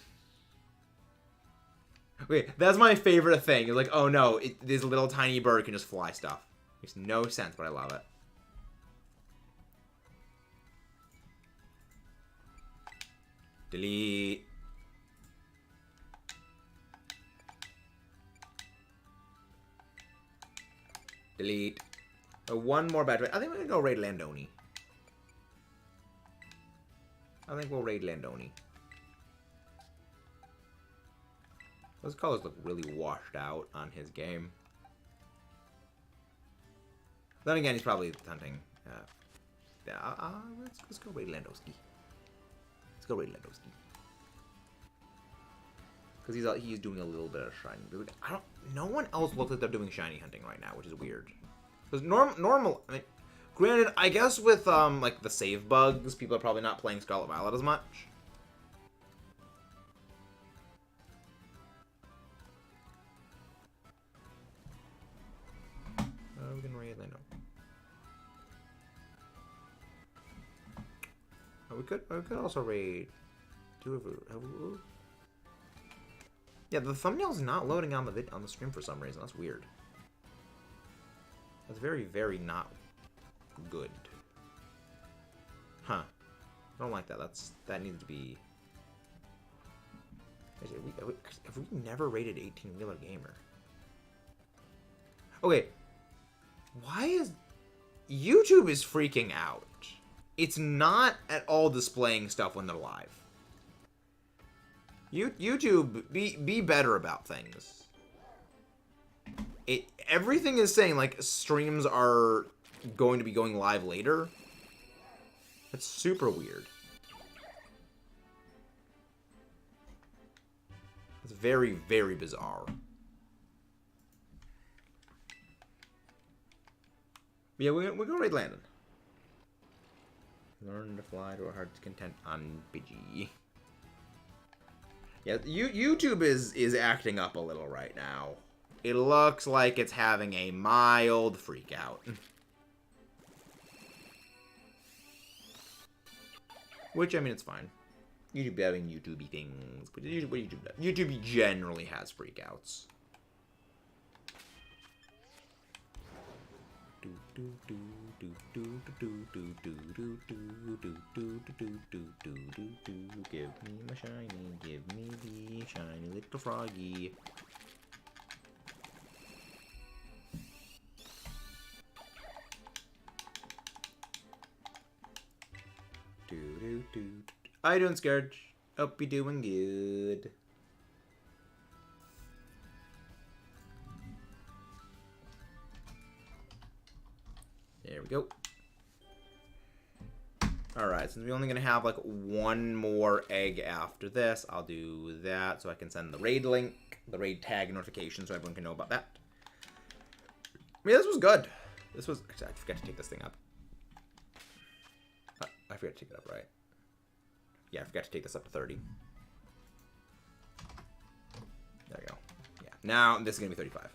Wait, that's my favorite thing. It's like, oh no, this little tiny bird can just fly stuff. Makes no sense, but I love it. Delete. Delete. One more battery. I think we're gonna go raid Landoni. I think we'll raid Landoni. Those colors look really washed out on his game. Then again, he's probably hunting. Yeah, let's go raid Landowski. Let's go raid Landowski. Because he's doing a little bit of shiny. No one else looks like they're doing shiny hunting right now, which is weird. Because normal. I mean, granted, I guess with like the save bugs, people are probably not playing Scarlet Violet as much. We can raid Lando. We could also raid two of them. Yeah, the thumbnail's not loading on the stream for some reason. That's weird. That's very, very not good. Huh. I don't like that. That needs to be... Have we never rated 18-wheeler gamer? Okay. Why is... YouTube is freaking out. It's not at all displaying stuff when they're live. YouTube, be better about things. Everything is saying, like, streams are going to be going live later. That's super weird. It's very, very bizarre. Yeah, we're gonna raid Landon. Learn to fly to our heart's content on Pidgey. Yeah, YouTube is acting up a little right now. It looks like it's having a mild freak out. Which, I mean, it's fine. YouTube having YouTubey things. But what YouTube does. YouTube generally has freakouts. Give me my shiny, give me the shiny little froggy. How you doing, Scourge? Hope you're doing good. There we go. Alright, since we're only going to have like one more egg after this, I'll do that so I can send the raid link, the raid tag notification so everyone can know about that. I mean, this was good. This was... Actually, I forgot to take this thing up. I forgot to take it up, right? Yeah, I forgot to take this up to 30. Now, this is going to be 35.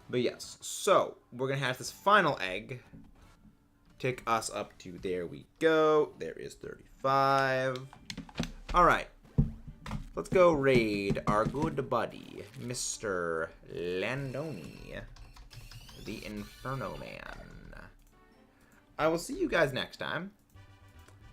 But yes, so we're going to hatch this final egg. Take us up to, there we go. There is 35. Alright. Let's go raid our good buddy, Mr. Landoni, the Inferno Man. I will see you guys next time.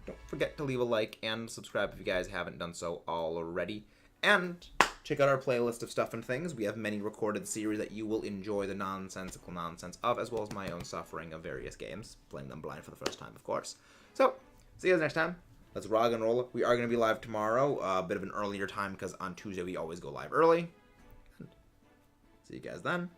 Don't forget to leave a like and subscribe if you guys haven't done so already. And check out our playlist of stuff and things. We have many recorded series that you will enjoy the nonsensical nonsense of, as well as my own suffering of various games. Playing them blind for the first time, of course. So, see you guys next time. Let's rock and roll. We are going to be live tomorrow. A bit of an earlier time because on Tuesday we always go live early. See you guys then.